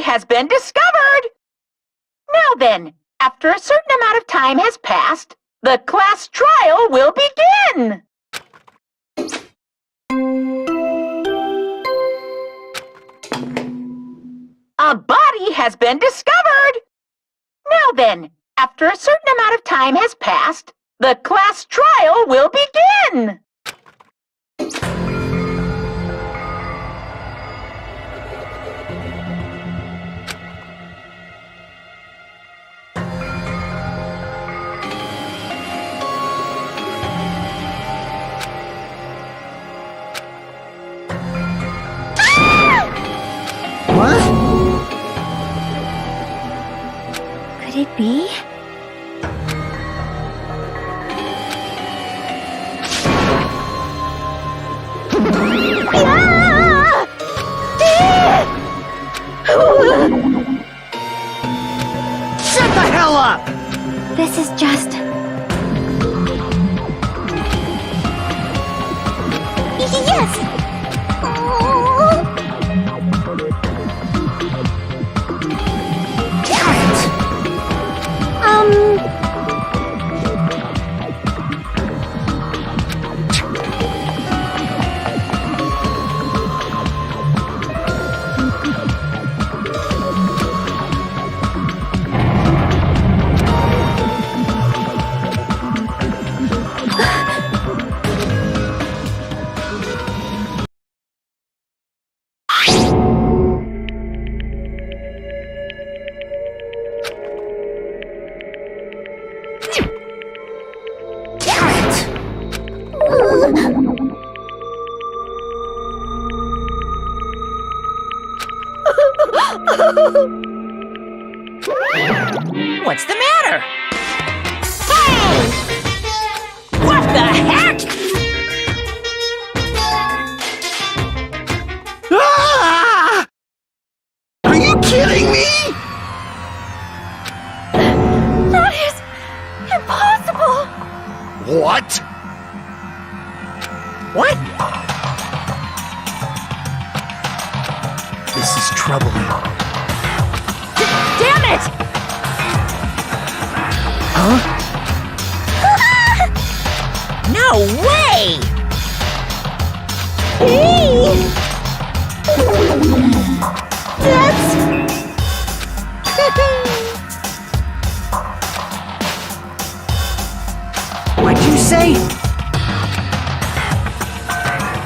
has been discovered! Now then, after a certain amount of time has passed, the class trial will begin! A body has been discovered! Now then, after a certain amount of time has passed, the class trial will begin! What? Could it be? Shut the hell up! This is just... Yes! What's the matter? Hey! What the heck? Ah! Are you kidding me? That is impossible! What? What? This is trouble. Damn it! Huh? No way! That's... What'd you say?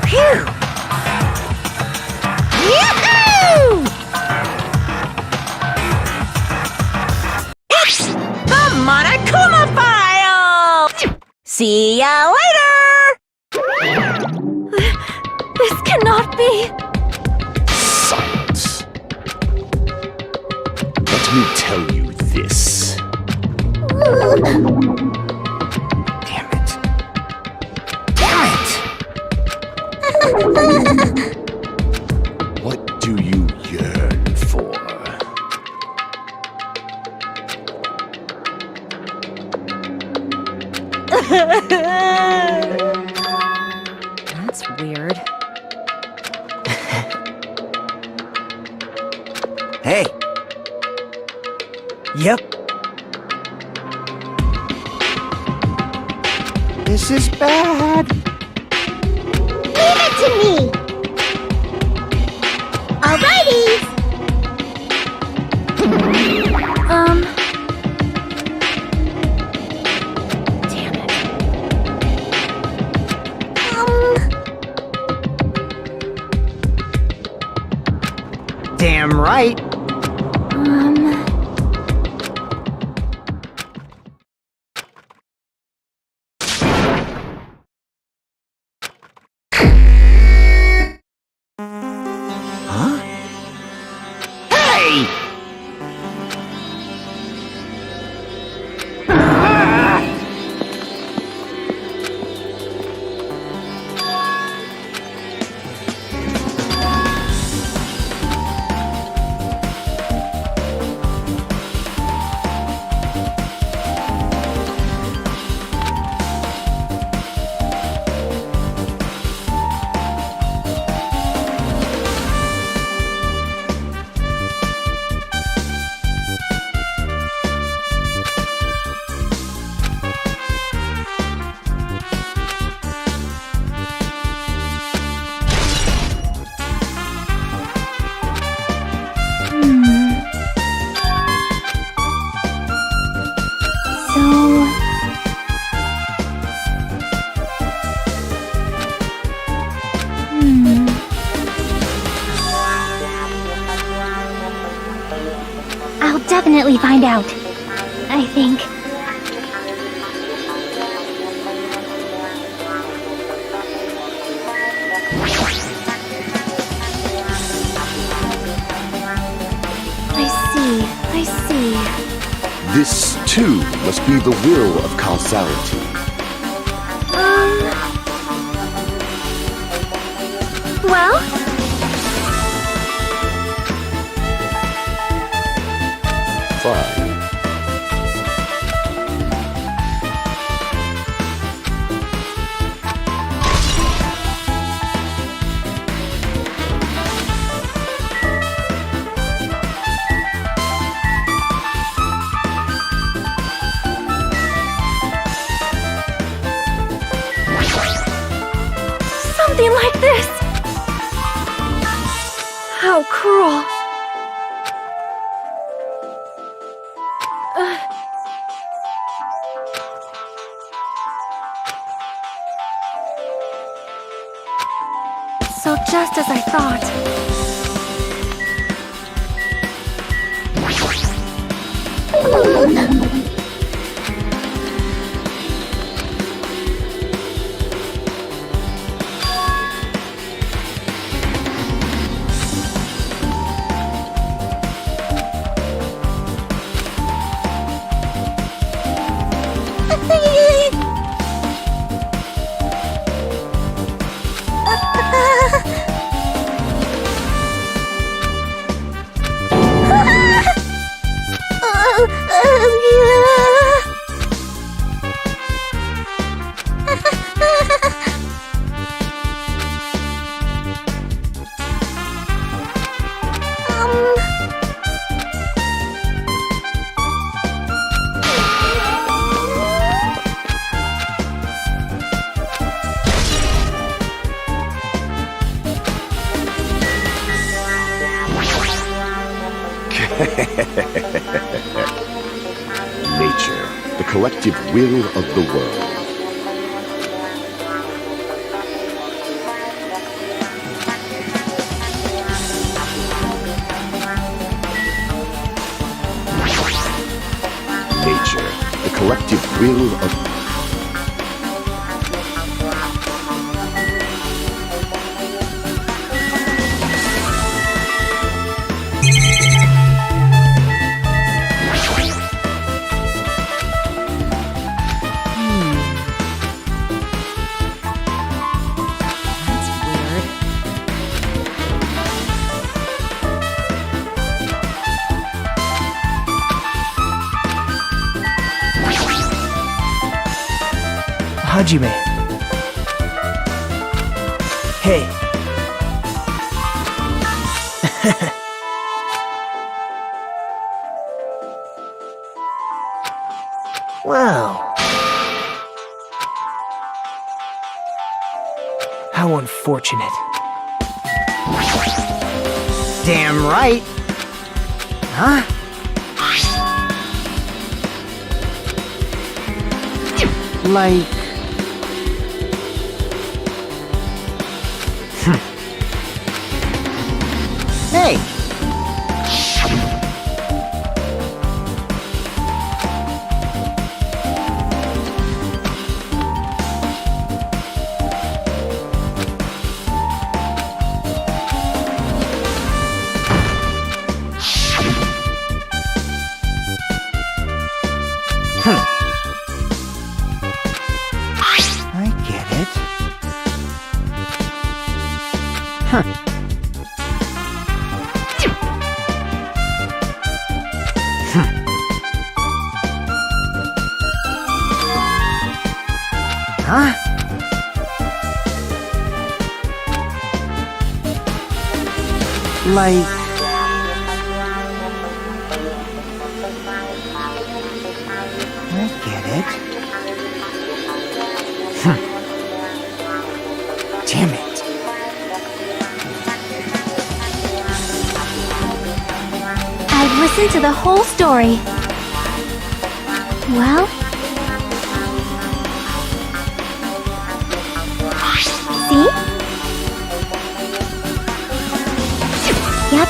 Phew! Yahoo! It's the Monokuma file! See ya later! This cannot be... Silence. Let me tell you this. Damn it. Damn it! What do you yearn for? That's weird. Hey. Yep. This is bad. Leave it to me! Alrighty! Damn it. Damn right. Huh? Hey! definitely find out. I think. I see. This, too, must be the will of causality. Well? Fine. Something like this! How cruel. So just as I thought. Nature, the collective will of the world. Nature, the collective will of Hajime. Hey. Wow. How unfortunate. Damn right. Huh? Like... Hey! I get it. Huh. Huh? Like... I get it. Damn it. I've listened to the whole story. Well? See? Yep.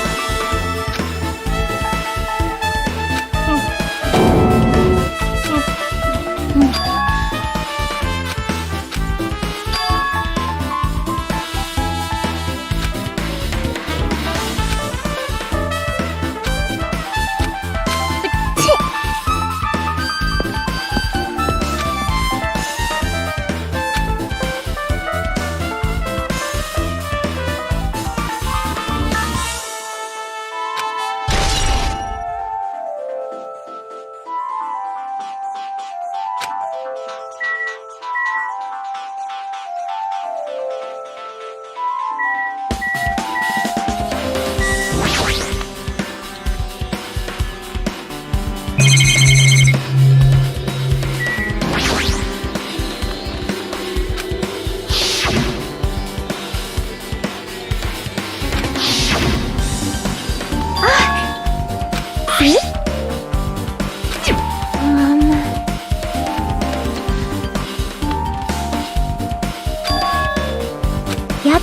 See? Yep.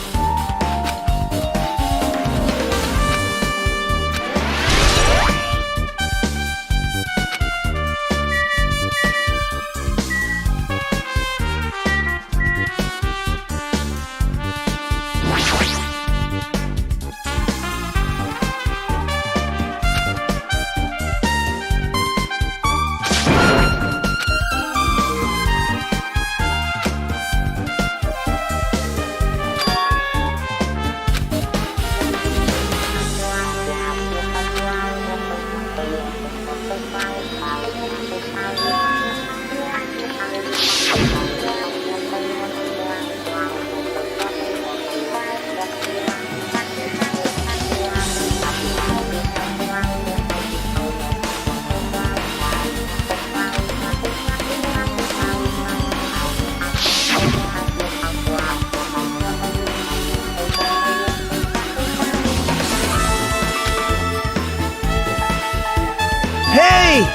Hey!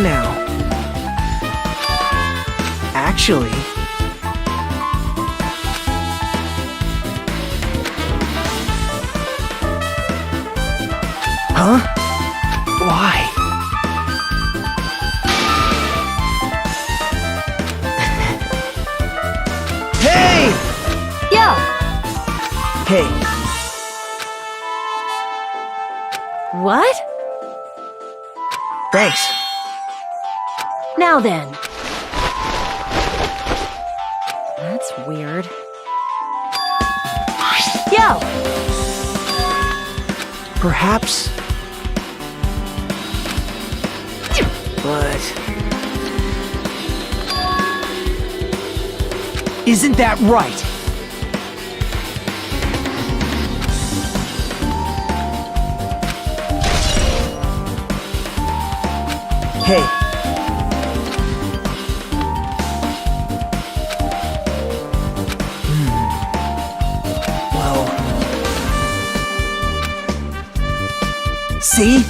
Now. Actually... Huh? Why? Hey! Yo! Hey, What? thanks. Now then. That's weird. Yo! Perhaps... But... Isn't that right? Hey. Well... See?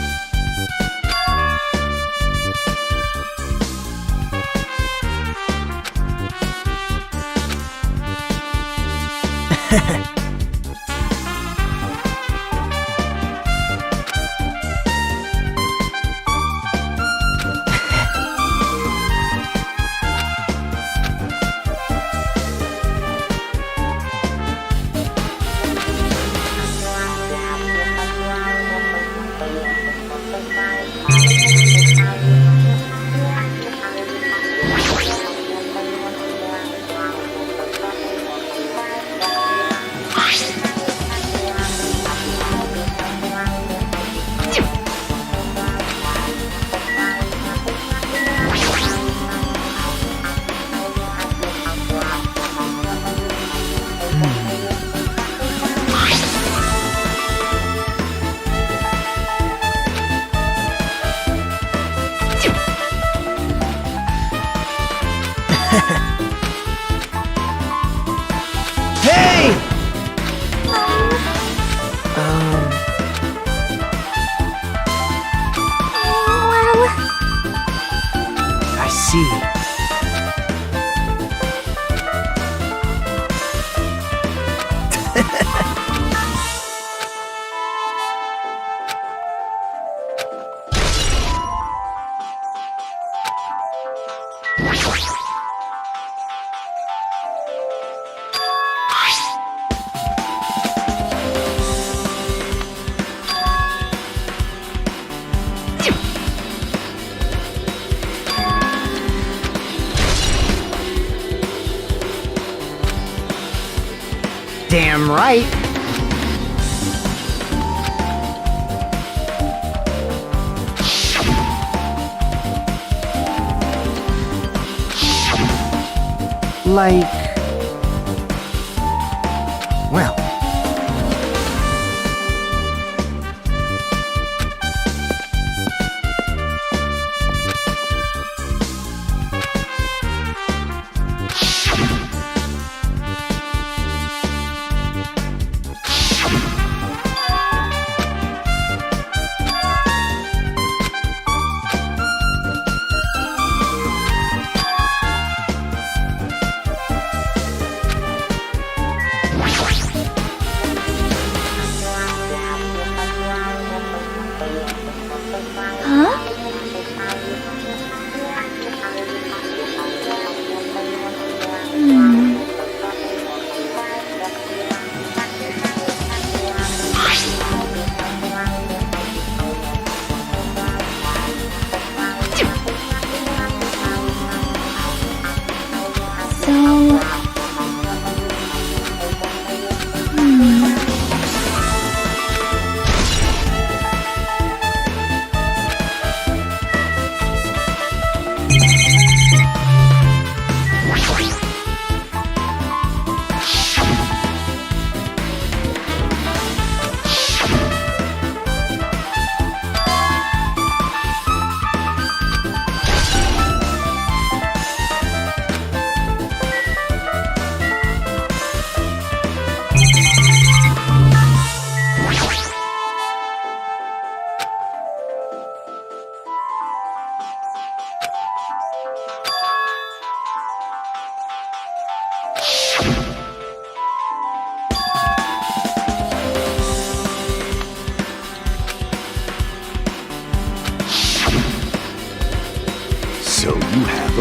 Hey! Well... I see. Damn right. Like... Well...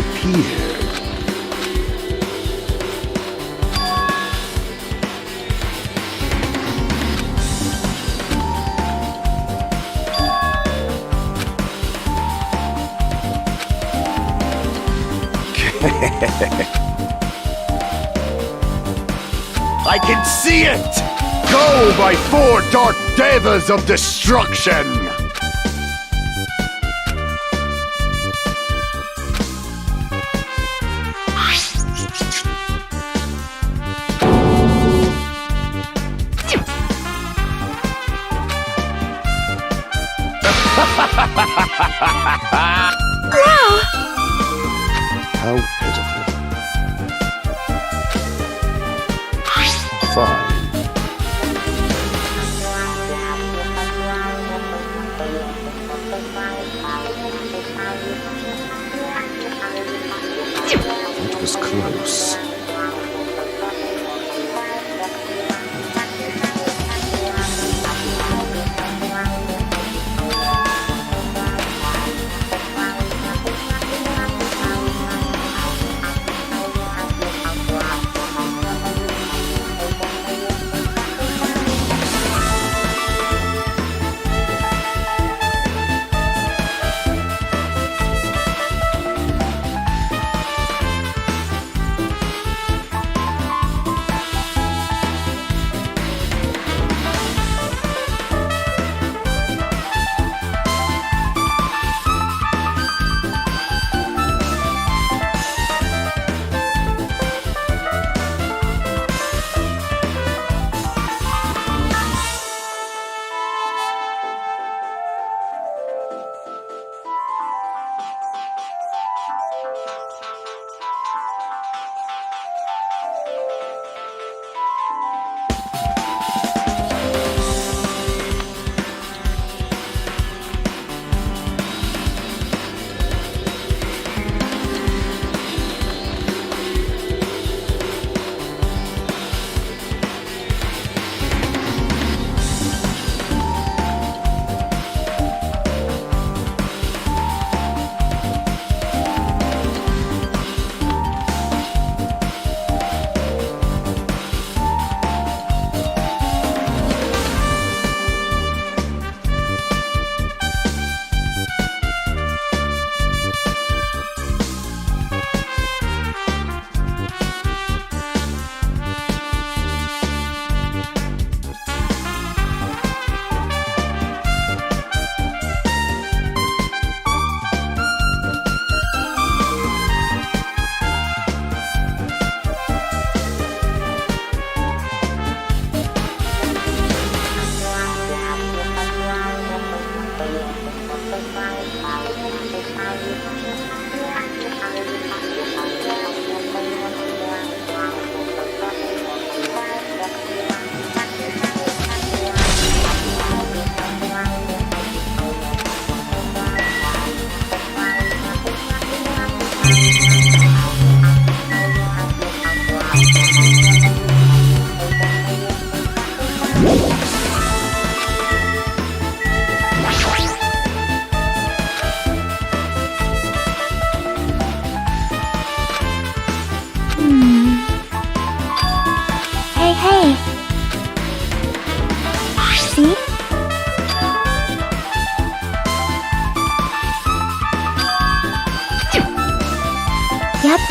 appeared. I can see it! Go, my four dark devas of destruction! Wow! How pitiful. Fine. It was close. Hey. See? Yep.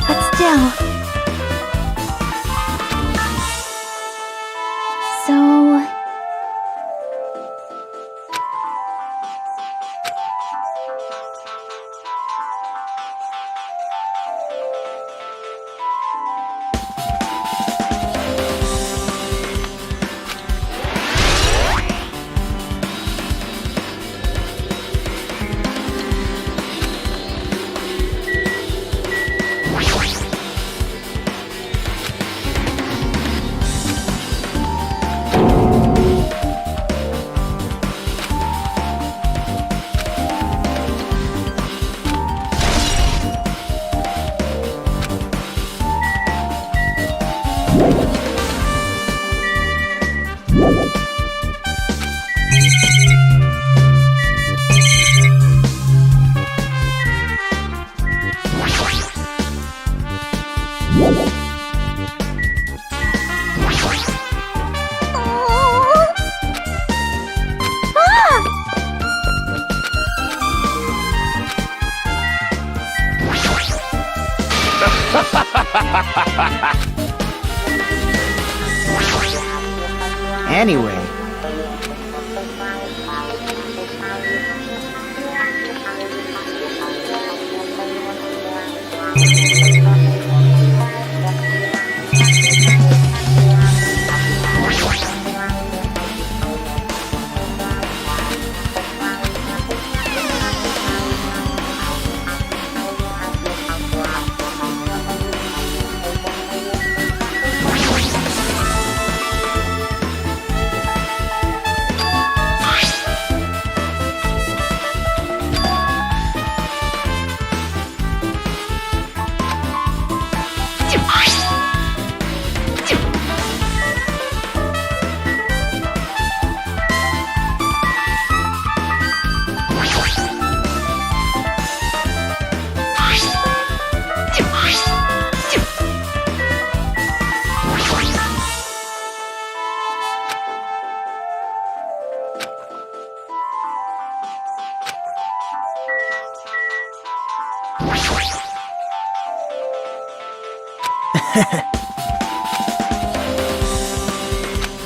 But still. Anyway,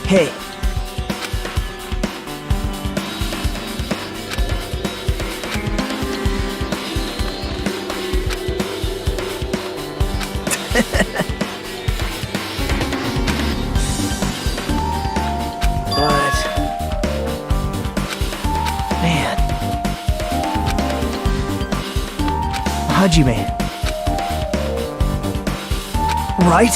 hey. But, man, Hajime, right?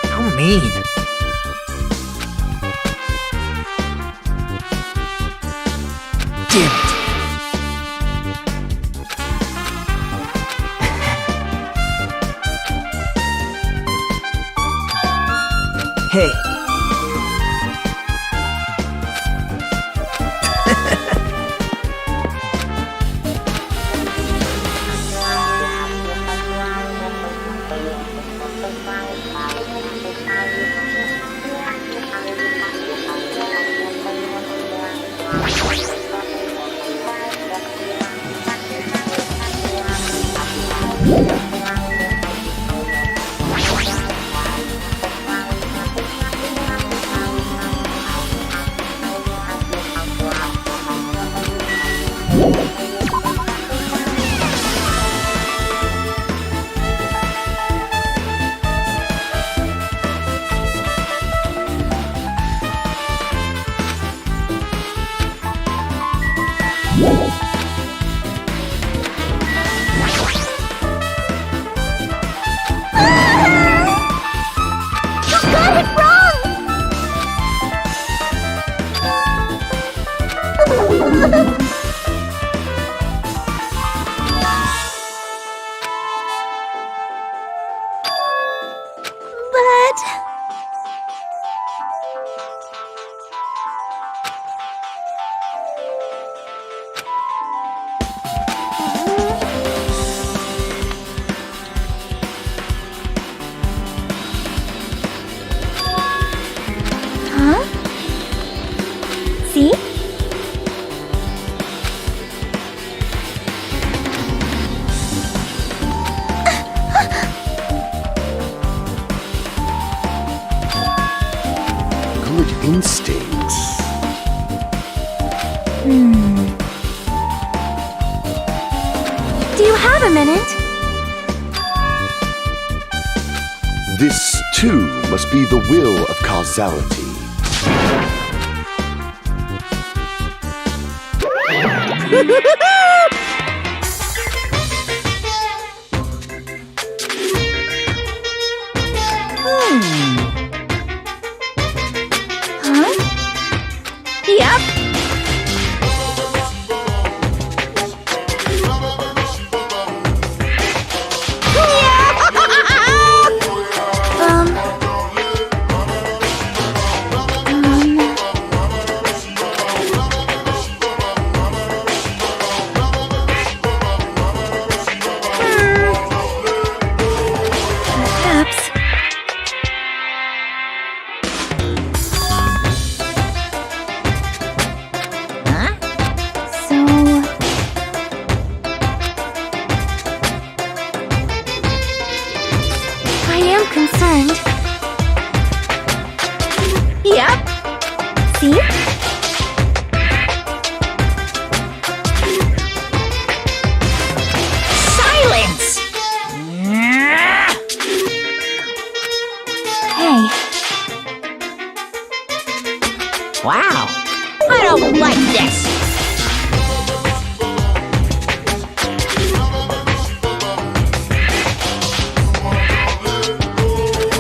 How mean. Damn it. Hey. Huh? See? Good instincts. Do you have a minute? This, too, must be the will of causality. Huh? Yep. turned. Yep. See? Silence! Hey, Wow. I don't like this.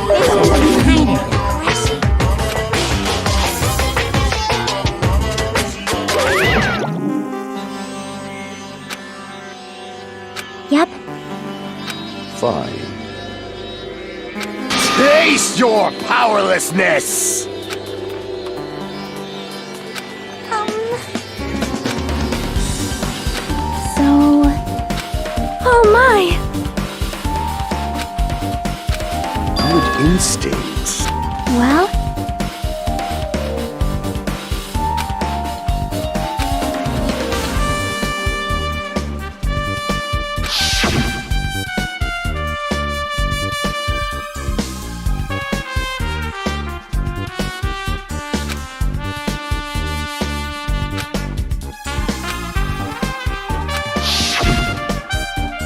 This is kind of depressing. yep. Fine. Taste your powerlessness! So... Oh my! Good instincts. Well,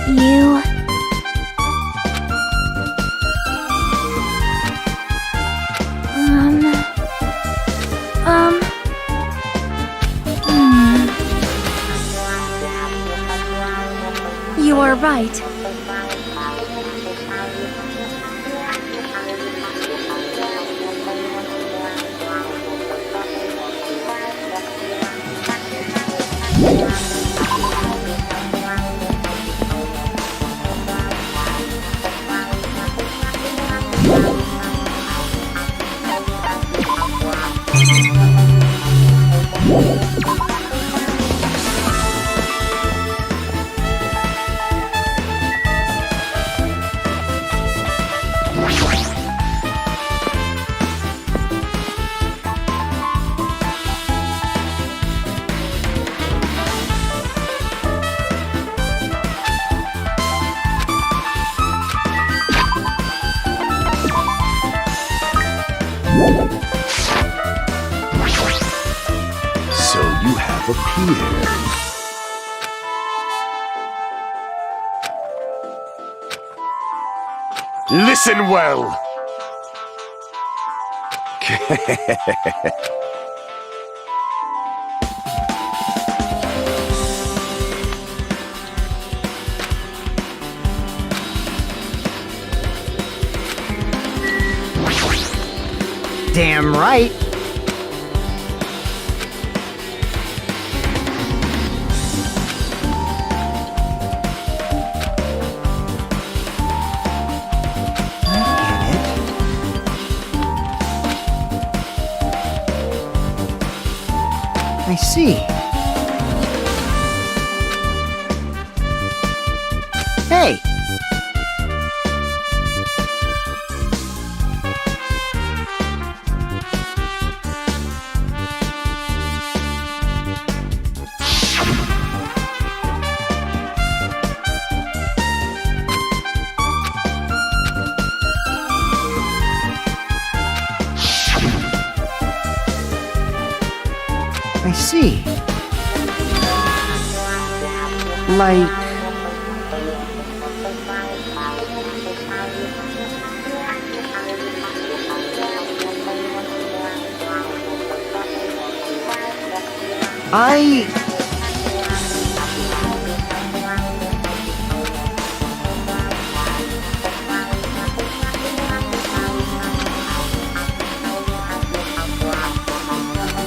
you... You are right. So you have appeared. Listen well. Damn right. I see. Hey! I see. Like...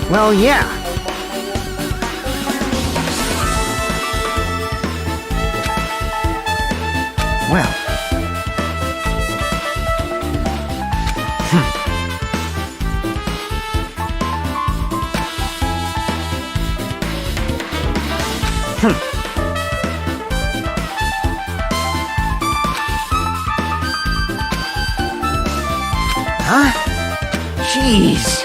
Well, yeah. Well. Huh? Jeez.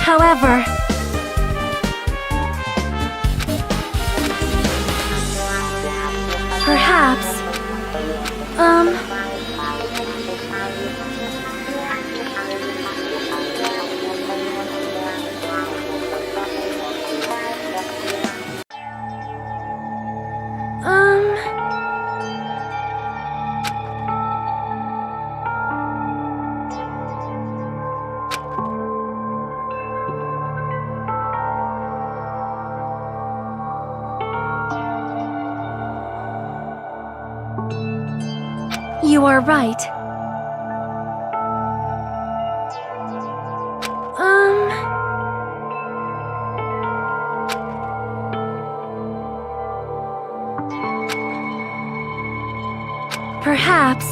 However, perhaps, you are right. Perhaps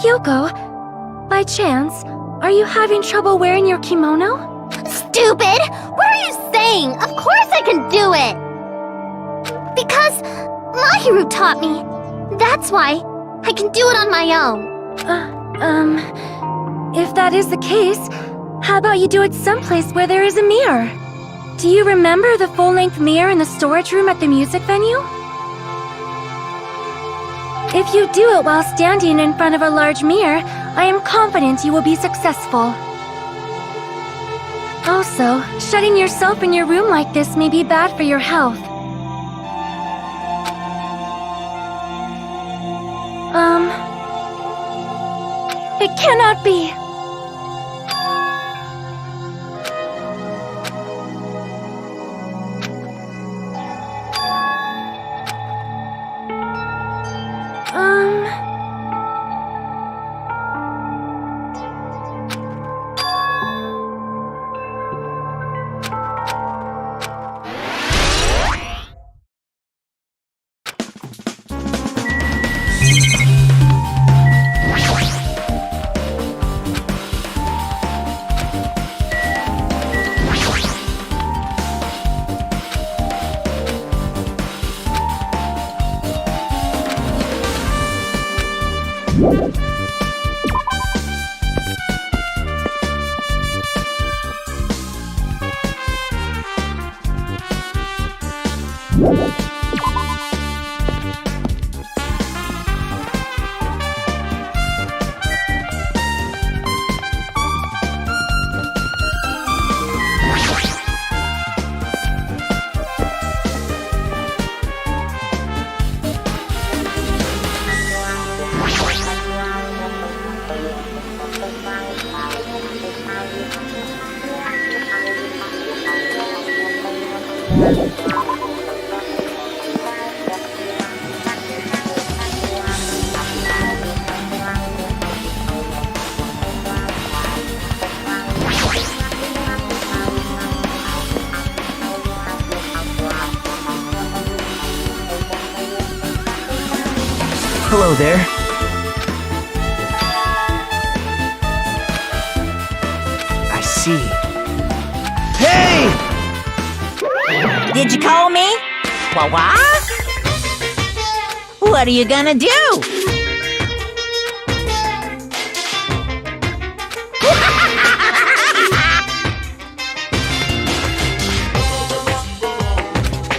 Hyuko, by chance, are you having trouble wearing your kimono? Stupid! What are you saying? Of course I can do it! Because Mahiru taught me. That's why I can do it on my own. If that is the case, how about you do it someplace where there is a mirror? Do you remember the full-length mirror in the storage room at the music venue? If you do it while standing in front of a large mirror, I am confident you will be successful. Also, shutting yourself in your room like this may be bad for your health. It cannot be. Hello there. I see. Hey! Did you call me? What? What are you gonna do?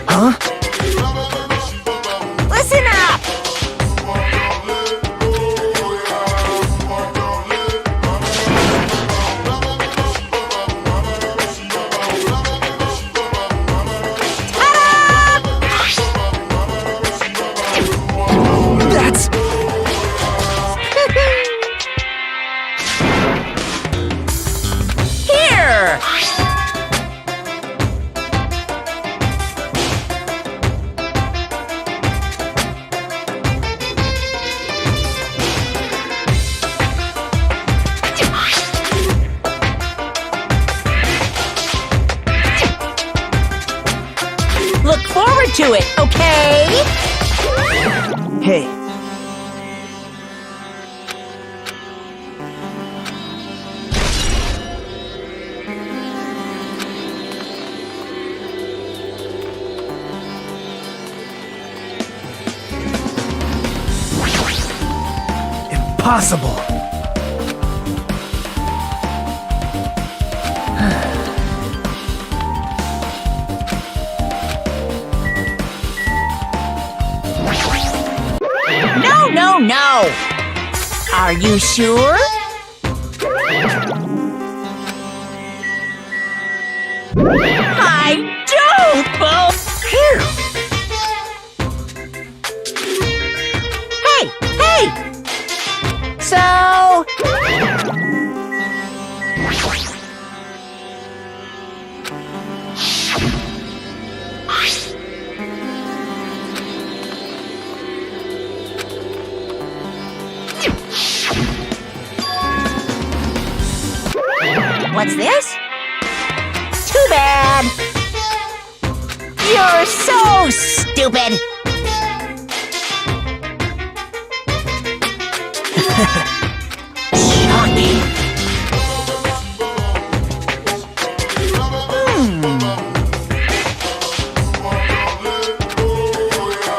Huh? Listen up! That's... Here! Look forward to it, okay? Hey. impossible. No, no, no! Are you sure? I don't believe. Hey, hey! So... What's this? Too bad! You're so stupid! Shocking!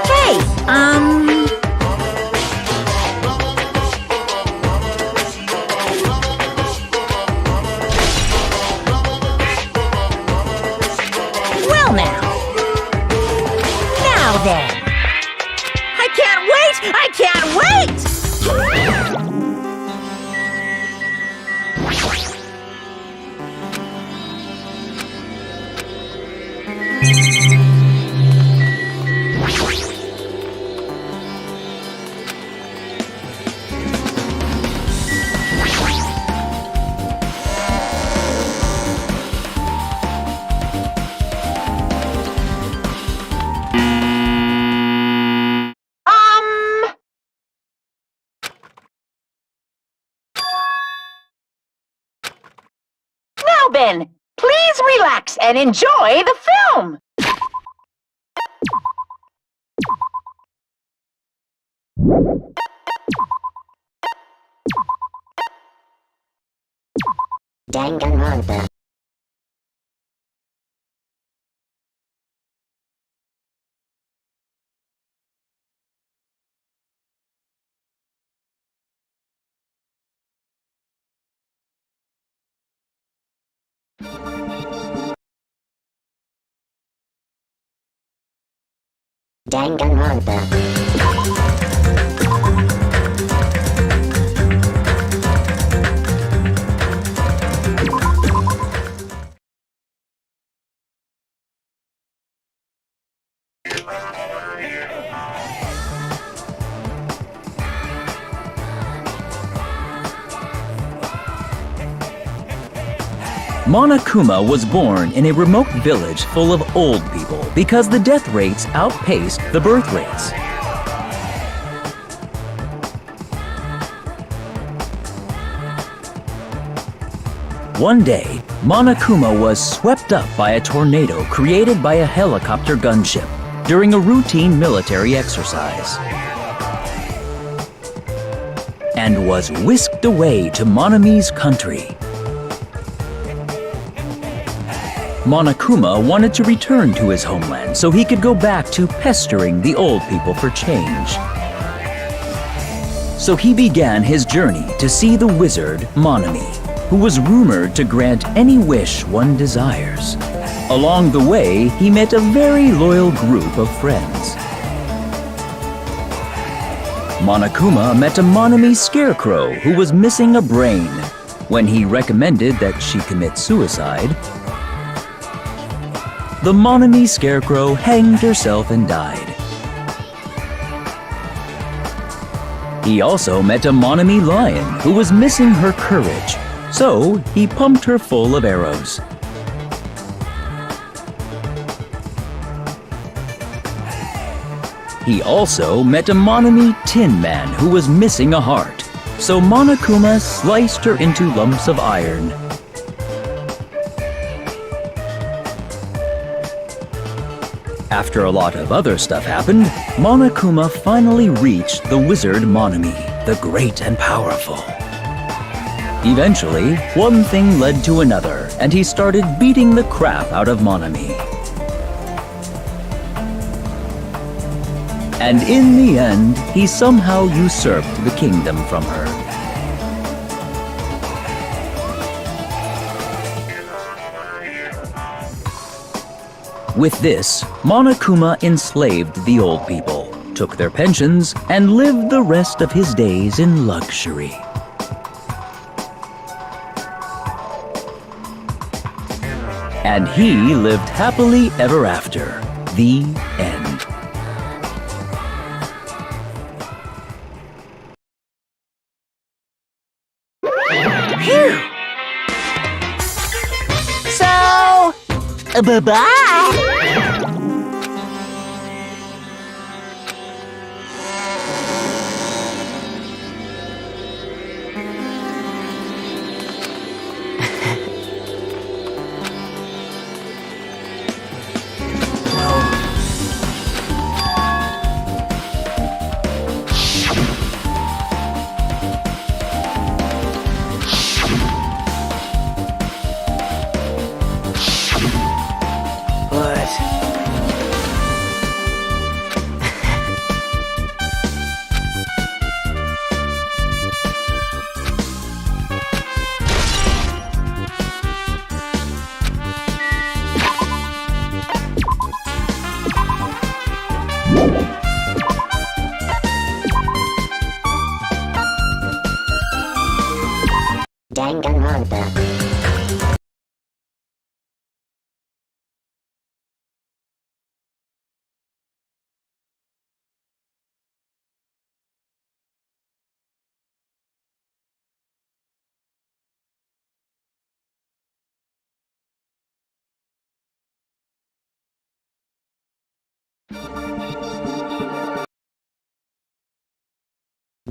Hey, Well now. Now then. I can't wait! I can't wait! Now then, please relax and enjoy the film. Danganronpa. Danganronpa. Monokuma was born in a remote village full of old people because the death rates outpaced the birth rates. One day, Monokuma was swept up by a tornado created by a helicopter gunship during a routine military exercise, and was whisked away to Monami's country. Monokuma wanted to return to his homeland so he could go back to pestering the old people for change. So he began his journey to see the wizard Monami, who was rumored to grant any wish one desires. Along the way, he met a very loyal group of friends. Monokuma met a Monami scarecrow who was missing a brain. When he recommended that she commit suicide, the Monami scarecrow hanged herself and died. He also met a Monami lion who was missing her courage, so he pumped her full of arrows. He also met a Monami tin man who was missing a heart, so Monokuma sliced her into lumps of iron. After a lot of other stuff happened, Monokuma finally reached the wizard Monami, the great and powerful. Eventually, one thing led to another, and he started beating the crap out of Monami. And in the end, he somehow usurped the kingdom from her. With this, Monokuma enslaved the old people, took their pensions, and lived the rest of his days in luxury. And he lived happily ever after. The end. So, bye-bye. But...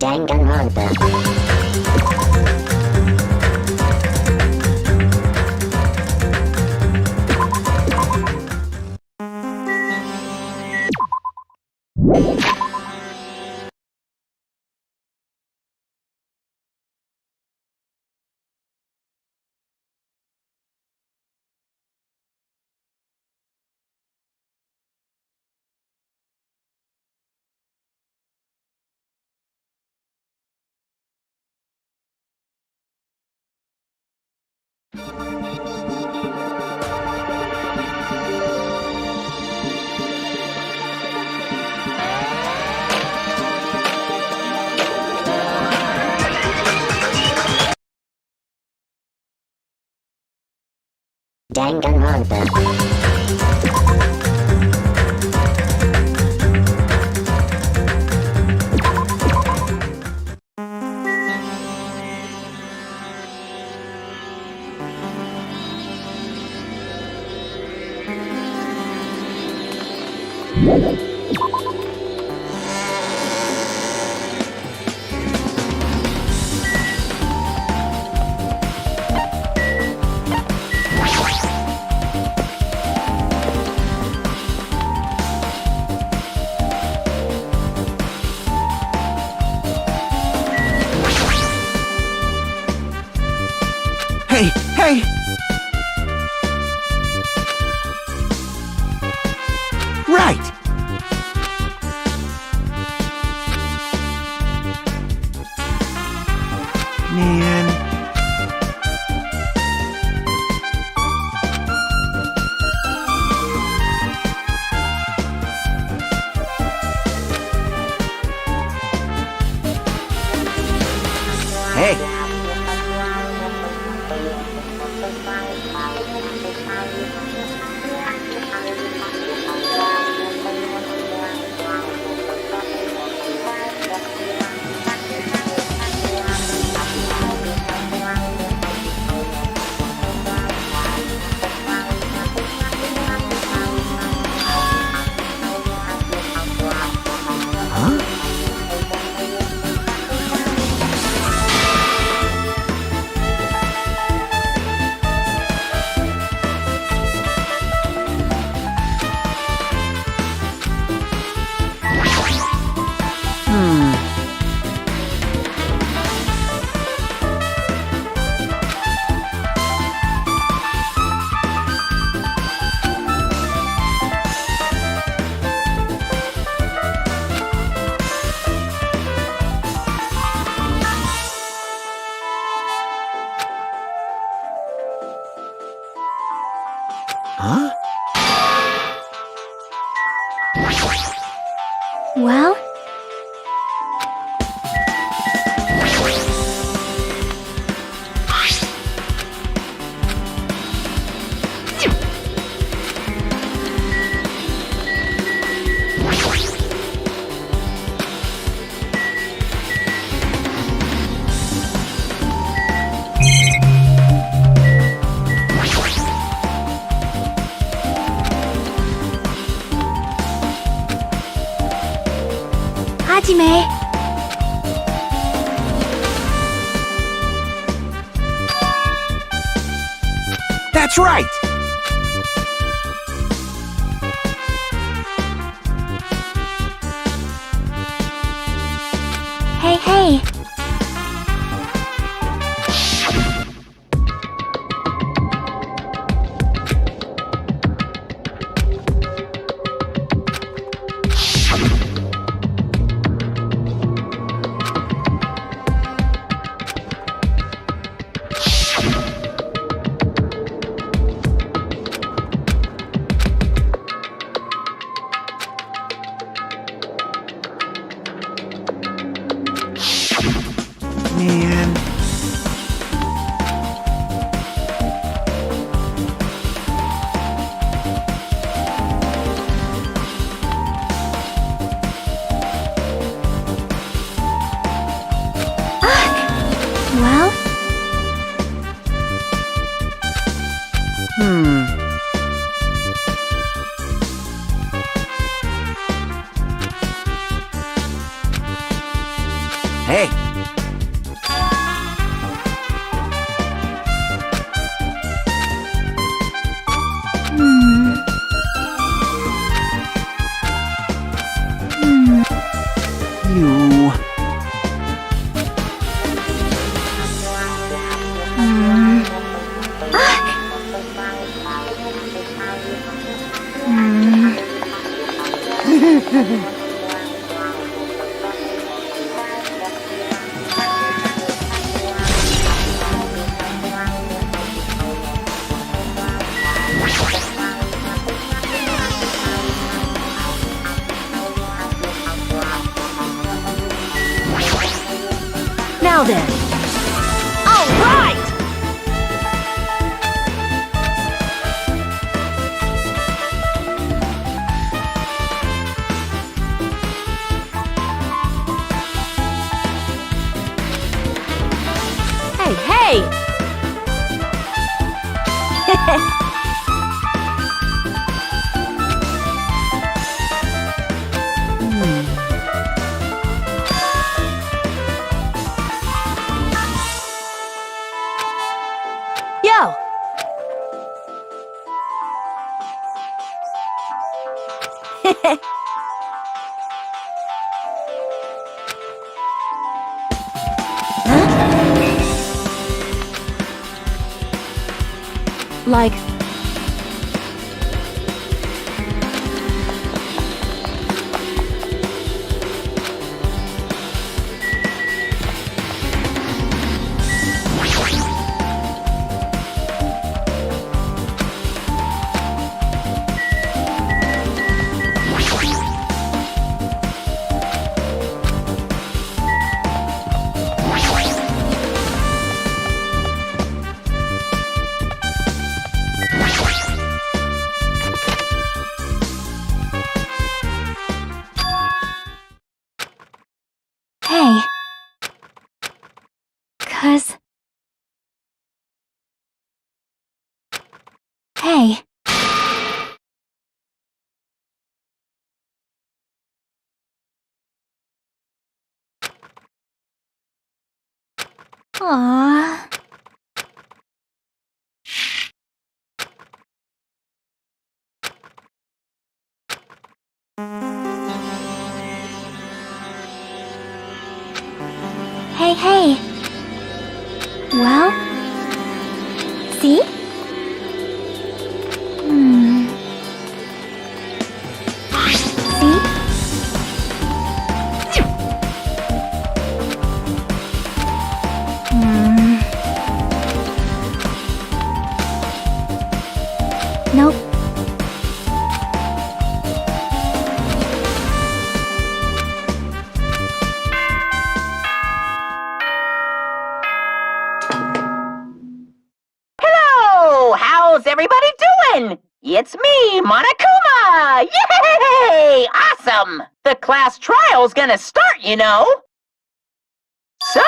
Danganronpa. Danganronpa. Danganronpa. Hey, hey! Right! Man... Hey! Huh? Hime. That's right! Hey, hey. Man. Well, Hey, you... Now then. All right! Hey, hey! Yo! Like... Hey. 'Cause... Hey. Aww. Hey, hey. Well? See? See? Nope. Hello! How's everybody doing? It's me, Monokuma! Yay! Awesome! The class trial's gonna start, you know. So,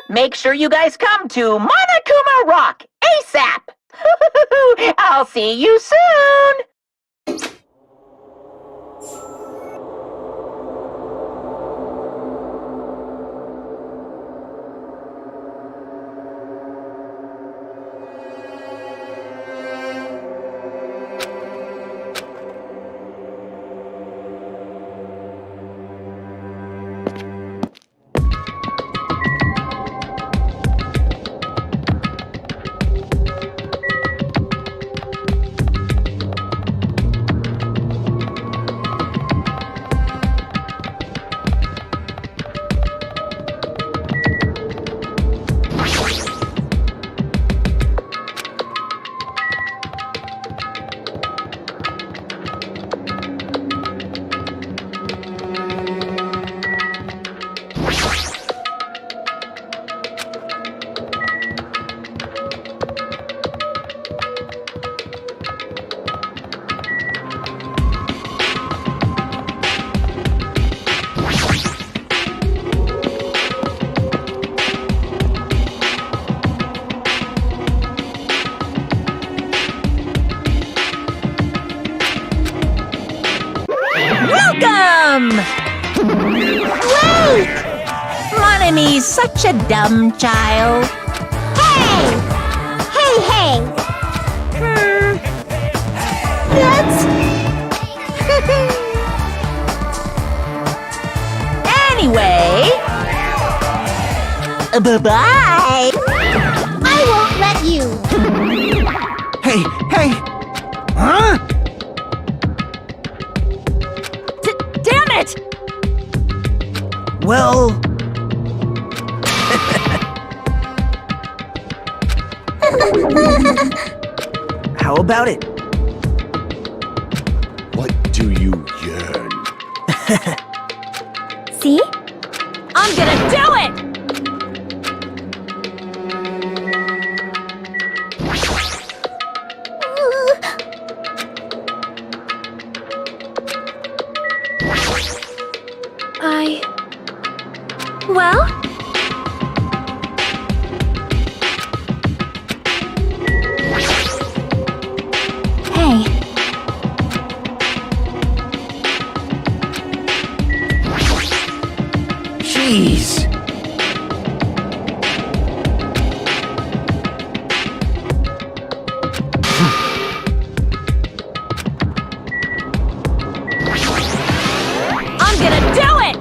make sure you guys come to Monokuma Rock ASAP! I'll see you soon! Monomy's such a dumb child. Hey! Hey! That's... Anyway... Bye-bye! I won't let you! Hey, hey! Huh? Damn it! Well... How about it? What do you yearn? See? I'm gonna do it! Well? Hey. Jeez. I'm gonna do it!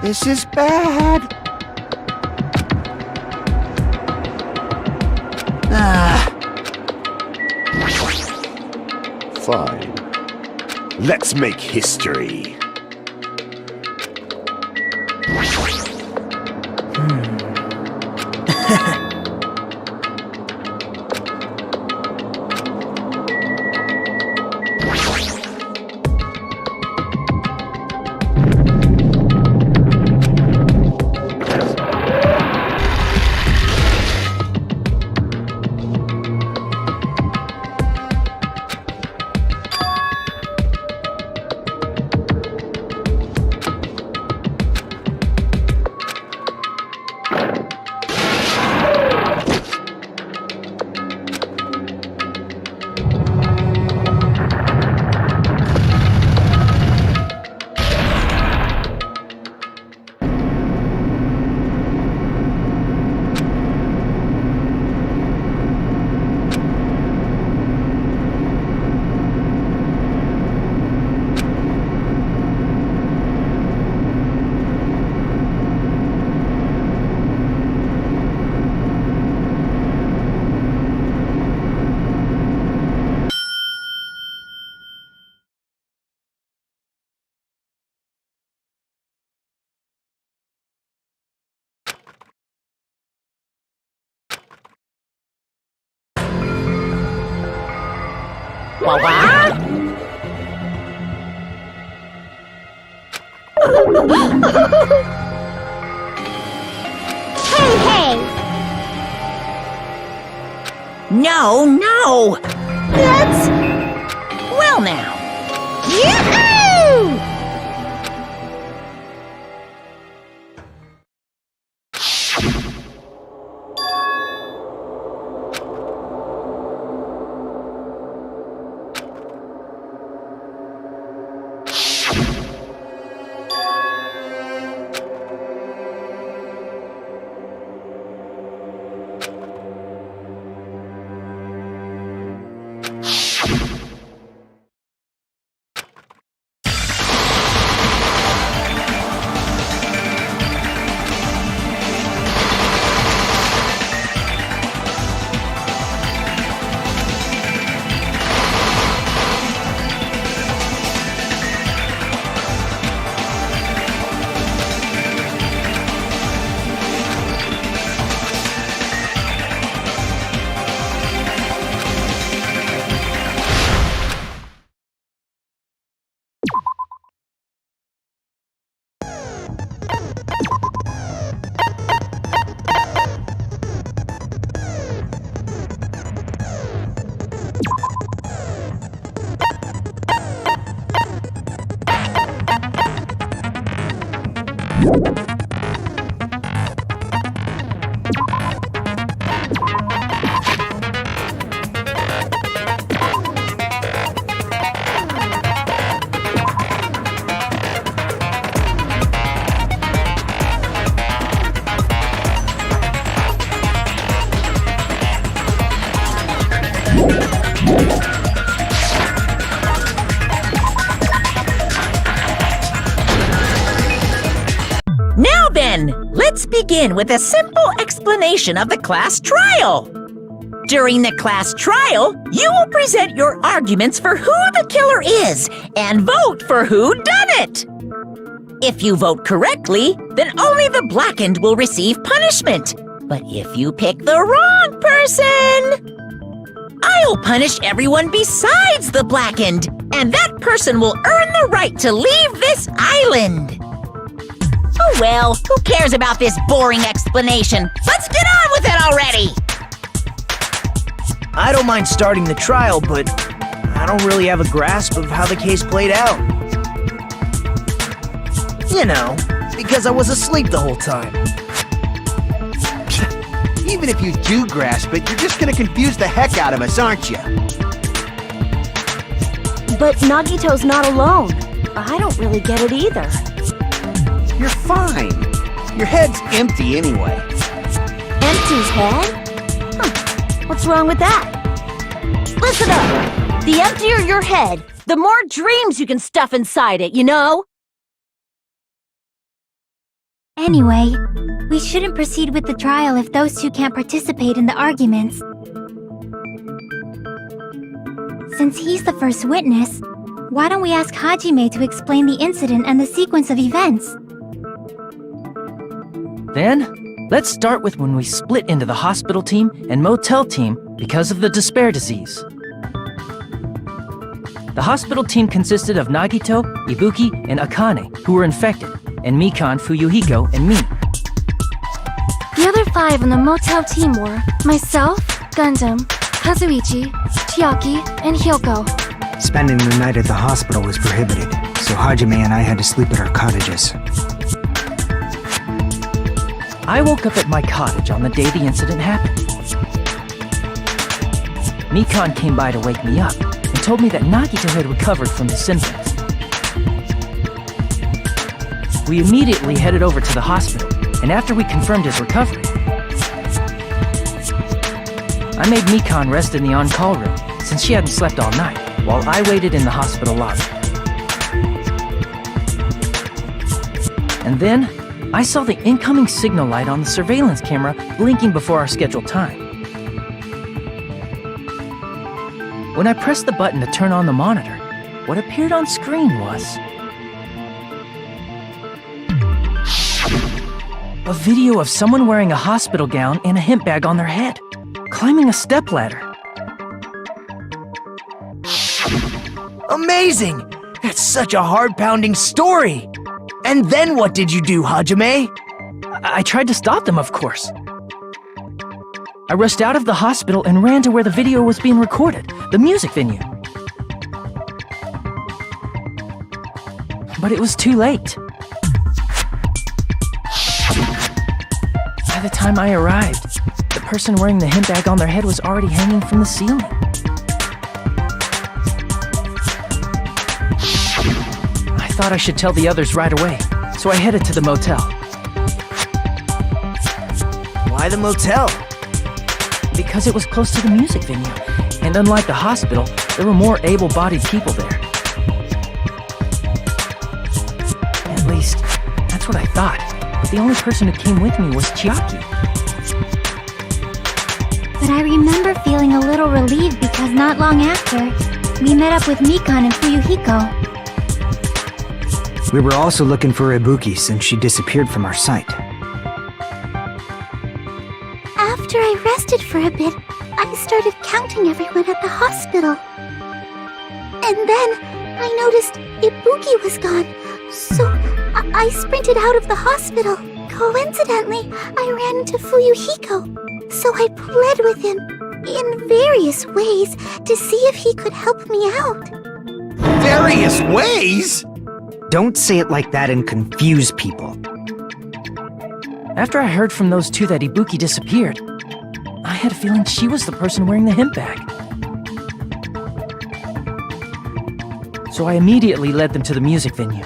This is bad. Fine. Let's make history. What? Hey! No! That's... Well now. Yoo-hoo! Now then, let's begin with a simple explanation of the class trial. During the class trial, you will present your arguments for who the killer is and vote for who done it. If you vote correctly, then only the blackened will receive punishment. But if you pick the wrong person, I'll punish everyone besides the blackened, and that person will earn the right to leave this island. Oh well, who cares about this boring explanation? Let's get on with it already! I don't mind starting the trial, but I don't really have a grasp of how the case played out. You know, because I was asleep the whole time. Even if you do grasp it, you're just gonna confuse the heck out of us, aren't you? But Nagito's not alone. I don't really get it either. You're fine. Your head's empty anyway. Empty's head? What's wrong with that? Listen up! The emptier your head, the more dreams you can stuff inside it, you know? Anyway, we shouldn't proceed with the trial if those two can't participate in the arguments. Since he's the first witness, why don't we ask Hajime to explain the incident and the sequence of events? Then, let's start with when we split into the hospital team and motel team because of the despair disease. The hospital team consisted of Nagito, Ibuki, and Akane, who were infected, and Mikan, Fuyuhiko, and me. The other 5 on the motel team were myself, Gundam, Kazuichi, Chiaki, and Hyoko. Spending the night at the hospital was prohibited, so Hajime and I had to sleep at our cottages. I woke up at my cottage on the day the incident happened. Mikan came by to wake me up and told me that Nagito had recovered from his symptoms. We immediately headed over to the hospital, and after we confirmed his recovery, I made Mikan rest in the on-call room since she hadn't slept all night, while I waited in the hospital lobby. And then, I saw the incoming signal light on the surveillance camera blinking before our scheduled time. When I pressed the button to turn on the monitor, what appeared on screen was a video of someone wearing a hospital gown and a hemp bag on their head, climbing a stepladder. Amazing! That's such a heart-pounding story! And then what did you do, Hajime? I tried to stop them, of course. I rushed out of the hospital and ran to where the video was being recorded, the music venue. But it was too late. By the time I arrived, the person wearing the hemp bag on their head was already hanging from the ceiling. I thought I should tell the others right away, so I headed to the motel. Why the motel? Because it was close to the music venue, and unlike the hospital, there were more able-bodied people there. At least, that's what I thought, but the only person who came with me was Chiaki. But I remember feeling a little relieved because not long after, we met up with Mikan and Fuyuhiko. We were also looking for Ibuki since she disappeared from our sight. After I rested for a bit, I started counting everyone at the hospital. And then I noticed Ibuki was gone, so I sprinted out of the hospital. Coincidentally, I ran into Fuyuhiko, so I pled with him in various ways to see if he could help me out. Various ways? Don't say it like that and confuse people. After I heard from those two that Ibuki disappeared, I had a feeling she was the person wearing the hemp bag. So I immediately led them to the music venue.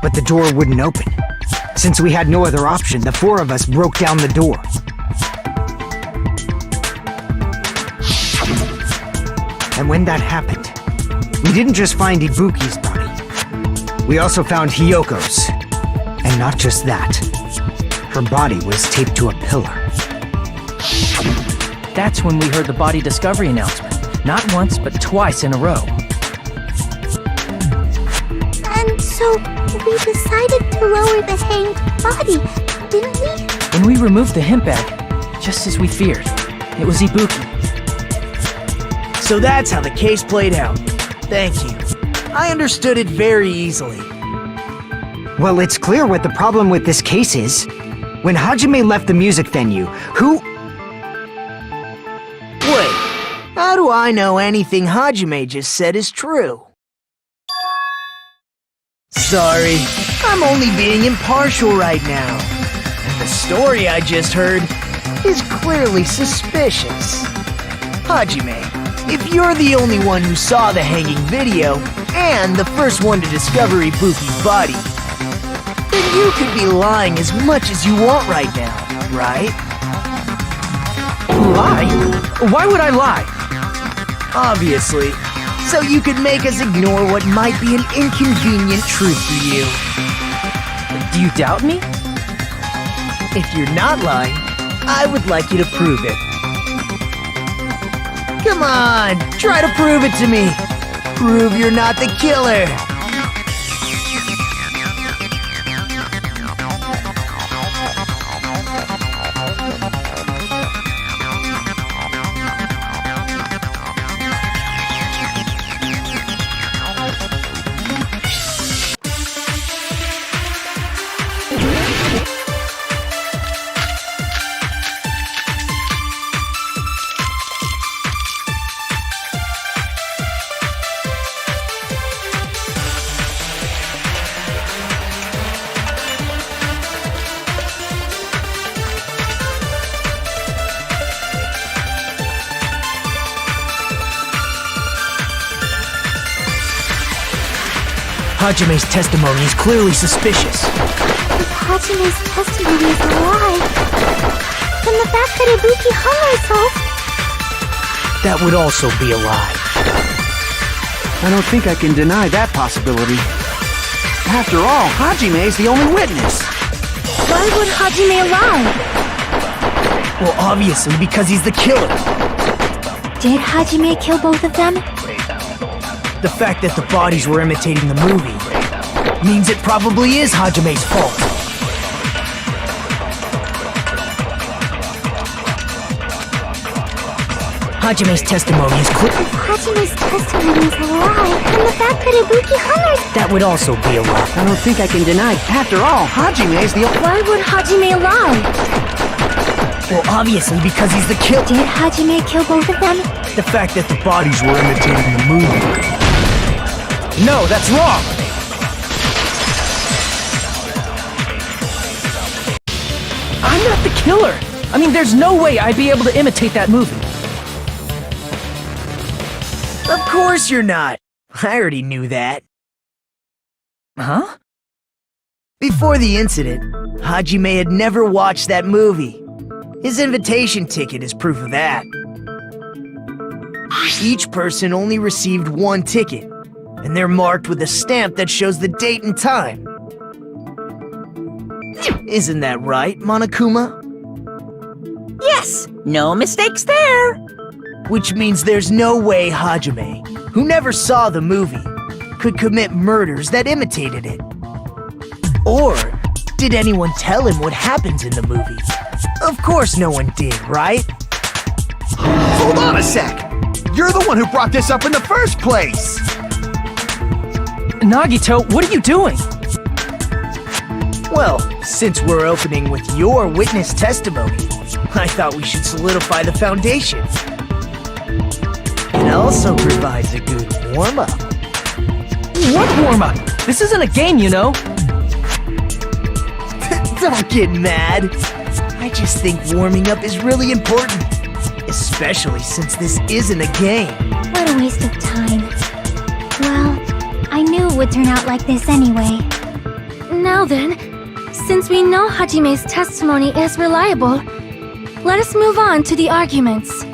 But the door wouldn't open. Since we had no other option, the 4 of us broke down the door. And when that happened, we didn't just find Ibuki's body. We also found Hyoko's. Not just that. Her body was taped to a pillar. That's when we heard the body discovery announcement. Not once, but twice in a row. And so, we decided to lower the hanged body, didn't we? When we removed the hemp bag, just as we feared, it was Ibuki. So that's how the case played out. Thank you. I understood it very easily. Well, it's clear what the problem with this case is. When Hajime left the music venue, who... Wait, how do I know anything Hajime just said is true? Sorry, I'm only being impartial right now. And the story I just heard is clearly suspicious. Hajime, if you're the only one who saw the hanging video, and the first one to discover Ibuki's body, then you could be lying as much as you want right now, right? Lie? Why would I lie? Obviously, so you could make us ignore what might be an inconvenient truth for you. Do you doubt me? If you're not lying, I would like you to prove it. Come on, try to prove it to me. Prove you're not the killer. Hajime's testimony is clearly suspicious. If Hajime's testimony is a lie, then the fact that Ibuki hung herself... That would also be a lie. I don't think I can deny that possibility. After all, Hajime's the only witness. Why would Hajime lie? Well, obviously because he's the killer. Did Hajime kill both of them? The fact that the bodies were imitating the movie means it probably is Hajime's fault. Hajime's testimony is clear. If Hajime's testimony is a lie, then the fact that Ibuki hung herself... That would also be a lie. I don't think I can deny. After all, Hajime's the... Why would Hajime lie? Well, obviously because he's the killer. Did Hajime kill both of them? The fact that the bodies were imitating the movie. No, that's wrong! I'm not the killer! I mean, there's no way I'd be able to imitate that movie. Of course you're not. I already knew that. Huh? Before the incident, Hajime had never watched that movie. His invitation ticket is proof of that. Each person only received one ticket, and they're marked with a stamp that shows the date and time. Isn't that right, Monokuma? Yes, no mistakes there. Which means there's no way Hajime, who never saw the movie, could commit murders that imitated it. Or did anyone tell him what happens in the movie? Of course no one did, right? Hold on a sec! You're the one who brought this up in the first place! Nagito, what are you doing? Well, since we're opening with your witness testimony, I thought we should solidify the foundation. It also provides a good warm-up. What warm-up? This isn't a game, you know. Don't get mad. I just think warming up is really important. Especially since this isn't a game. What a waste of time. Well, I knew it would turn out like this anyway. Now then, since we know Hajime's testimony is reliable, let us move on to the arguments.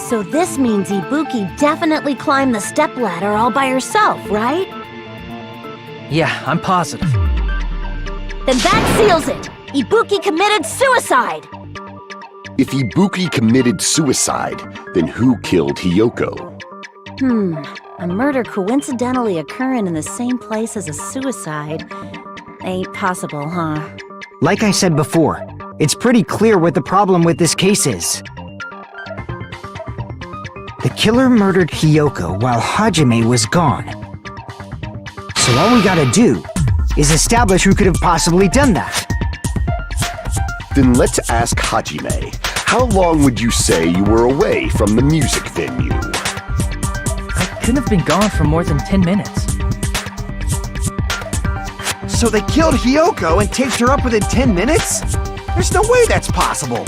So this means Ibuki definitely climbed the stepladder all by herself, right? Yeah, I'm positive. Then that seals it! Ibuki committed suicide! If Ibuki committed suicide, then who killed Hiyoko? A murder coincidentally occurring in the same place as a suicide. Ain't possible, huh? Like I said before, it's pretty clear what the problem with this case is. The killer murdered Hiyoko while Hajime was gone. So all we gotta do is establish who could have possibly done that. Then let's ask Hajime. How long would you say you were away from the music venue? I couldn't have been gone for more than 10 minutes. So they killed Hiyoko and taped her up within 10 minutes? There's no way that's possible.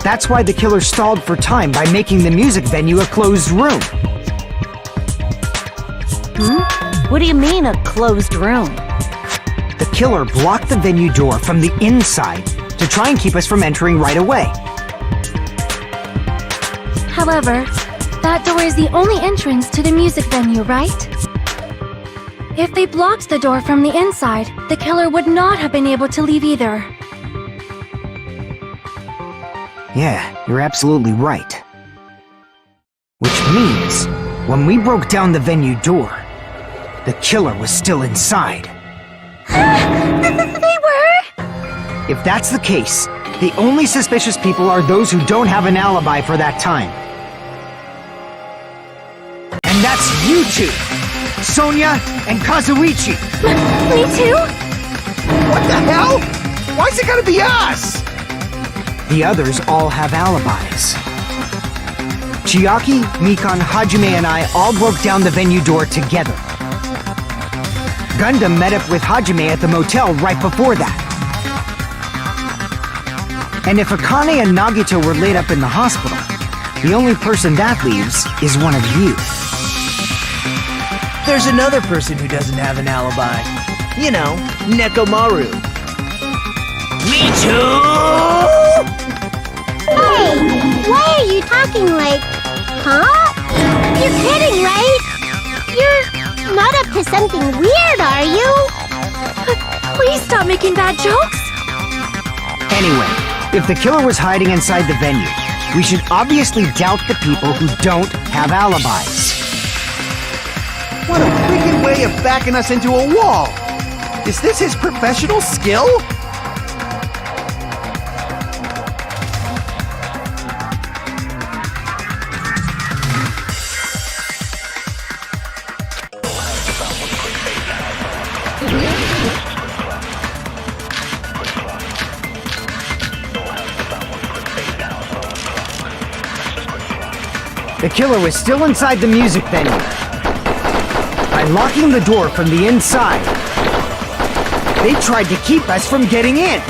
That's why the killer stalled for time by making the music venue a closed room. What do you mean, a closed room? The killer blocked the venue door from the inside to try and keep us from entering right away. However, that door is the only entrance to the music venue, right? If they blocked the door from the inside, the killer would not have been able to leave either. Yeah, you're absolutely right. Which means, when we broke down the venue door, the killer was still inside. They were? If that's the case, the only suspicious people are those who don't have an alibi for that time. And that's you two! Sonia and Kazuichi! Me too? What the hell? Why's it gotta be us? The others all have alibis. Chiaki, Mikan, Hajime, and I all broke down the venue door together. Gundam met up with Hajime at the motel right before that. And if Akane and Nagito were laid up in the hospital, the only person that leaves is one of you. There's another person who doesn't have an alibi. You know, Nekomaru. Me too! Hey, why are you talking like, huh? You're kidding, right? You're not up to something weird, are you? Please stop making bad jokes. Anyway, if the killer was hiding inside the venue, we should obviously doubt the people who don't have alibis. What a wicked way of backing us into a wall! Is this his professional skill? The killer was still inside the music venue. By locking the door from the inside, they tried to keep us from getting in.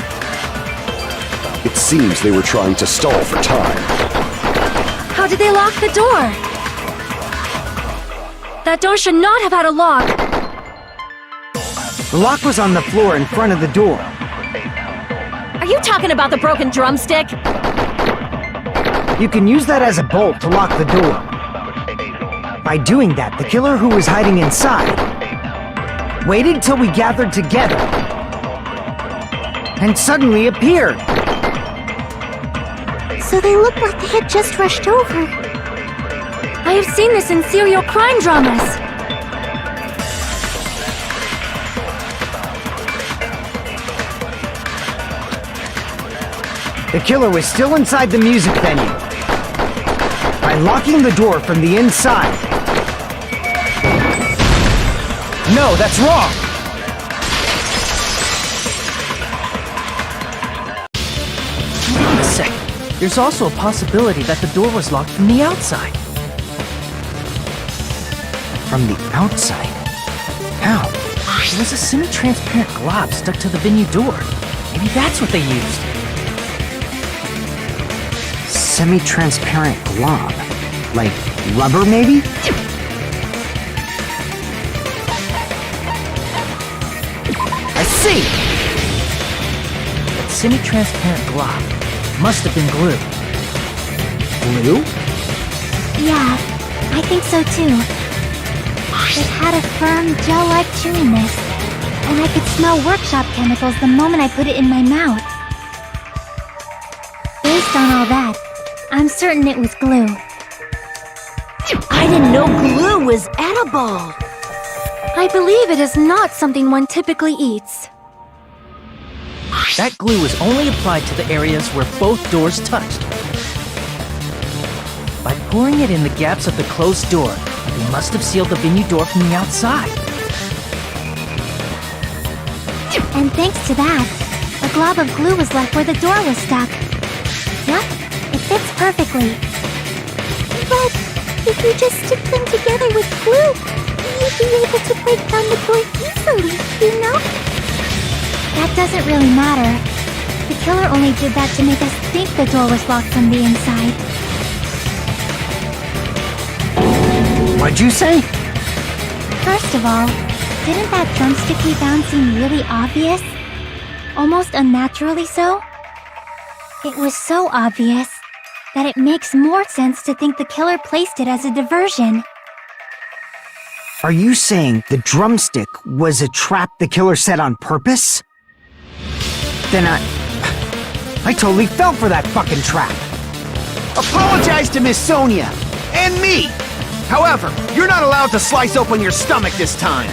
It seems they were trying to stall for time. How did they lock the door? That door should not have had a lock. The lock was on the floor in front of the door. Are you talking about the broken drumstick? You can use that as a bolt to lock the door. By doing that, the killer who was hiding inside waited till we gathered together and suddenly appeared. So they look like they had just rushed over. I have seen this in serial crime dramas. The killer was still inside the music venue. By locking the door from the inside. No, that's wrong! Wait a second. There's also a possibility that the door was locked from the outside. From the outside? How? There was a semi-transparent glob stuck to the venue door. Maybe that's what they used. Semi-transparent glob. Like rubber, maybe? I see! That semi-transparent glob must have been glue. Glue? Yeah, I think so too. It had a firm, gel-like chewiness. and I could smell workshop chemicals the moment I put it in my mouth. Based on all that, I'm certain it was glue. I didn't know glue was edible. I believe it is not something one typically eats. That glue was only applied to the areas where both doors touched. By pouring it in the gaps of the closed door, they must have sealed the venue door from the outside. And thanks to that, a glob of glue was left where the door was stuck. Yep, it fits perfectly. But if you just stick them together with glue, you'd be able to break down the door easily, you know? That doesn't really matter. The killer only did that to make us think the door was locked from the inside. What'd you say? First of all, didn't that drumstick we found seem really obvious? Almost unnaturally so? It was so obvious that it makes more sense to think the killer placed it as a diversion. Are you saying the drumstick was a trap the killer set on purpose? Then I totally fell for that fucking trap. Apologize to Miss Sonia and me. However, you're not allowed to slice open your stomach this time.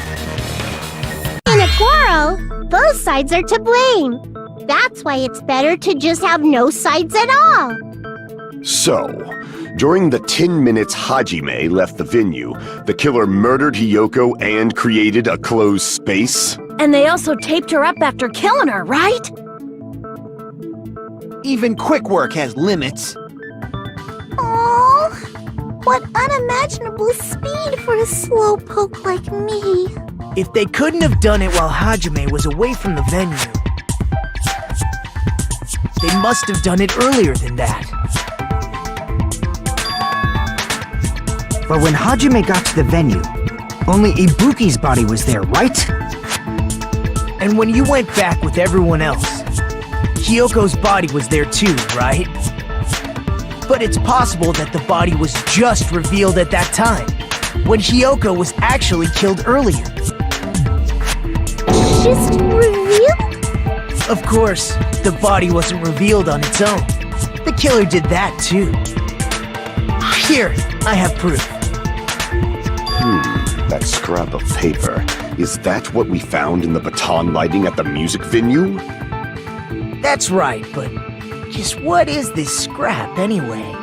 In a quarrel, both sides are to blame. That's why it's better to just have no sides at all. So, during the 10 minutes Hajime left the venue, the killer murdered Hiyoko and created a closed space? And they also taped her up after killing her, right? Even quick work has limits. Oh, what unimaginable speed for a slowpoke like me. If they couldn't have done it while Hajime was away from the venue, they must have done it earlier than that. But when Hajime got to the venue, only Ibuki's body was there, right? And when you went back with everyone else, Hiyoko's body was there too, right? But it's possible that the body was just revealed at that time, when Hiyoko was actually killed earlier. Just revealed? Of course, the body wasn't revealed on its own. The killer did that too. Here, I have proof. That scrap of paper. Is that what we found in the baton lighting at the music venue? That's right, but just what is this scrap anyway?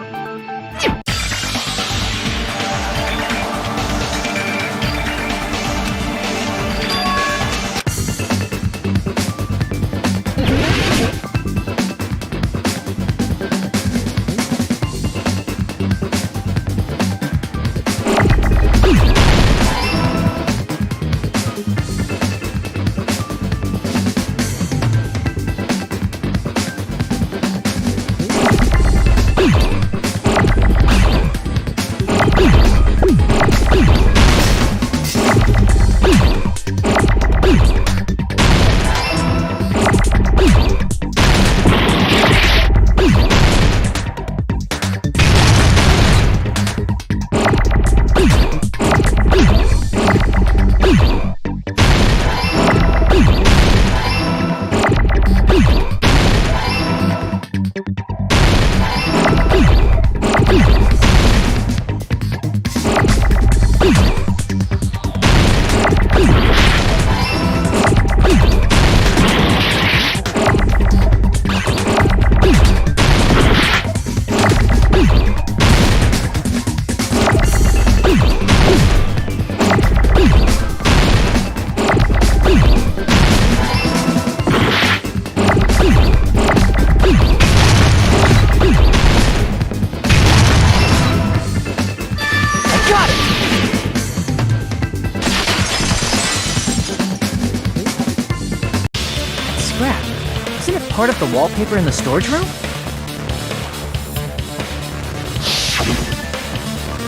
Part of the wallpaper in the storage room?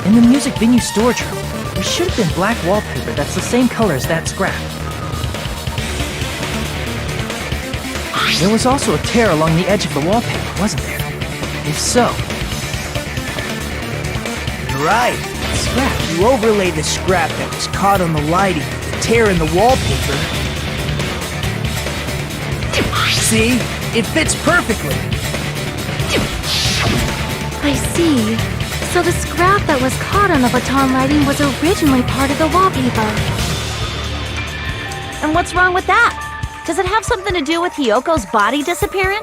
In the music venue storage room, there should have been black wallpaper that's the same color as that scrap. There was also a tear along the edge of the wallpaper, wasn't there? If so... You're right. Scrap. You overlay the scrap that was caught on the lighting with the tear in the wallpaper, See? It fits perfectly. I see. So the scrap that was caught on the baton lighting was originally part of the wallpaper. And what's wrong with that? Does it have something to do with Hyoko's body disappearing?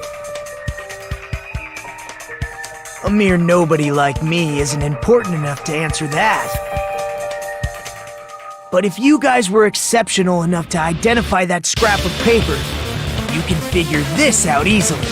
A mere nobody like me isn't important enough to answer that. But if you guys were exceptional enough to identify that scrap of paper, you can figure this out easily.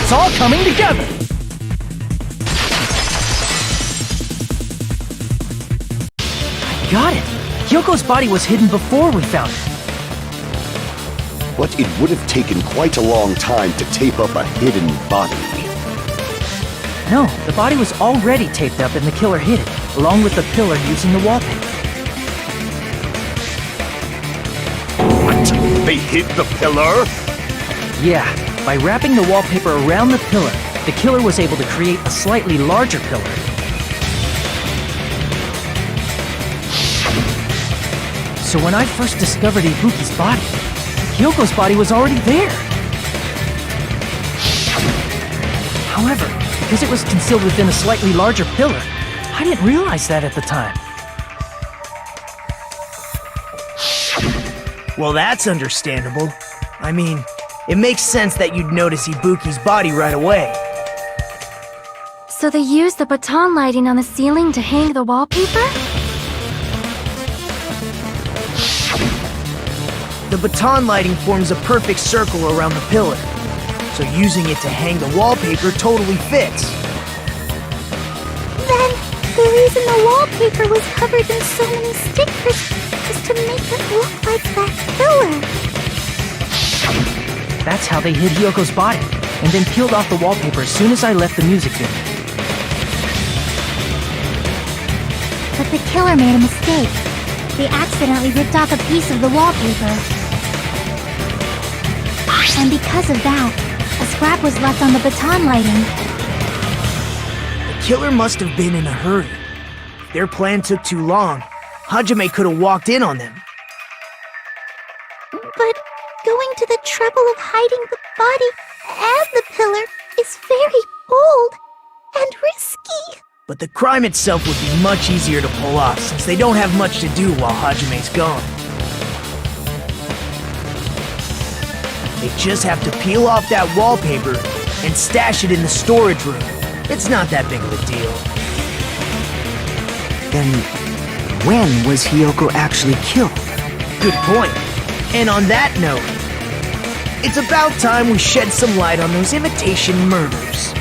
It's all coming together! I got it! Hyoko's body was hidden before we found it. But it would have taken quite a long time to tape up a hidden body. No, the body was already taped up and the killer hid it, along with the pillar using the wallpaper. What? They hid the pillar? Yeah, by wrapping the wallpaper around the pillar, the killer was able to create a slightly larger pillar. So when I first discovered Ibuki's body, Hyoko's body was already there. However, because it was concealed within a slightly larger pillar, I didn't realize that at the time. Well, that's understandable. I mean, it makes sense that you'd notice Ibuki's body right away. So they used the baton lighting on the ceiling to hang the wallpaper? The baton lighting forms a perfect circle around the pillar, so using it to hang the wallpaper totally fits. Then, the reason the wallpaper was covered in so many stickers was to make it look like that pillar. That's how they hid Hyoko's body, and then peeled off the wallpaper as soon as I left the music video. But the killer made a mistake. They accidentally ripped off a piece of the wallpaper. And because of that, a scrap was left on the baton lighting. The killer must have been in a hurry. If their plan took too long, Hajime could have walked in on them. But going to the trouble of hiding the body and the pillar is very bold and risky. But the crime itself would be much easier to pull off since they don't have much to do while Hajime's gone. They just have to peel off that wallpaper and stash it in the storage room. It's not that big of a deal. Then, when was Hiyoko actually killed? Good point. And on that note, it's about time we shed some light on those imitation murders.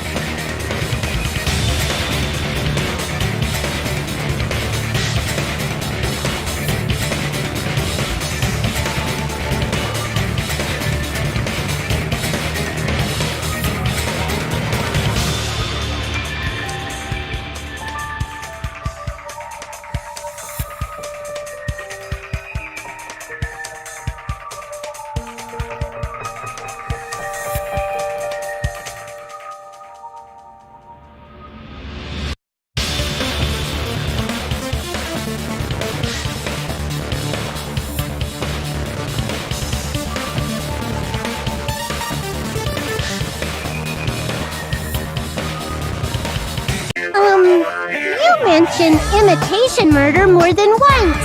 You mentioned imitation murder more than once.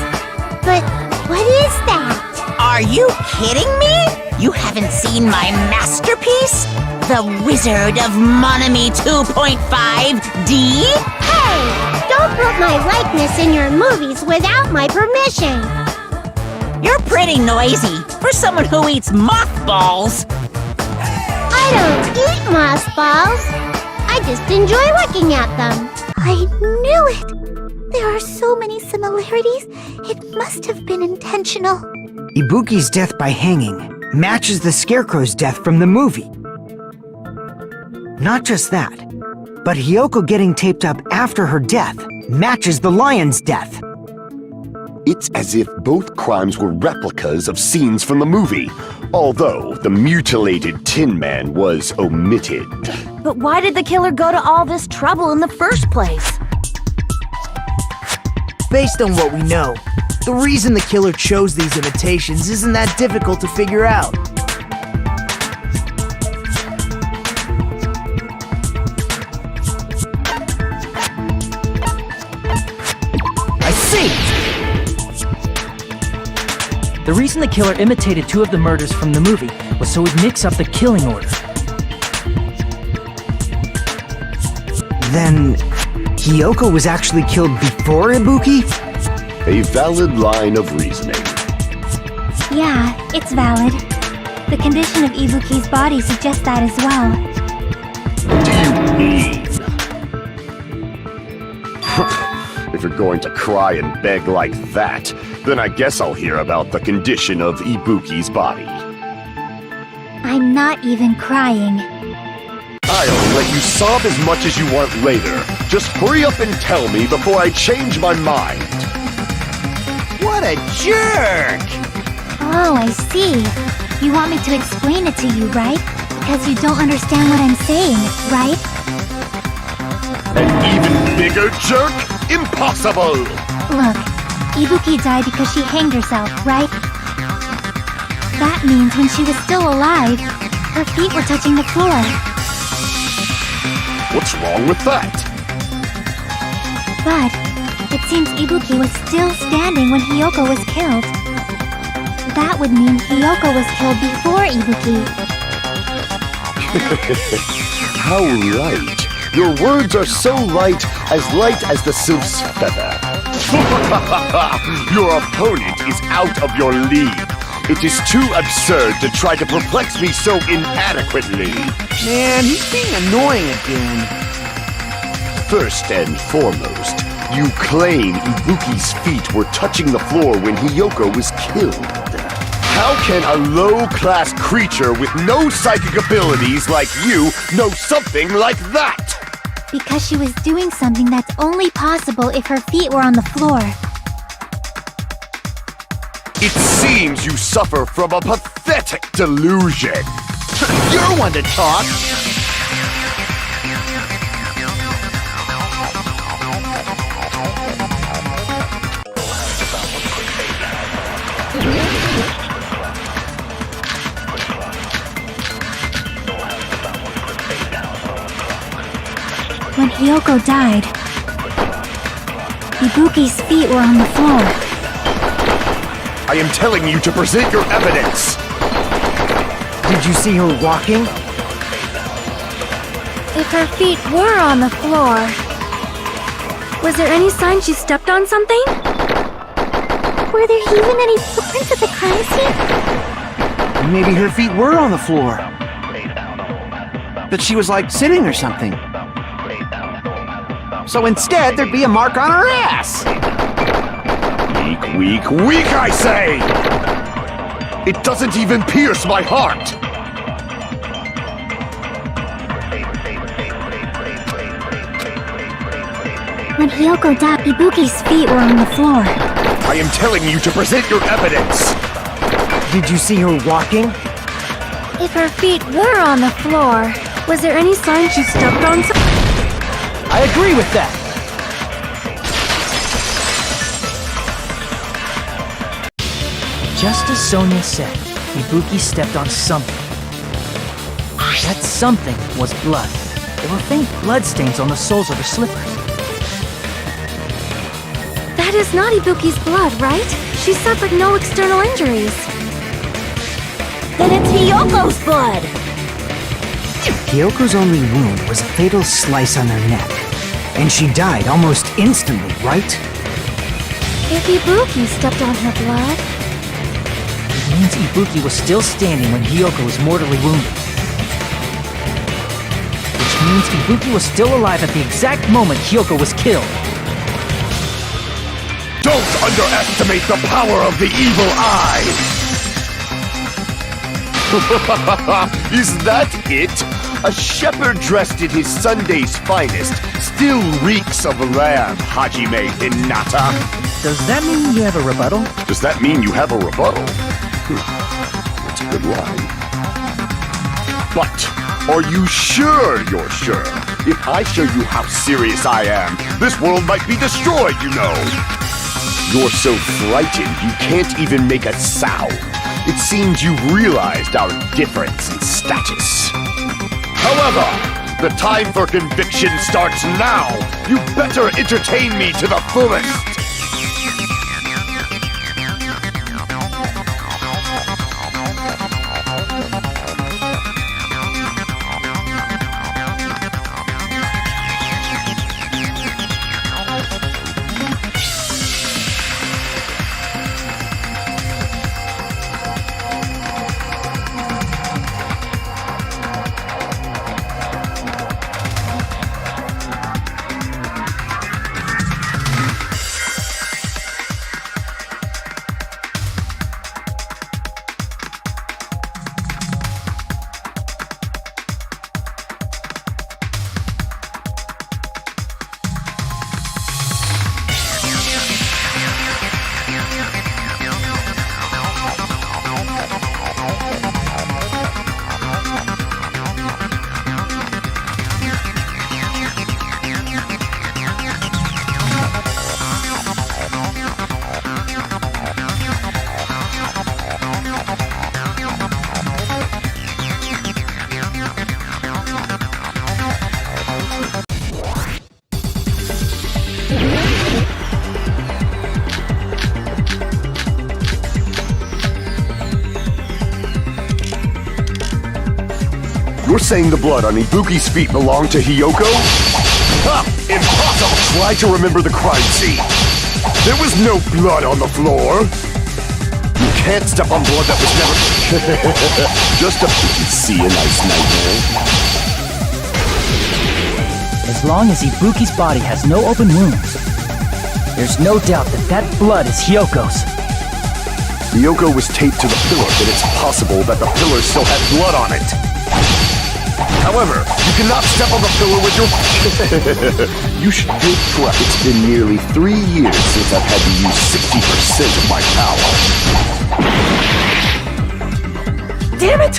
But what is that? Are you kidding me? You haven't seen my masterpiece? The Wizard of Monami 2.5D? Hey! Don't put my likeness in your movies without my permission. You're pretty noisy for someone who eats mothballs. I don't eat mothballs. I just enjoy looking at them. I knew it! There are so many similarities. It must have been intentional. Ibuki's death by hanging matches the Scarecrow's death from the movie. Not just that, but Hiyoko getting taped up after her death matches the lion's death. It's as if both crimes were replicas of scenes from the movie, although the mutilated Tin Man was omitted. But why did the killer go to all this trouble in the first place? Based on what we know, the reason the killer chose these imitations isn't that difficult to figure out. I see! The reason the killer imitated two of the murders from the movie was so he'd mix up the killing order. Then, Hiyoko was actually killed before Ibuki? A valid line of reasoning. Yeah, it's valid. The condition of Ibuki's body suggests that as well. What do you mean? If you're going to cry and beg like that, then I guess I'll hear about the condition of Ibuki's body. I'm not even crying. I'll let you sob as much as you want later. Just hurry up and tell me before I change my mind. What a jerk! Oh, I see. You want me to explain it to you, right? Because you don't understand what I'm saying, right? An even bigger jerk? Impossible! Look, Ibuki died because she hanged herself, right? That means when she was still alive, her feet were touching the floor. What's wrong with that? But it seems Ibuki was still standing when Hiyoko was killed. That would mean Hiyoko was killed before Ibuki. How light. Your words are so light as the sylph's feather. Your opponent is out of your league. It is too absurd to try to perplex me so inadequately. Man, he's being annoying again. First and foremost, you claim Ibuki's feet were touching the floor when Hiyoko was killed. How can a low-class creature with no psychic abilities like you know something like that? Because she was doing something that's only possible if her feet were on the floor. It seems you suffer from a pathetic delusion. You're one to talk. When Hiyoko died, Ibuki's feet were on the floor. I am telling you to present your evidence. Did you see her walking? If her feet were on the floor, was there any sign she stepped on something? Were there even any footprints at the crime scene? Maybe her feet were on the floor. But she was like sitting or something. So instead, there'd be a mark on her ass. Weak, weak, weak, I say! It doesn't even pierce my heart! When Hiyoko died, Ibuki's feet were on the floor. I am telling you to present your evidence! Did you see her walking? If her feet were on the floor, was there any sign she stepped on something? I agree with that. Just as Sonia said, Ibuki stepped on something. That something was blood. There were faint bloodstains on the soles of her slippers. That is not Ibuki's blood, right? She suffered no external injuries. Then it's Hiyoko's blood! Hyoko's only wound was a fatal slice on her neck. And she died almost instantly, right? If Ibuki stepped on her blood... It means Ibuki was still standing when Hiyoko was mortally wounded. Which means Ibuki was still alive at the exact moment Hiyoko was killed. Don't underestimate the power of the evil eye! Is that it? A shepherd dressed in his Sunday's finest still reeks of lamb, Hajime Hinata. Does that mean you have a rebuttal? Does that mean you have a rebuttal? That's a good line. But, are you sure you're sure? If I show you how serious I am, this world might be destroyed, you know. You're so frightened you can't even make a sound. It seems you've realized our difference in status. However, the time for conviction starts now. You better entertain me to the fullest. You're saying the blood on Ibuki's feet belonged to Hiyoko? Ha! Impossible! Try to remember the crime scene. There was no blood on the floor. You can't step on blood that was never... Just a... See a nice nightmare? As long as Ibuki's body has no open wounds, there's no doubt that that blood is Hyoko's. Hiyoko was taped to the pillar, and it's possible that the pillar still had blood on it. However, you cannot step on the pillar with your... You should feel correct. It's been nearly 3 years since I've had to use 60% of my power. Damn it!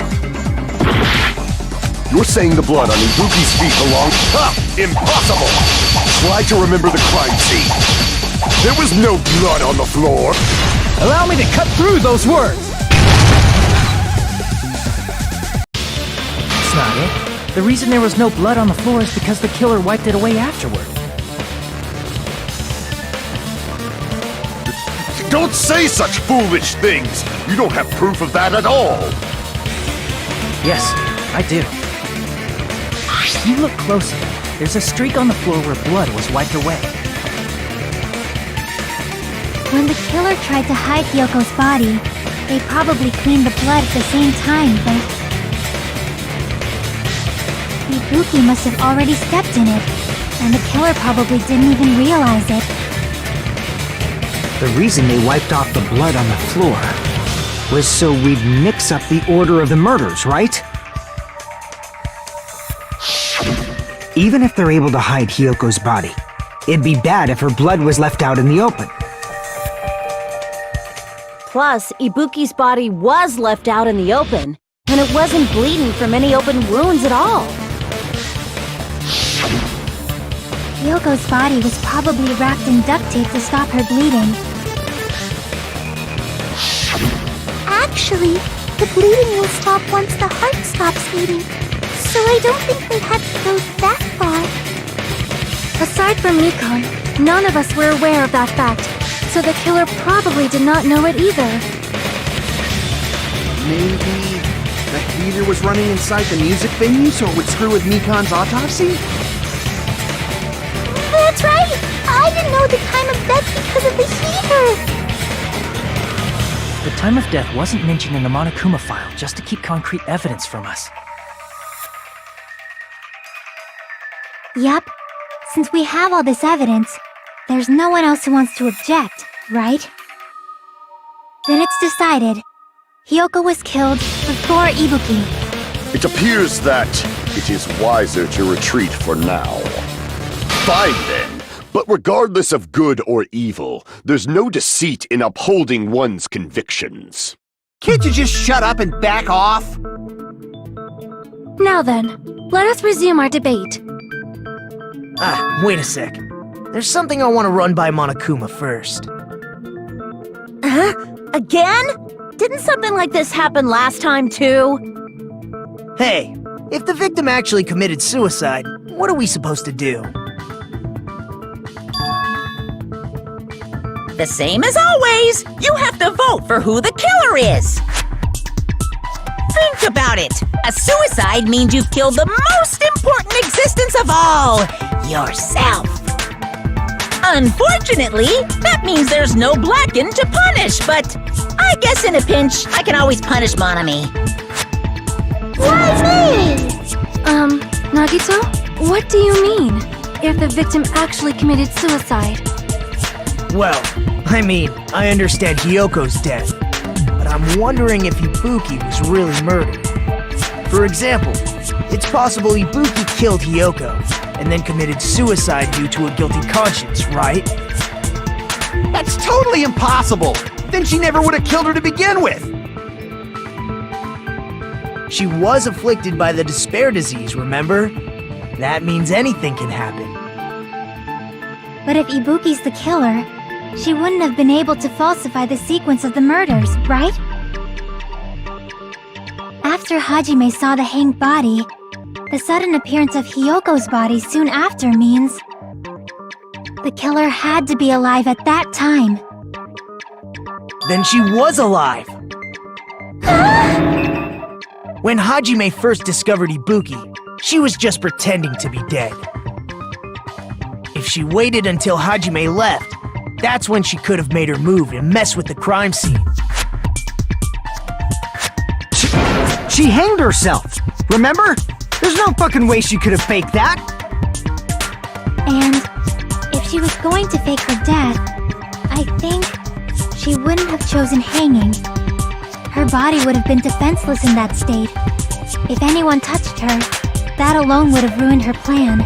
You're saying the blood on Ibuki's feet belongs... Ha! Impossible! Try to remember the crime scene. There was no blood on the floor. Allow me to cut through those words! That's not it. The reason there was no blood on the floor is because the killer wiped it away afterward. Don't say such foolish things! You don't have proof of that at all! Yes, I do. If you look closely, there's a streak on the floor where blood was wiped away. When the killer tried to hide Hyoko's body, they probably cleaned the blood at the same time, but Ibuki must have already stepped in it, and the killer probably didn't even realize it. The reason they wiped off the blood on the floor was so we'd mix up the order of the murders, right? Even if they're able to hide Hyoko's body, it'd be bad if her blood was left out in the open. Plus, Ibuki's body was left out in the open, and it wasn't bleeding from any open wounds at all. Hyoko's body was probably wrapped in duct tape to stop her bleeding. Actually, the bleeding will stop once the heart stops beating, so I don't think they had to go that far. Aside from Nikon, none of us were aware of that fact, so the killer probably did not know it either. Maybe the heater was running inside the music venue so it would screw with Mikan's autopsy? That's right! I didn't know the time of death because of the heater! The time of death wasn't mentioned in the Monokuma file just to keep concrete evidence from us. Yup. Since we have all this evidence, there's no one else who wants to object, right? Then it's decided. Hyoko was killed before Ibuki. It appears that it is wiser to retreat for now. Fine then. But regardless of good or evil, there's no deceit in upholding one's convictions. Can't you just shut up and back off? Now then, let us resume our debate. Wait a sec. There's something I want to run by Monokuma first. Huh? Again? Didn't something like this happen last time too? Hey, if the victim actually committed suicide, what are we supposed to do? The same as always. You have to vote for who the killer is. Think about it. A suicide means you've killed the most important existence of all, yourself. Unfortunately, that means there's no Blacken to punish, but I guess in a pinch, I can always punish Monami. Why me? Nagito, what do you mean? If the victim actually committed suicide? Well, I understand Hyoko's death, but I'm wondering if Ibuki was really murdered. For example, it's possible Ibuki killed Hyoko, and then committed suicide due to a guilty conscience, right? That's totally impossible! Then she never would have killed her to begin with! She was afflicted by the despair disease, remember? That means anything can happen. But if Ibuki's the killer, she wouldn't have been able to falsify the sequence of the murders, right? After Hajime saw the hanged body, the sudden appearance of Hyoko's body soon after means the killer had to be alive at that time. Then she was alive! When Hajime first discovered Ibuki, she was just pretending to be dead. If she waited until Hajime left, that's when she could have made her move and mess with the crime scene. She hanged herself, remember? There's no fucking way she could have faked that. And if she was going to fake her death, I think she wouldn't have chosen hanging. Her body would have been defenseless in that state. If anyone touched her, that alone would have ruined her plan.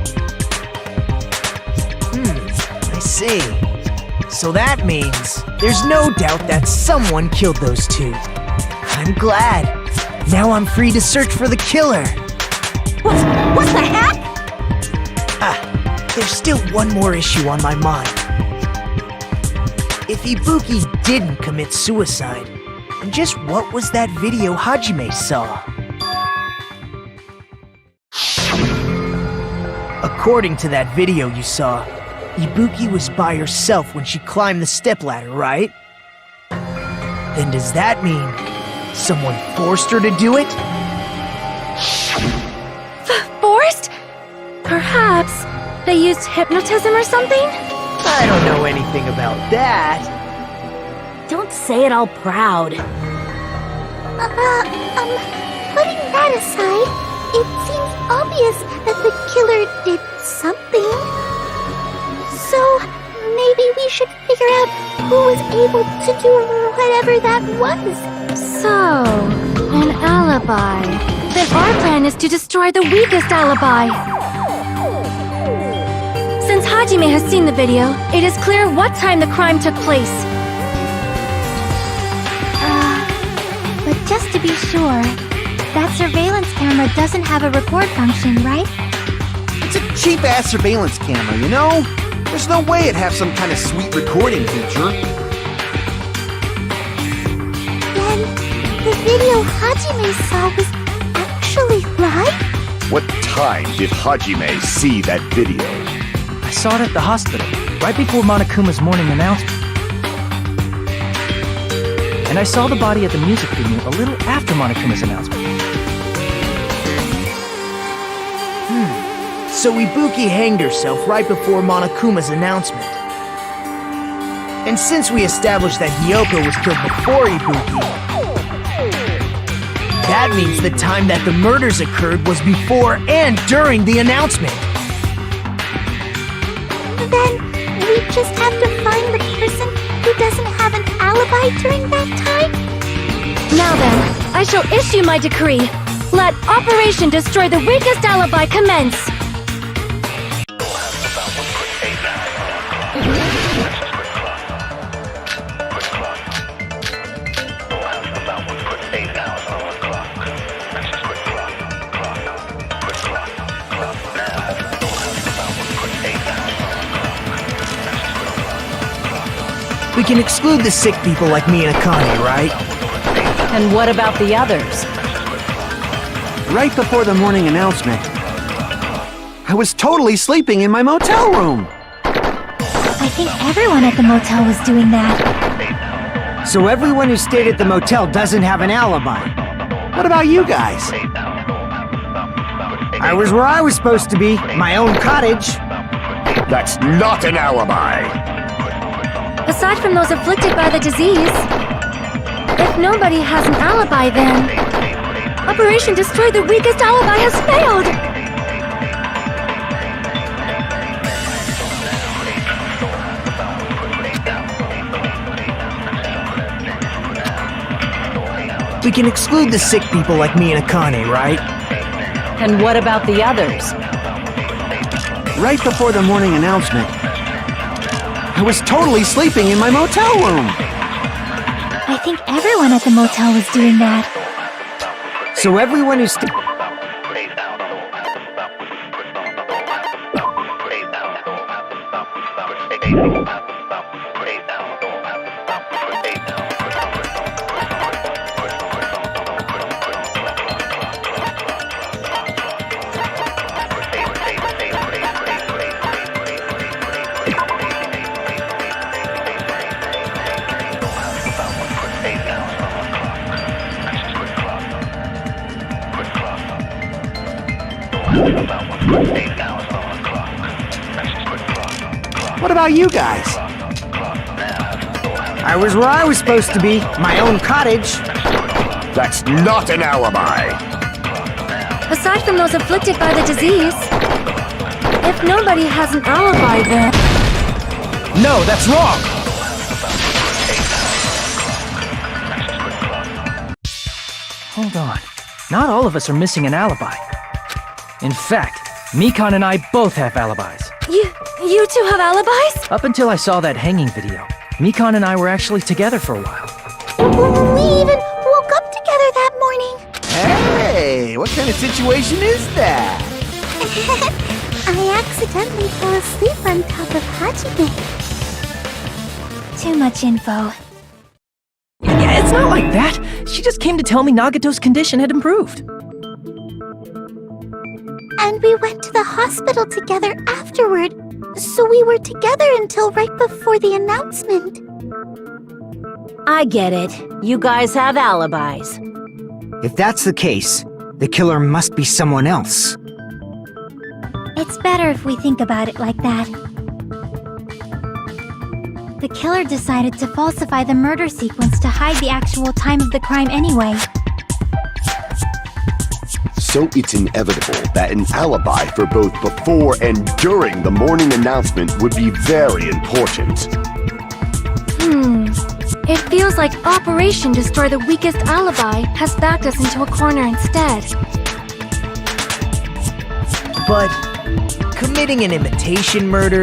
I see. So that means there's no doubt that someone killed those two. I'm glad. Now I'm free to search for the killer. What the heck? There's still one more issue on my mind. If Ibuki didn't commit suicide, then just what was that video Hajime saw? According to that video you saw, Ibuki was by herself when she climbed the stepladder, right? Then does that mean someone forced her to do it? Forced? Perhaps they used hypnotism or something? I don't know anything about that. Don't say it all proud. Putting that aside, it seems obvious that the killer did something. So, maybe we should figure out who was able to do whatever that was. So, an alibi. Then our plan is to destroy the weakest alibi. Since Hajime has seen the video, it is clear what time the crime took place. But just to be sure, that surveillance camera doesn't have a record function, right? It's a cheap-ass surveillance camera, you know? There's no way it'd have some kind of sweet recording feature. Then, the video Hajime saw was actually live? What time did Hajime see that video? I saw it at the hospital, right before Monokuma's morning announcement. And I saw the body at the music venue a little after Monokuma's announcement. So Ibuki hanged herself right before Monokuma's announcement. And since we established that Hiyoko was killed before Ibuki, that means the time that the murders occurred was before and during the announcement. Then, we just have to find the person who doesn't have an alibi during that time? Now then, I shall issue my decree. Let Operation Destroy the Weakest Alibi commence. We can exclude the sick people like me and Akane, right? And what about the others? Right before the morning announcement, I was totally sleeping in my motel room. I think everyone at the motel was doing that. So everyone who stayed at the motel doesn't have an alibi. What about you guys? I was where I was supposed to be, my own cottage. That's not an alibi! Aside from those afflicted by the disease, if nobody has an alibi, then Operation Destroy the Weakest Alibi has failed! We can exclude the sick people like me and Akane, right? And what about the others? Right before the morning announcement, I was totally sleeping in my motel room. I think everyone at the motel was doing that. So everyone who stayed... What about you guys? I was where I was supposed to be, my own cottage. That's not an alibi! Aside from those afflicted by the disease, if nobody has an alibi, then... No, that's wrong! Hold on. Not all of us are missing an alibi. In fact, Mikan and I both have alibis. You two have alibis? Up until I saw that hanging video, Mikan and I were actually together for a while. We even woke up together that morning. Hey, what kind of situation is that? I accidentally fell asleep on top of Hajime. Too much info. Yeah, it's not like that. She just came to tell me Nagato's condition had improved. And we went to the hospital together afterward, so we were together until right before the announcement. I get it. You guys have alibis. If that's the case, the killer must be someone else. It's better if we think about it like that. The killer decided to falsify the murder sequence to hide the actual time of the crime anyway. So it's inevitable that an alibi for both before and during the morning announcement would be very important. It feels like Operation Destroy the Weakest Alibi has backed us into a corner instead. But committing an imitation murder,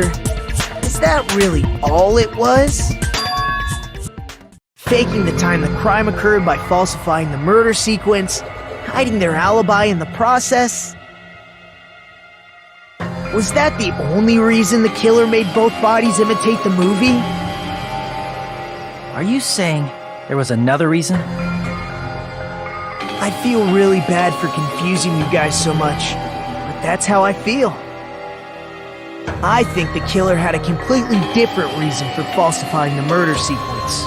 is that really all it was? Faking the time the crime occurred by falsifying the murder sequence, hiding their alibi in the process? Was that the only reason the killer made both bodies imitate the movie? Are you saying there was another reason? I feel really bad for confusing you guys so much, but that's how I feel. I think the killer had a completely different reason for falsifying the murder sequence.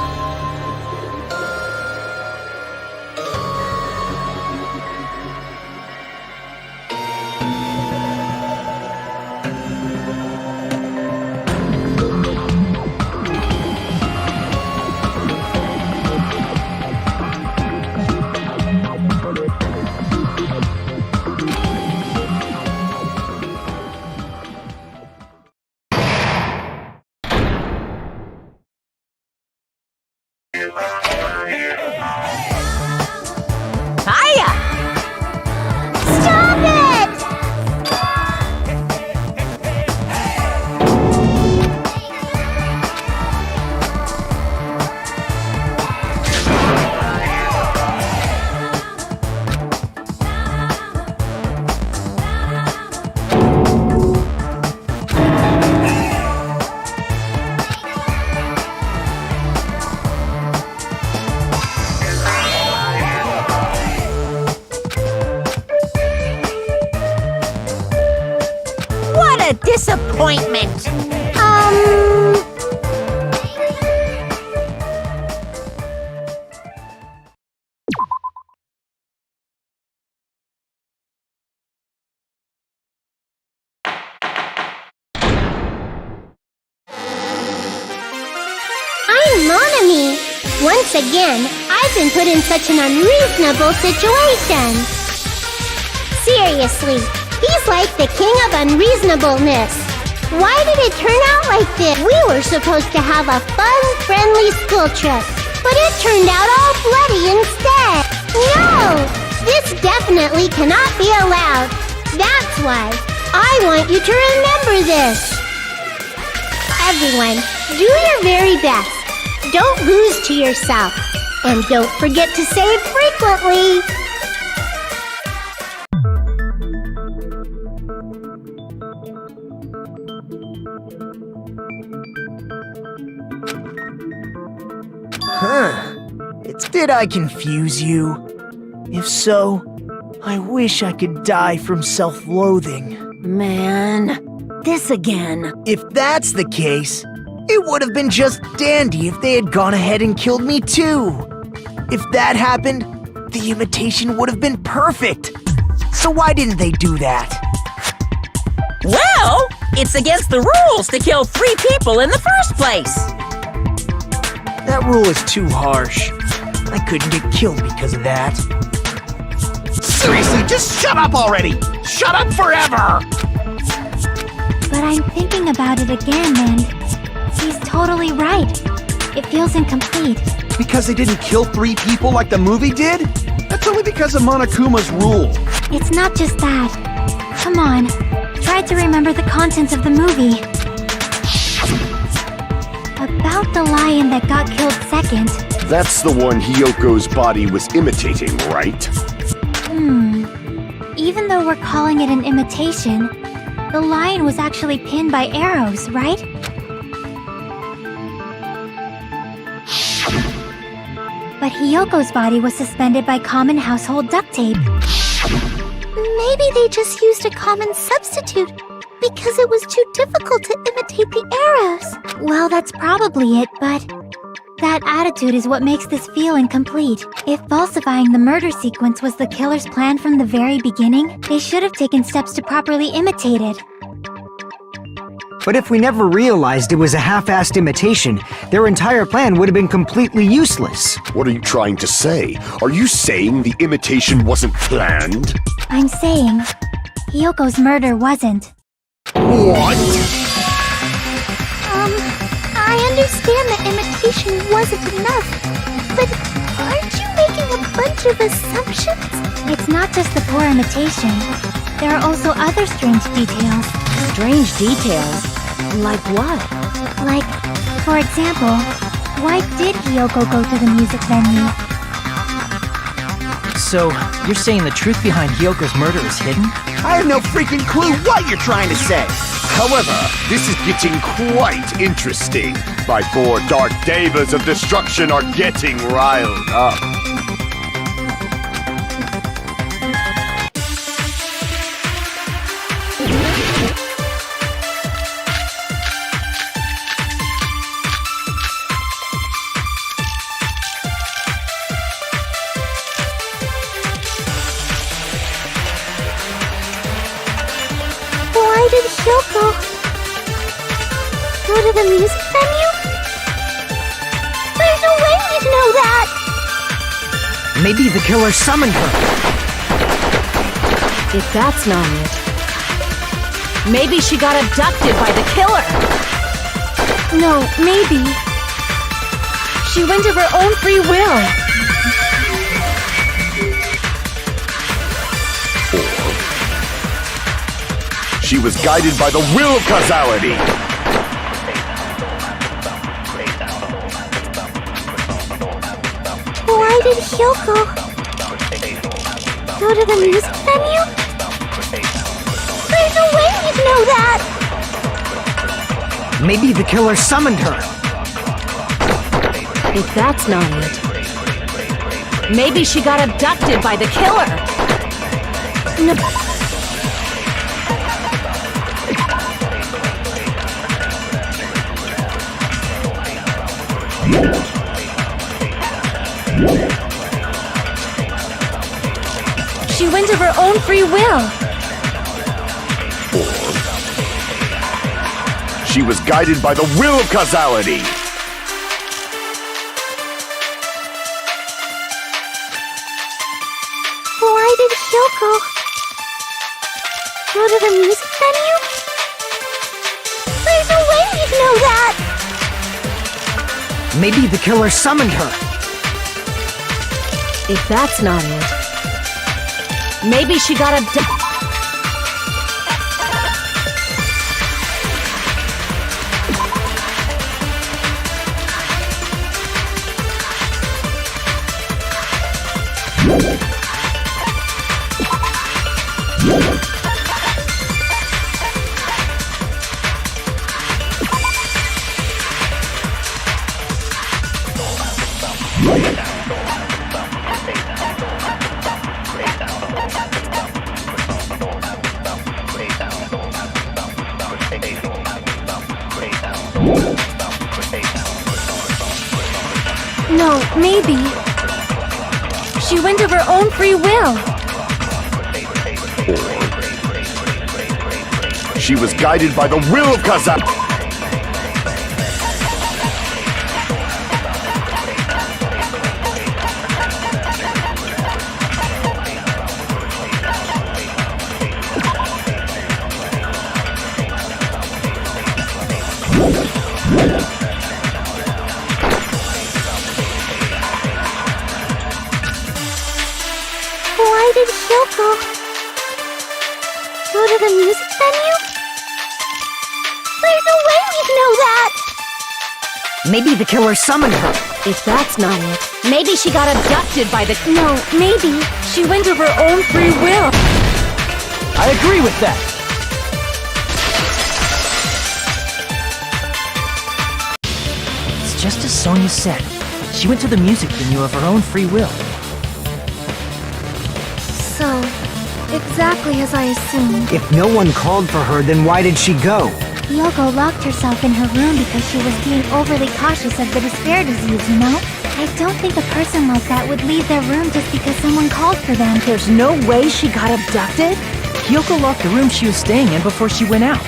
Hiya! Stop it! What a disappointment! I'm Monami. Once again, I've been put in such an unreasonable situation. Seriously, he's like the king of unreasonableness. Why did it turn out like this? We were supposed to have a fun, friendly school trip, but it turned out all bloody instead. No! This definitely cannot be allowed. That's why I want you to remember this. Everyone, do your very best. Don't lose to yourself. And don't forget to save frequently. Did I confuse you? If so, I wish I could die from self-loathing. Man, this again. If that's the case, it would have been just dandy if they had gone ahead and killed me too. If that happened, the imitation would have been perfect. So why didn't they do that? Well, it's against the rules to kill 3 people in the first place. That rule is too harsh. I couldn't get killed because of that. Seriously, just shut up already! Shut up forever! But I'm thinking about it again, and he's totally right. It feels incomplete. Because they didn't kill 3 people like the movie did? That's only because of Monokuma's rule. It's not just that. Come on, try to remember the contents of the movie. About the lion that got killed second. That's the one Hiyoko's body was imitating, right? Even though we're calling it an imitation, the lion was actually pinned by arrows, right? But Hiyoko's body was suspended by common household duct tape. Maybe they just used a common substitute because it was too difficult to imitate the arrows. Well, that's probably it, but that attitude is what makes this feel incomplete. If falsifying the murder sequence was the killer's plan from the very beginning, they should have taken steps to properly imitate it. But if we never realized it was a half-assed imitation, their entire plan would have been completely useless. What are you trying to say? Are you saying the imitation wasn't planned? I'm saying Hyoko's murder wasn't. What? I understand that imitation wasn't enough, but aren't you making a bunch of assumptions? It's not just the poor imitation. There are also other strange details. Strange details? Like what? Like, for example, why did Hyoko go to the music venue? So, you're saying the truth behind Hyoko's murder is hidden? I have no freaking clue what you're trying to say. However, this is getting quite interesting. My four dark devas of destruction are getting riled up. Why did Hyoko go to the music venue? There's no way we'd know that! Maybe the killer summoned her. If that's not it, maybe she got abducted by the killer. No, maybe. She went of her own free will. She was guided by the will of causality. Why did Hyoko go to the music venue? There's no way we'd know that! Maybe the killer summoned her. If that's not it, maybe she got abducted by the killer. No. She went of her own free will. She was guided by the will of causality. Why did Hyoko go to the music venue? There's no way we'd know that! Maybe the killer summoned her. If that's not it, maybe she got abducted. No, maybe. She went of her own free will. She was guided by the will of causality. Why did Hyoko go to the music venue? There's no way we'd know that! Maybe the killer summoned her. If that's not it, maybe she got abducted by the... No, maybe. She went of her own free will. I agree with that. It's just as Sonia said. She went to the music venue of her own free will. So, exactly as I assumed. If no one called for her, then why did she go? Hyoko locked herself in her room because she was being overly cautious of the despair disease, you know? I don't think a person like that would leave their room just because someone called for them. There's no way she got abducted? Hyoko locked the room she was staying in before she went out.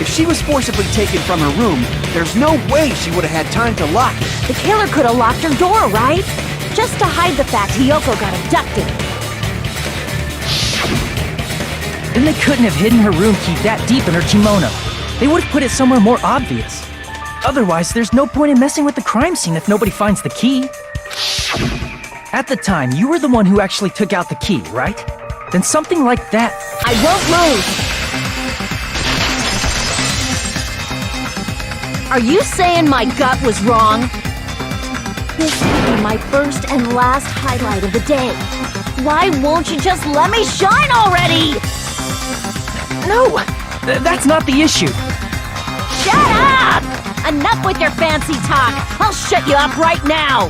If she was forcibly taken from her room, there's no way she would have had time to lock it. The killer could have locked her door, right? Just to hide the fact Hiyoko got abducted. Then they couldn't have hidden her room key that deep in her kimono. They would have put it somewhere more obvious. Otherwise, there's no point in messing with the crime scene if nobody finds the key. At the time, you were the one who actually took out the key, right? Then something like that... I won't move! Are you saying my gut was wrong? This will be my first and last highlight of the day. Why won't you just let me shine already? No! That's not the issue. Shut up! Enough with your fancy talk! I'll shut you up right now!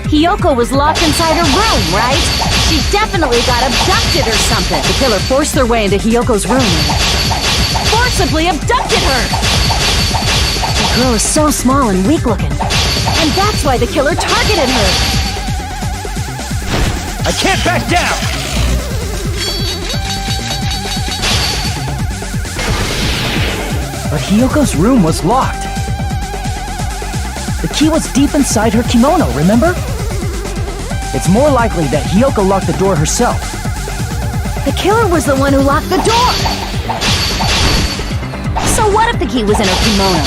Hiyoko was locked inside her room, right? She definitely got abducted or something. The killer forced their way into Hiyoko's room and forcibly abducted her! The girl is so small and weak-looking. And that's why the killer targeted her! I can't back down! But Hiyoko's room was locked. The key was deep inside her kimono, remember? It's more likely that Hiyoko locked the door herself. The killer was the one who locked the door! So what if the key was in her kimono?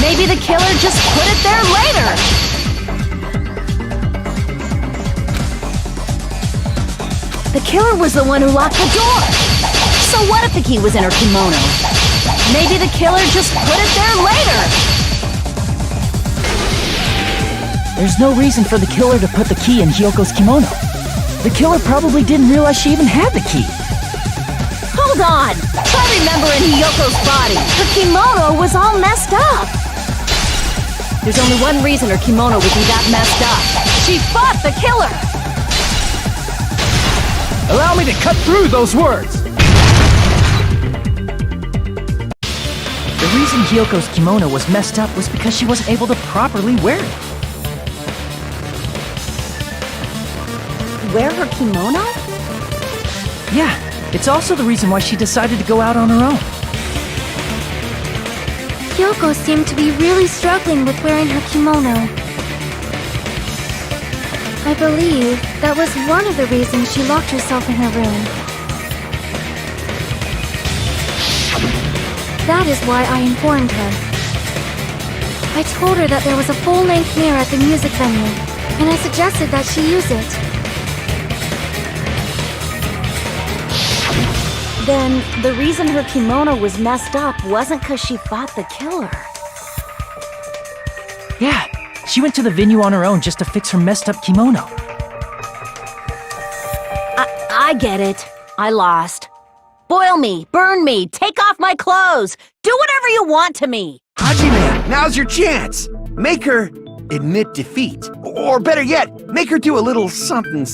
Maybe the killer just put it there later! The killer was the one who locked the door! So what if the key was in her kimono? Maybe the killer just put it there later! There's no reason for the killer to put the key in Hiyoko's kimono. The killer probably didn't realize she even had the key. Hold on! Try remembering Hiyoko's body. Her kimono was all messed up. There's only one reason her kimono would be that messed up. She fought the killer! Allow me to cut through those words! The reason Hiyoko's kimono was messed up was because she wasn't able to properly wear it. Wear her kimono? Yeah, it's also the reason why she decided to go out on her own. Hiyoko seemed to be really struggling with wearing her kimono. I believe that was one of the reasons she locked herself in her room. That is why I informed her. I told her that there was a full-length mirror at the music venue, and I suggested that she use it. Then, the reason her kimono was messed up wasn't because she fought the killer. Yeah, she went to the venue on her own just to fix her messed up kimono. I get it. I lost. Boil me, burn me, take off my clothes, do whatever you want to me. Hajime, now's your chance. Make her admit defeat. Or better yet, make her do a little something.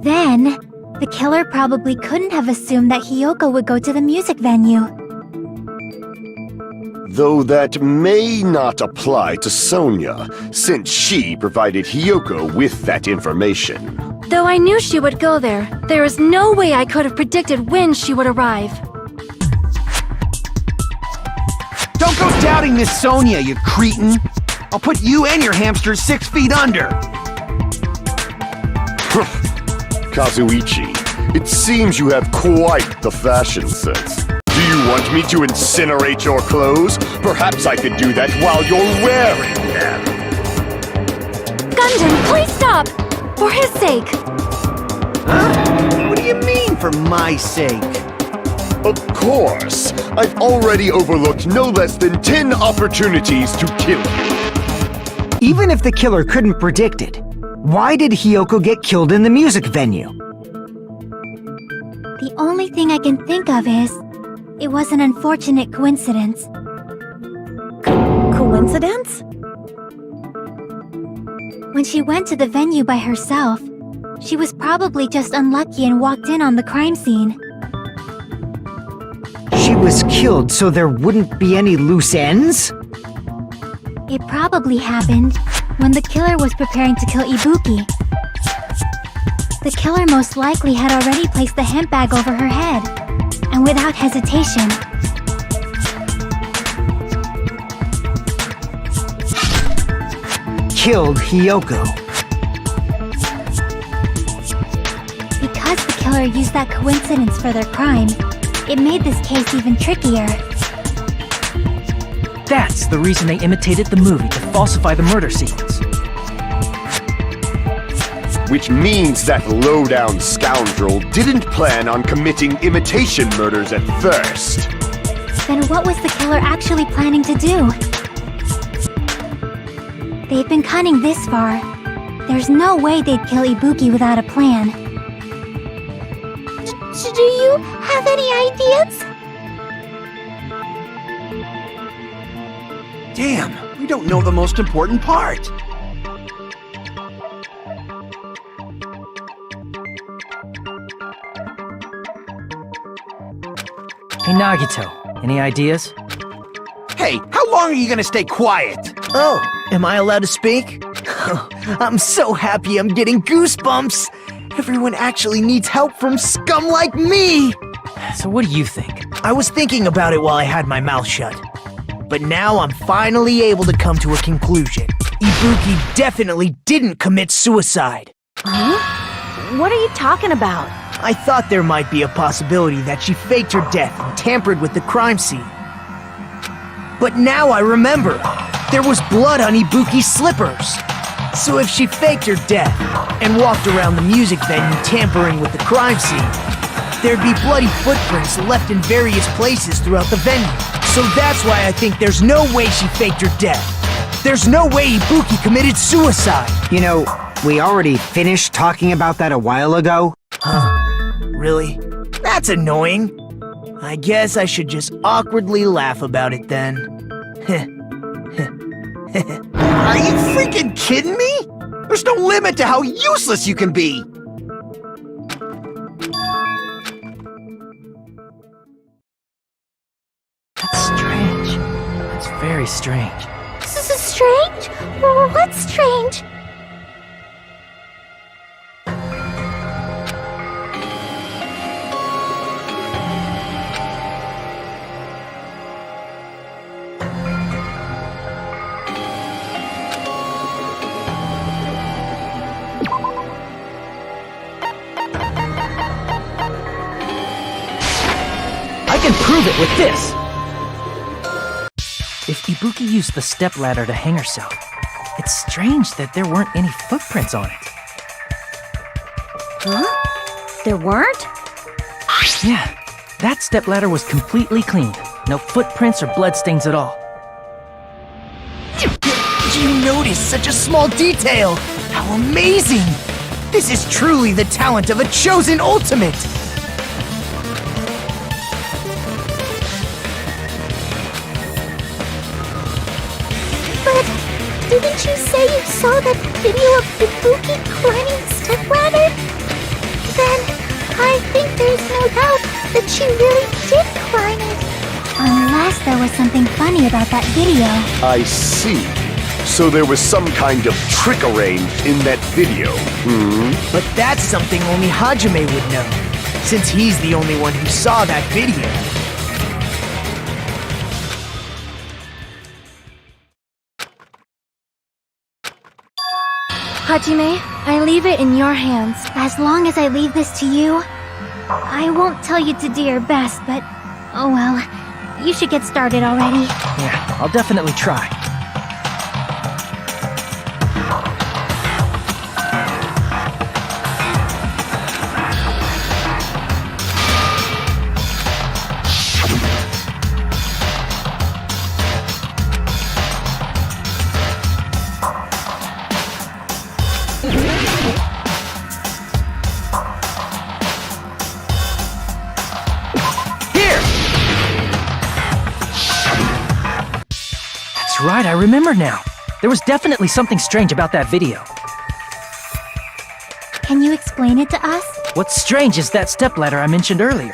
Then, the killer probably couldn't have assumed that Hiyoko would go to the music venue. Though that may not apply to Sonia, since she provided Hiyoko with that information. Though I knew she would go there, there is no way I could have predicted when she would arrive. Don't go doubting Miss Sonia, you cretin. I'll put you and your hamsters 6 feet under. Kazuichi, it seems you have quite the fashion sense. Do you want me to incinerate your clothes? Perhaps I could do that while you're wearing them. Gundam, please stop! For his sake! Huh? What do you mean, for my sake? Of course. I've already overlooked no less than 10 opportunities to kill you. Even if the killer couldn't predict it, why did Hiyoko get killed in the music venue? The only thing I can think of is, it was an unfortunate coincidence. Coincidence? When she went to the venue by herself, she was probably just unlucky and walked in on the crime scene. She was killed so there wouldn't be any loose ends? It probably happened when the killer was preparing to kill Ibuki. The killer most likely had already placed the hemp bag over her head, and without hesitation, killed Hiyoko. Because the killer used that coincidence for their crime, it made this case even trickier. That's the reason they imitated the movie to falsify the murder sequence. Which means that low-down scoundrel didn't plan on committing imitation murders at first. Then what was the killer actually planning to do? They've been cunning this far. There's no way they'd kill Ibuki without a plan. Do you have any ideas? Damn, we don't know the most important part. Hey Nagito, any ideas? Hey, how long are you gonna stay quiet? Oh, am I allowed to speak? I'm so happy I'm getting goosebumps! Everyone actually needs help from scum like me! So what do you think? I was thinking about it while I had my mouth shut. But now I'm finally able to come to a conclusion. Ibuki definitely didn't commit suicide. Huh? What are you talking about? I thought there might be a possibility that she faked her death and tampered with the crime scene. But now I remember, there was blood on Ibuki's slippers. So if she faked her death and walked around the music venue tampering with the crime scene, there'd be bloody footprints left in various places throughout the venue. So that's why I think there's no way she faked her death. There's no way Ibuki committed suicide. You know, we already finished talking about that a while ago. Huh? Really? That's annoying. I guess I should just awkwardly laugh about it then. Are you freaking kidding me? There's no limit to how useless you can be! That's strange. That's very strange. This is strange? What's strange? I can prove it with this! If Ibuki used the stepladder to hang herself, it's strange that there weren't any footprints on it. Huh? There weren't? Yeah, that stepladder was completely clean. No footprints or bloodstains at all. Did you notice such a small detail? How amazing! This is truly the talent of a chosen ultimate! But didn't you say you saw that video of Ibuki climbing the stepladder? Then I think there's no doubt that she really did climb it. Unless there was something funny about that video. I see. So there was some kind of trick arranged in that video, But that's something only Hajime would know, since he's the only one who saw that video. Hajime, I leave it in your hands. As long as I leave this to you, I won't tell you to do your best, but oh well. You should get started already. Yeah, I'll definitely try. Right, I remember now. There was definitely something strange about that video. Can you explain it to us? What's strange is that stepladder I mentioned earlier.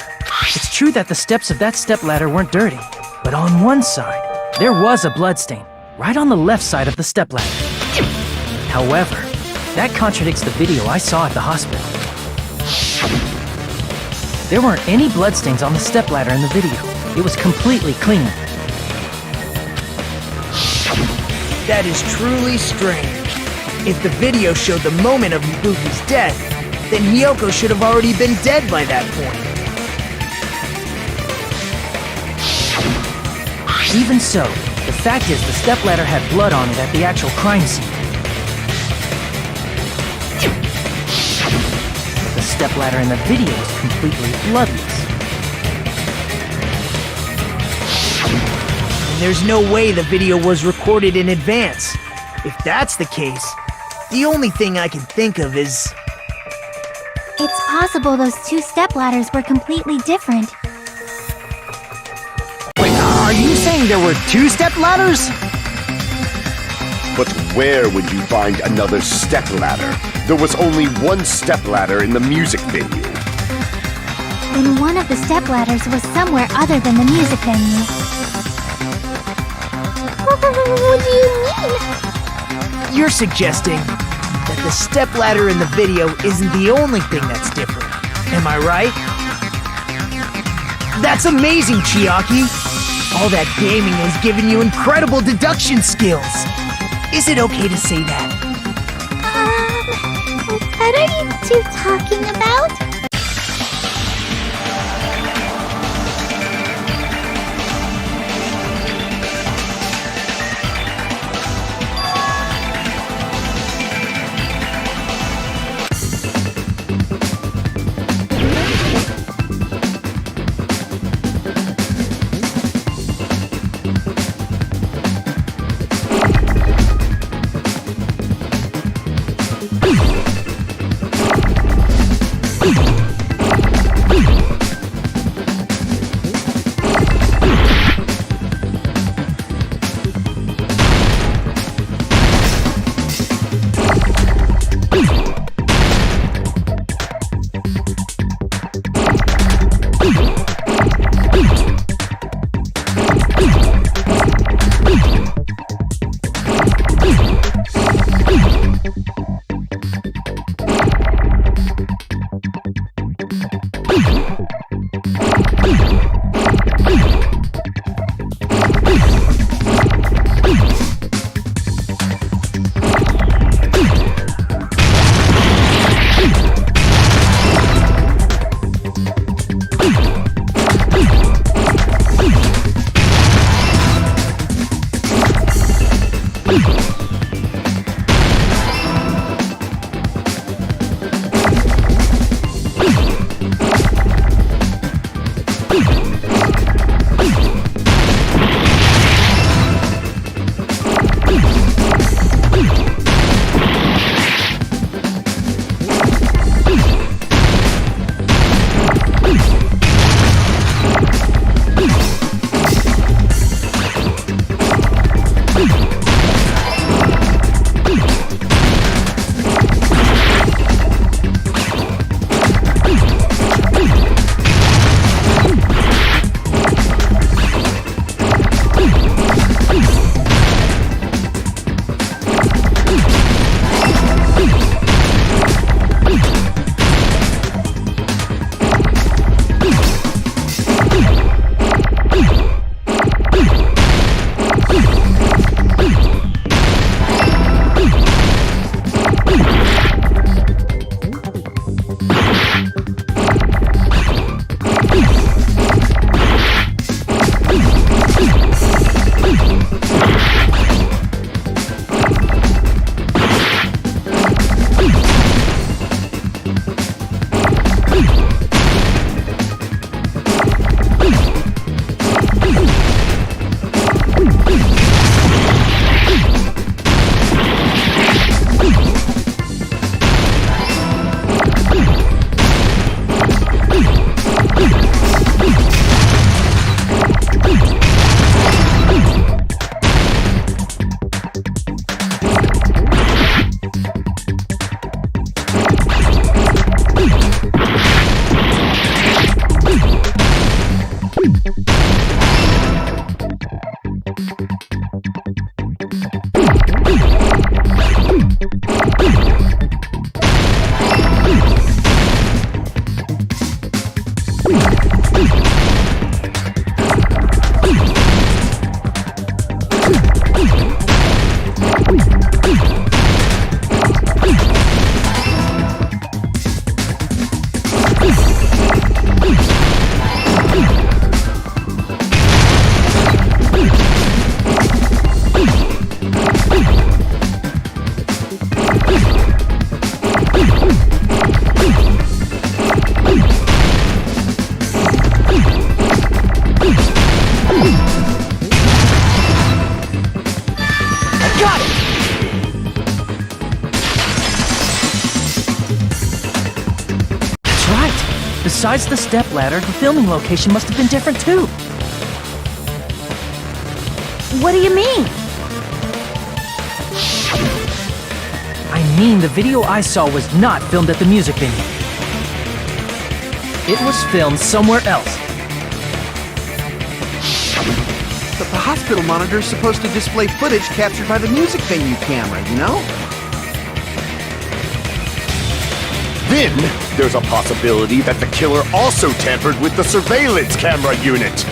It's true that the steps of that stepladder weren't dirty, but on one side, there was a bloodstain, right on the left side of the stepladder. However, that contradicts the video I saw at the hospital. There weren't any bloodstains on the stepladder in the video. It was completely clean. That is truly strange. If the video showed the moment of Ibuki's death, then Hiyoko should have already been dead by that point. Even so, the fact is the stepladder had blood on it at the actual crime scene. The stepladder in the video is completely bloodless. And there's no way the video was recorded in advance. If that's the case, the only thing I can think of is... It's possible those two stepladders were completely different. Wait, are you saying there were two stepladders? But where would you find another stepladder? There was only one stepladder in the music venue. Then one of the stepladders was somewhere other than the music venue. What do you mean? You're suggesting that the stepladder in the video isn't the only thing that's different. Am I right? That's amazing, Chiaki! All that gaming has given you incredible deduction skills! Is it okay to say that? What are you two talking about? Besides the stepladder, the filming location must have been different too. What do you mean? I mean, the video I saw was not filmed at the music venue. It was filmed somewhere else. But the hospital monitor is supposed to display footage captured by the music venue camera, you know? Then, there's a possibility that the killer also tampered with the surveillance camera unit.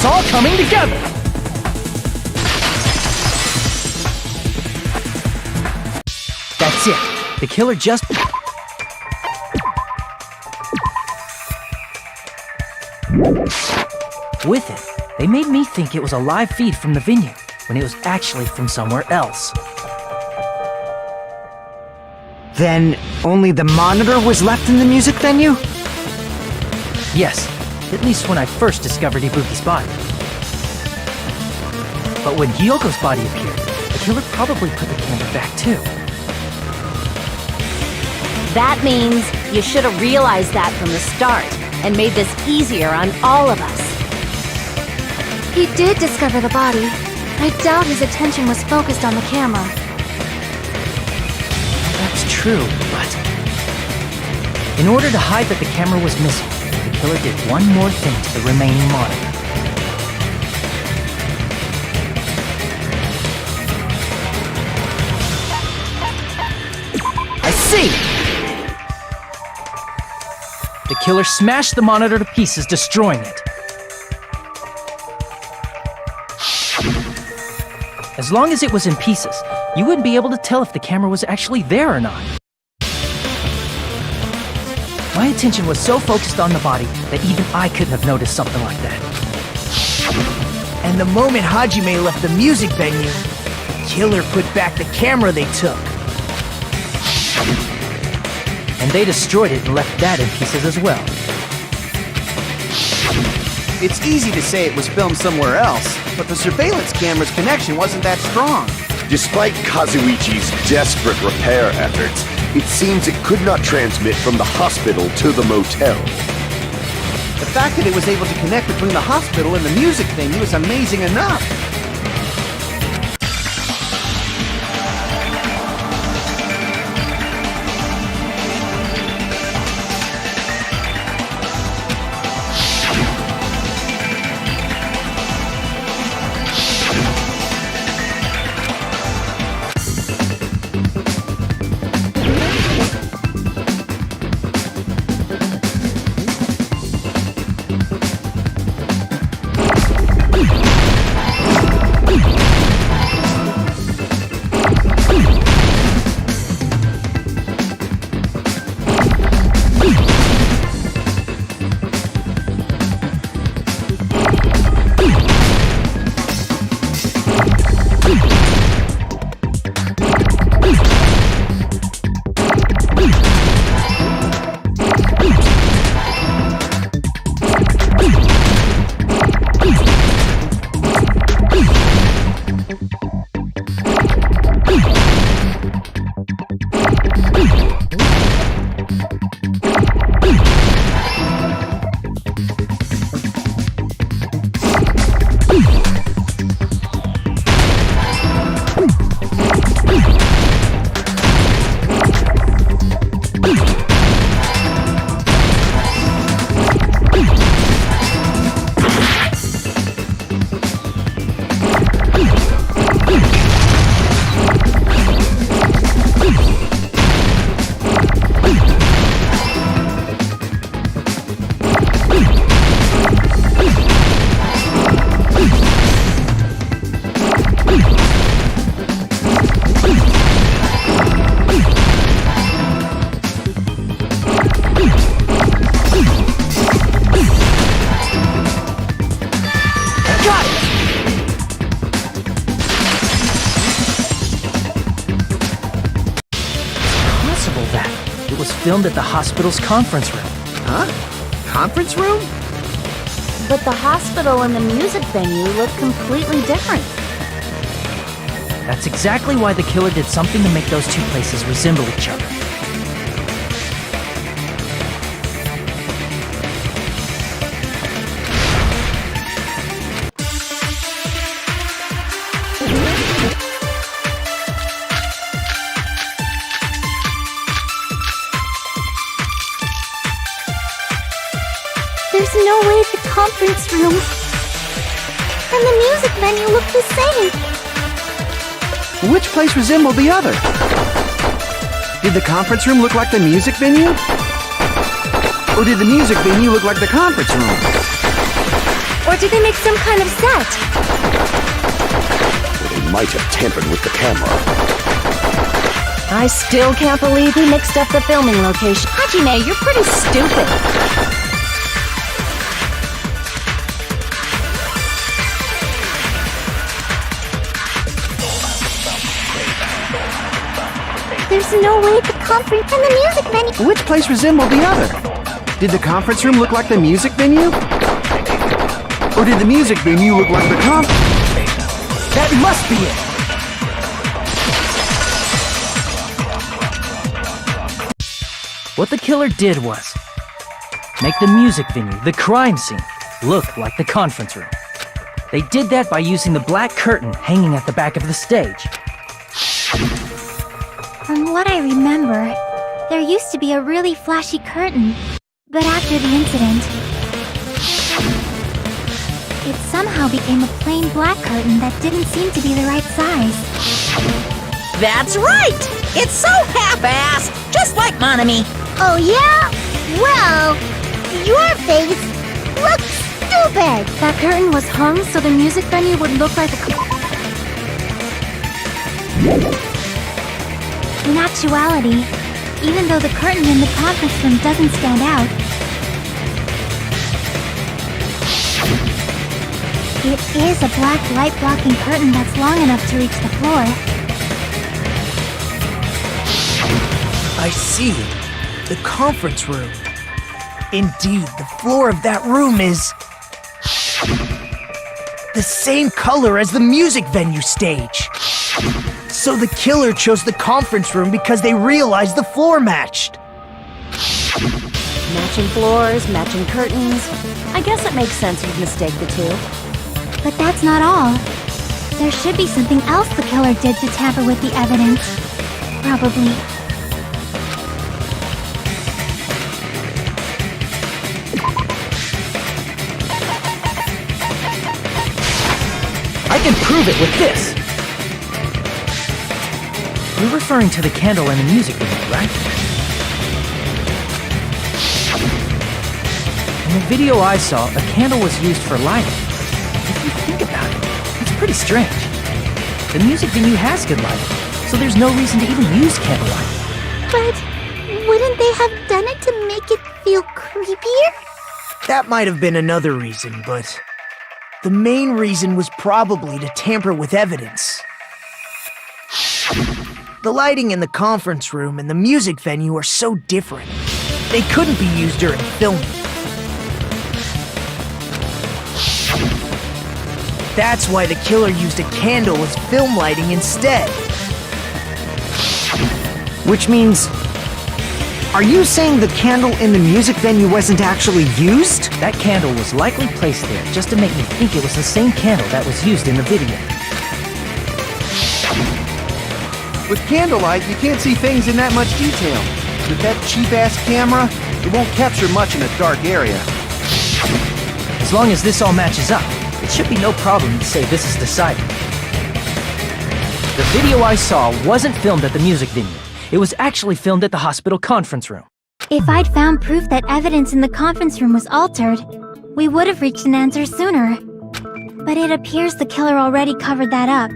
It's all coming together! That's it. The killer just... With it, they made me think it was a live feed from the venue, when it was actually from somewhere else. Then only the monitor was left in the music venue? Yes, at least when I first discovered Ibuki's body. But when Hyoko's body appeared, the killer probably put the camera back too. That means you should have realized that from the start and made this easier on all of us. He did discover the body. I doubt his attention was focused on the camera. That's true, but... in order to hide that the camera was missing, the killer did one more thing to the remaining monitor. I see! The killer smashed the monitor to pieces, destroying it. As long as it was in pieces, you wouldn't be able to tell if the camera was actually there or not. My attention was so focused on the body that even I couldn't have noticed something like that. And the moment Hajime left the music venue, the killer put back the camera they took. And they destroyed it and left that in pieces as well. It's easy to say it was filmed somewhere else, but the surveillance camera's connection wasn't that strong. Despite Kazuichi's desperate repair efforts, it seems it could not transmit from the hospital to the motel. The fact that it was able to connect between the hospital and the music venue is amazing enough. Filmed at the hospital's conference room. Huh? Conference room? But the hospital and the music venue look completely different. That's exactly why the killer did something to make those two places resemble each other. There's no way the conference room and the music venue look the same. Which place resembled the other? Did the conference room look like the music venue? Or did the music venue look like the conference room? Or did they make some kind of set? They might have tampered with the camera. I still can't believe he mixed up the filming location. Hajime, you're pretty stupid. There's no way the conference and the music venue... Which place resembled the other? Did the conference room look like the music venue? Or did the music venue look like the That must be it! What the killer did was make the music venue, the crime scene, look like the conference room. They did that by using the black curtain hanging at the back of the stage. From what I remember, there used to be a really flashy curtain. But after the incident, it somehow became a plain black curtain that didn't seem to be the right size. That's right! It's so half-assed, just like Monami. Oh yeah? Well, your face looks stupid! That curtain was hung so the music venue would look like a... In actuality, even though the curtain in the conference room doesn't stand out, it is a black light-blocking curtain that's long enough to reach the floor. I see. The conference room. Indeed, the floor of that room is... the same color as the music venue stage. So the killer chose the conference room because they realized the floor matched. Matching floors, matching curtains. I guess it makes sense you'd mistake the two. But that's not all. There should be something else the killer did to tamper with the evidence. Probably. I can prove it with this! You're referring to the candle in the music video, right? In the video I saw, a candle was used for lighting. If you think about it, it's pretty strange. The music venue has good lighting, so there's no reason to even use candlelight. But wouldn't they have done it to make it feel creepier? That might have been another reason, but the main reason was probably to tamper with evidence. The lighting in the conference room and the music venue are so different. They couldn't be used during filming. That's why the killer used a candle as film lighting instead. Which means... Are you saying the candle in the music venue wasn't actually used? That candle was likely placed there just to make me think it was the same candle that was used in the video. With candlelight, you can't see things in that much detail. With that cheap-ass camera, it won't capture much in a dark area. As long as this all matches up, it should be no problem to say this is decided. The video I saw wasn't filmed at the music venue. It was actually filmed at the hospital conference room. If I'd found proof that evidence in the conference room was altered, we would have reached an answer sooner. But it appears the killer already covered that up,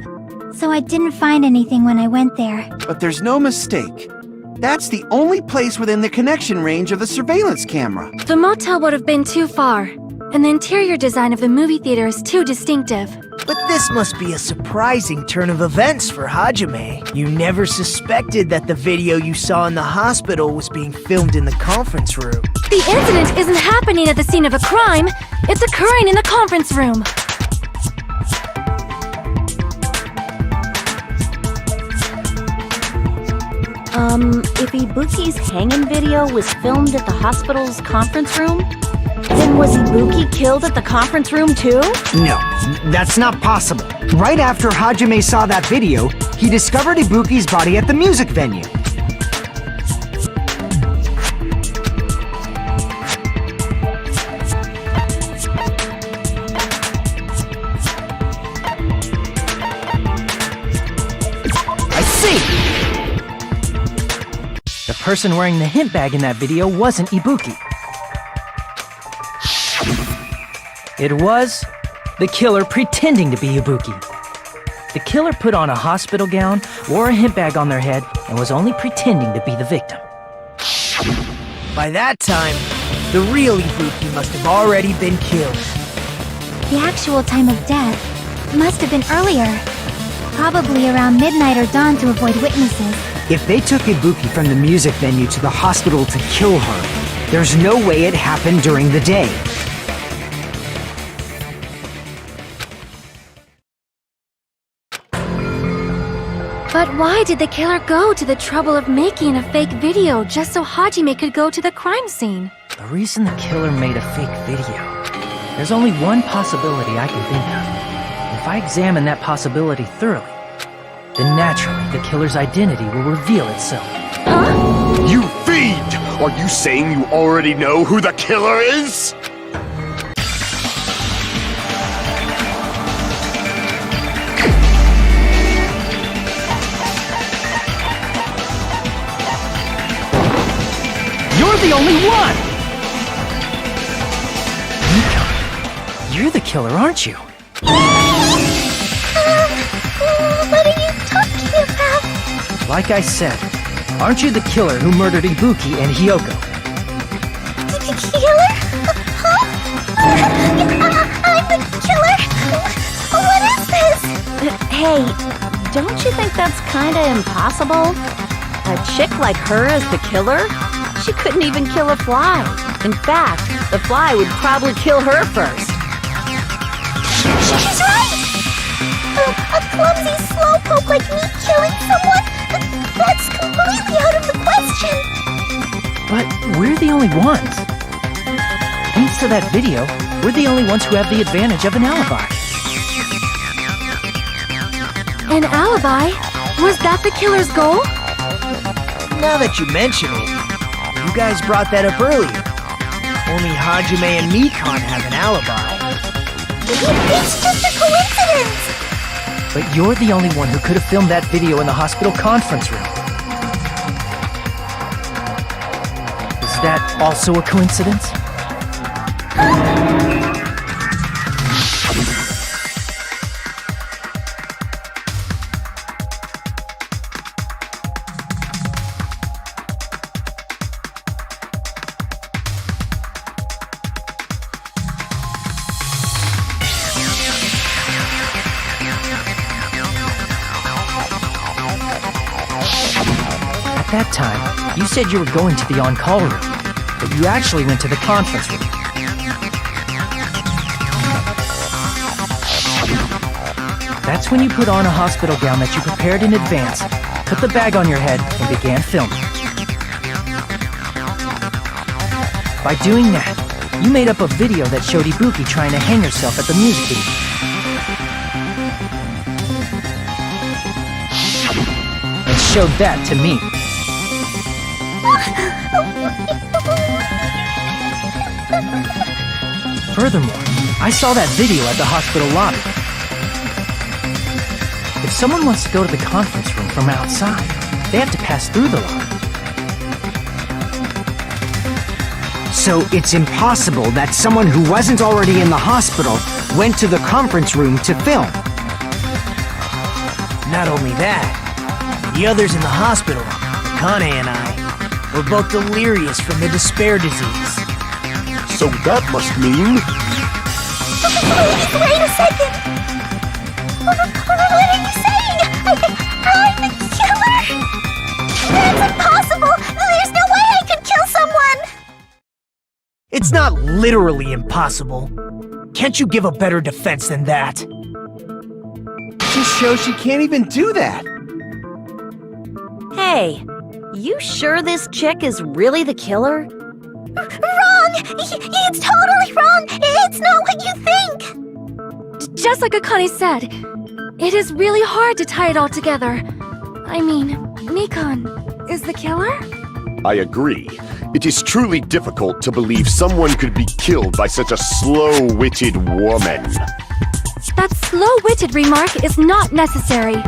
so I didn't find anything when I went there. But there's no mistake. That's the only place within the connection range of the surveillance camera. The motel would have been too far, and the interior design of the movie theater is too distinctive. But this must be a surprising turn of events for Hajime. You never suspected that the video you saw in the hospital was being filmed in the conference room. The incident isn't happening at the scene of a crime, it's occurring in the conference room. If Ibuki's hanging video was filmed at the hospital's conference room, then was Ibuki killed at the conference room too? No, that's not possible. Right after Hajime saw that video, he discovered Ibuki's body at the music venue. I see! The person wearing the hint bag in that video wasn't Ibuki. It was the killer pretending to be Ibuki. The killer put on a hospital gown, wore a hint bag on their head, and was only pretending to be the victim. By that time, the real Ibuki must have already been killed. The actual time of death must have been earlier. Probably around midnight or dawn to avoid witnesses. If they took Ibuki from the music venue to the hospital to kill her, there's no way it happened during the day. But why did the killer go to the trouble of making a fake video just so Hajime could go to the crime scene? The reason the killer made a fake video. There's only one possibility I can think of. If I examine that possibility thoroughly, then naturally the killer's identity will reveal itself. Huh? You fiend! Are you saying you already know who the killer is? You're the only one! Mika, you're the killer, aren't you? What are you talking about? Like I said, aren't you the killer who murdered Ibuki and Hyoko? Killer? Huh? I'm the killer? What is this? Hey, don't you think that's kinda impossible? A chick like her as the killer? She couldn't even kill a fly. In fact, the fly would probably kill her first. She's right! A clumsy slowpoke like only ones. Thanks to that video, we're the only ones who have the advantage of an alibi. An alibi? Was that the killer's goal? Now that you mention it, you guys brought that up earlier. Only Hajime and Mikan have an alibi. It's just a coincidence! But you're the only one who could have filmed that video in the hospital conference room. Is that also a coincidence? At that time, you said you were going to the on-call room, but you actually went to the conference room. That's when you put on a hospital gown that you prepared in advance, put the bag on your head, and began filming. By doing that, you made up a video that showed Ibuki trying to hang herself at the music video. And showed that to me. Furthermore, I saw that video at the hospital lobby. If someone wants to go to the conference room from outside, they have to pass through the lobby. So it's impossible that someone who wasn't already in the hospital went to the conference room to film. Not only that, the others in the hospital, Akane and I, were both delirious from the despair disease. So that must mean... Wait a second! What are you saying? I'm the killer? That's impossible! There's no way I could kill someone! It's not literally impossible. Can't you give a better defense than that? Just shows she can't even do that. Hey, you sure this chick is really the killer? Wrong! It's totally wrong! It's not what you think! Just like Akane said, it is really hard to tie it all together. I mean, Mikan is the killer? I agree. It is truly difficult to believe someone could be killed by such a slow-witted woman. That slow-witted remark is not necessary.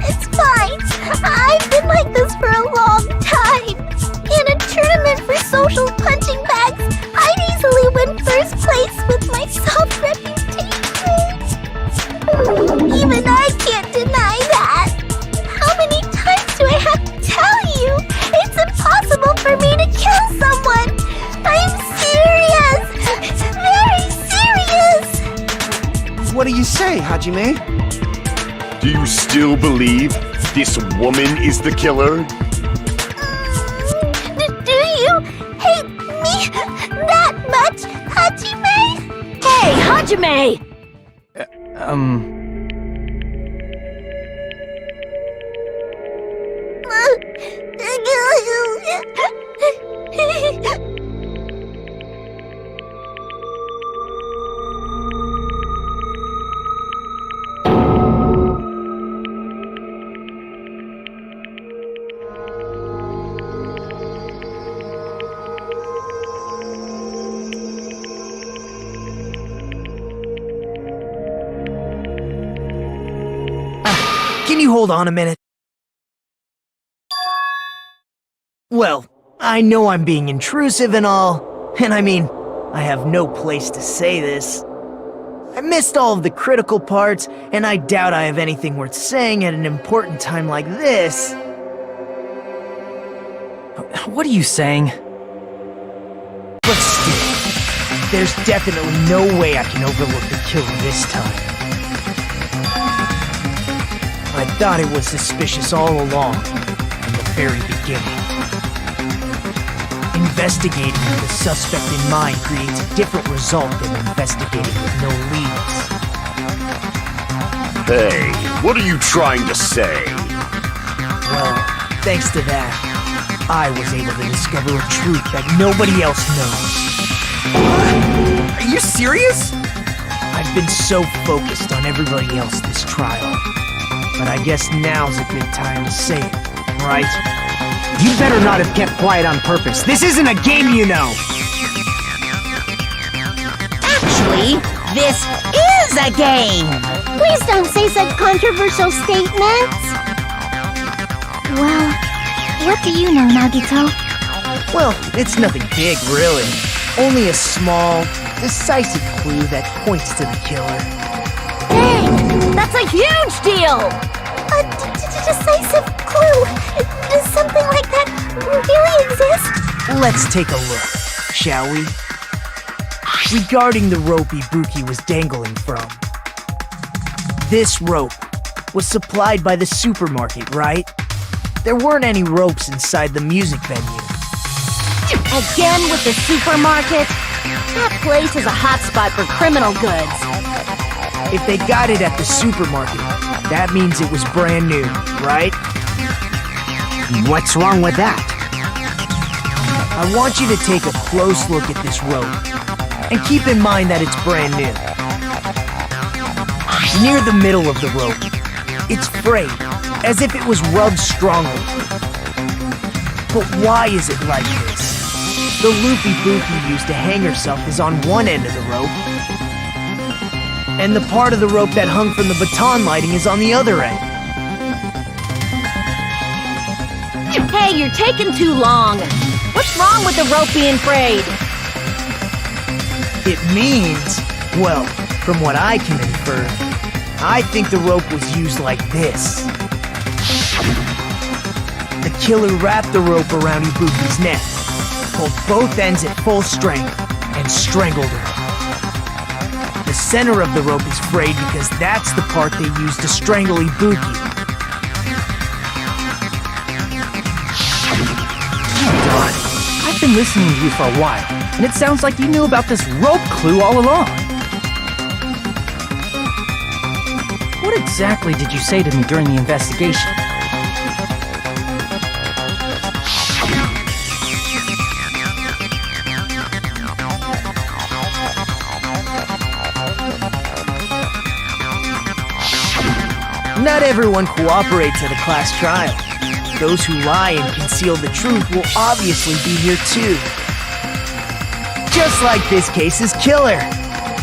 It's fine. I've been like this for a long time. In a tournament for social punching bags, I'd easily win first place with my soft reputation. Even I can't deny that. How many times do I have to tell you? It's impossible for me to kill someone. I'm serious. Very serious. What do you say, Hajime? Do you still believe this woman is the killer? Do you hate me that much, Hajime? Hey, Hajime! Can you hold on a minute? Well, I know I'm being intrusive and all, and I mean, I have no place to say this. I missed all of the critical parts, and I doubt I have anything worth saying at an important time like this. What are you saying? But still, there's definitely no way I can overlook the killer this time. I thought it was suspicious all along, from the very beginning. Investigating with a suspect in mind creates a different result than investigating with no leads. Hey, what are you trying to say? Well, thanks to that, I was able to discover a truth that nobody else knows. Are you serious? I've been so focused on everybody else this trial. But I guess now's a good time to say it, right? You better not have kept quiet on purpose. This isn't a game, you know. Actually, this is a game! Please don't say such controversial statements. Well, what do you know, Nagito? Well, it's nothing big, really. Only a small, decisive clue that points to the killer. Dang! That's a huge deal! A decisive clue? Does something like that really exist? Let's take a look, shall we? Regarding the rope Ibuki was dangling from. This rope was supplied by the supermarket, right? There weren't any ropes inside the music venue. Again with the supermarket? That place is a hotspot for criminal goods. If they got it at the supermarket, that means it was brand new, right? What's wrong with that? I want you to take a close look at this rope, and keep in mind that it's brand new. Near the middle of the rope, it's frayed, as if it was rubbed strongly. But why is it like this? The loop Ibuki used to hang herself is on one end of the rope, and the part of the rope that hung from the baton lighting is on the other end. Hey, you're taking too long. What's wrong with the rope being frayed? It means, well, from what I can infer, I think the rope was used like this. The killer wrapped the rope around Ibuki's neck, pulled both ends at full strength, and strangled her. The center of the rope is frayed because that's the part they used to strangle Ibuki. I've been listening to you for a while, and it sounds like you knew about this rope clue all along. What exactly did you say to me during the investigation? Not everyone cooperates at a class trial. Those who lie and conceal the truth will obviously be here too. Just like this case's killer.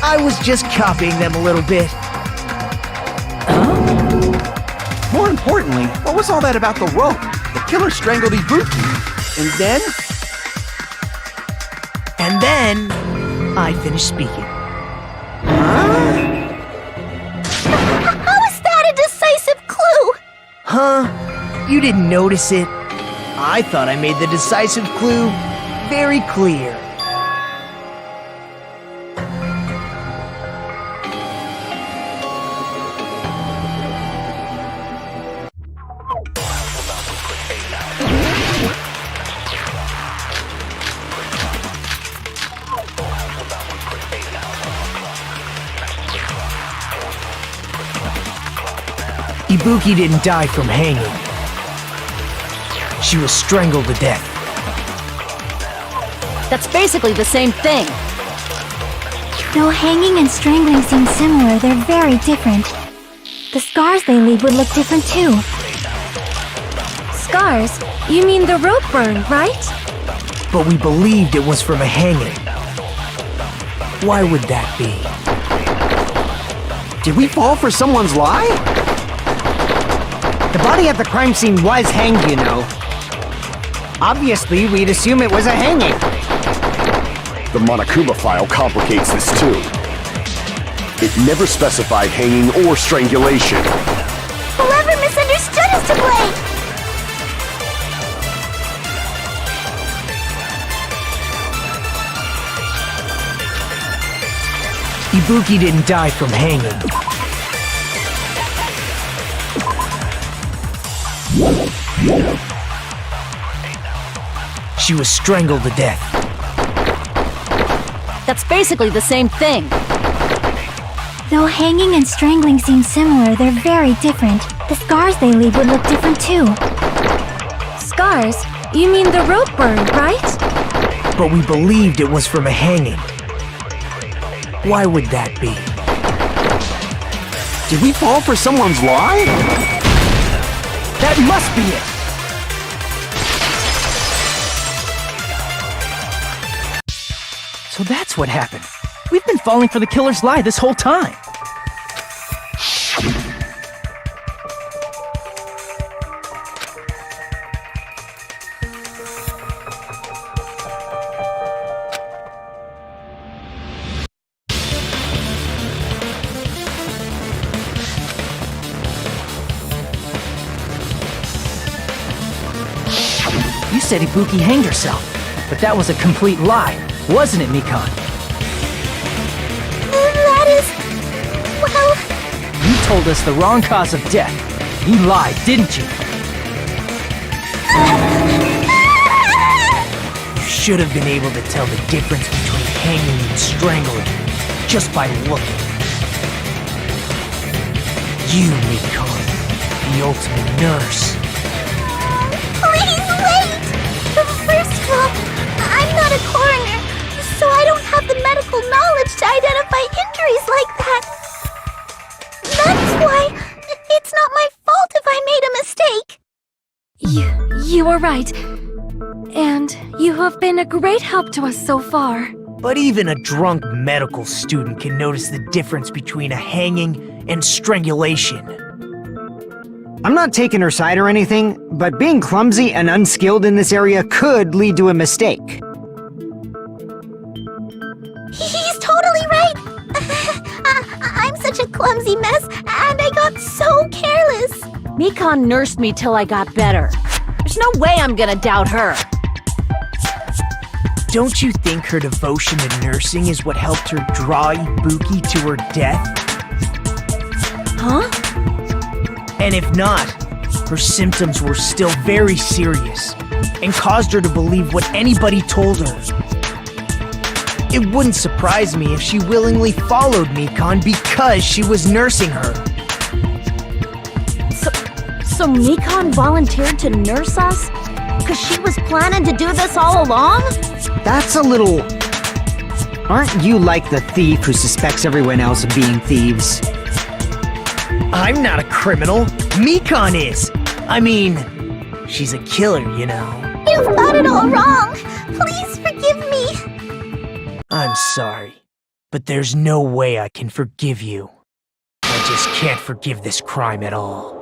I was just copying them a little bit. More importantly, what was all that about the rope? The killer strangled Ibuki. And then, I finished speaking. How is that a decisive clue? Huh? You didn't notice it? I thought I made the decisive clue very clear. Ibuki didn't die from hanging. She was strangled to death. That's basically the same thing. Though hanging and strangling seem similar, they're very different. The scars they leave would look different too. Scars? You mean the rope burn, right? But we believed it was from a hanging. Why would that be? did we fall for someone's lie? The body at the crime scene was hanged, you know. Obviously, we'd assume it was a hanging. The Monokuma file complicates this too. It never specified hanging or strangulation. Whoever misunderstood is to blame! Ibuki didn't die from hanging. She was strangled to death. That's basically the same thing. Though hanging and strangling seem similar, they're very different. The scars they leave would look different too. Scars? You mean the rope burn, right? But we believed it was from a hanging. Why would that be? Did we fall for someone's lie? That must be it! So that's what happened. We've been falling for the killer's lie this whole time. You said Ibuki hanged herself, but that was a complete lie, wasn't it, Mikan? That is... well... You told us the wrong cause of death. You lied, didn't you? You should have been able to tell the difference between hanging and strangling just by looking. You, Mikan, the ultimate nurse. Please wait! First of all, I'm not a coroner, so I don't have the medical knowledge to identify injuries like that. That's why it's not my fault if I made a mistake. You were right. And you have been a great help to us so far. But even a drunk medical student can notice the difference between a hanging and strangulation. I'm not taking her side or anything, but being clumsy and unskilled in this area could lead to a mistake. He's totally right. I'm such a clumsy mess, and I got so careless. Mikan nursed me till I got better. There's no way I'm gonna doubt her. Don't you think her devotion to nursing is what helped her draw Ibuki to her death? Huh? And if not, her symptoms were still very serious and caused her to believe what anybody told her. It wouldn't surprise me if she willingly followed Mikan because she was nursing her. So Mikan volunteered to nurse us? Cause she was planning to do this all along? That's a little... Aren't you like the thief who suspects everyone else of being thieves? I'm not a criminal. Mikan is. I mean, she's a killer, you know. You've got it all wrong. Please forgive me. I'm sorry, but there's no way I can forgive you. I just can't forgive this crime at all.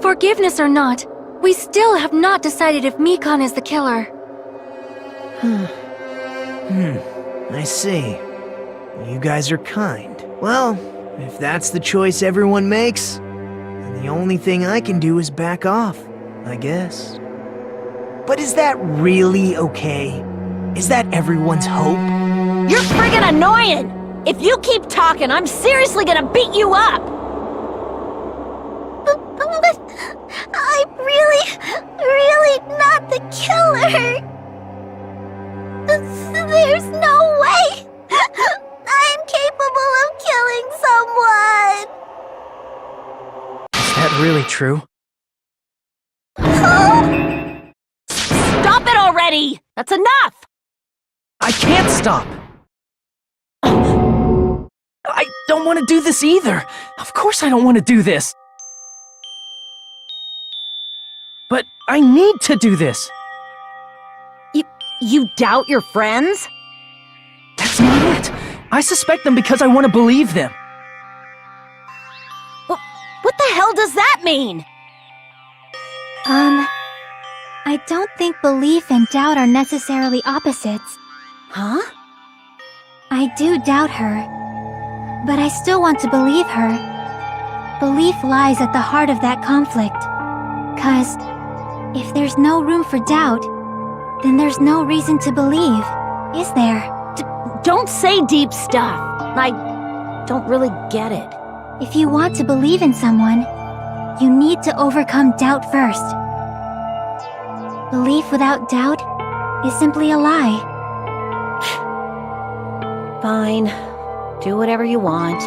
Forgiveness or not, we still have not decided if Mikan is the killer. I see. You guys are kind. Well, if that's the choice everyone makes, then the only thing I can do is back off, I guess. But is that really okay? Is that everyone's hope? You're friggin' annoying! If you keep talking, I'm seriously gonna beat you up! But I'm really not the killer. There's no way I'm capable of killing someone. Is that really true? Stop it already! That's enough! I can't stop! I don't want to do this either! Of course I don't want to do this! But I need to do this! You doubt your friends? That's not it! I suspect them because I want to believe them! What the hell does that mean? I don't think belief and doubt are necessarily opposites. Huh? I do doubt her, but I still want to believe her. Belief lies at the heart of that conflict. 'Cause if there's no room for doubt, then there's no reason to believe, is there? Don't say deep stuff. I don't really get it. If you want to believe in someone, you need to overcome doubt first. Belief without doubt is simply a lie. Fine. Do whatever you want.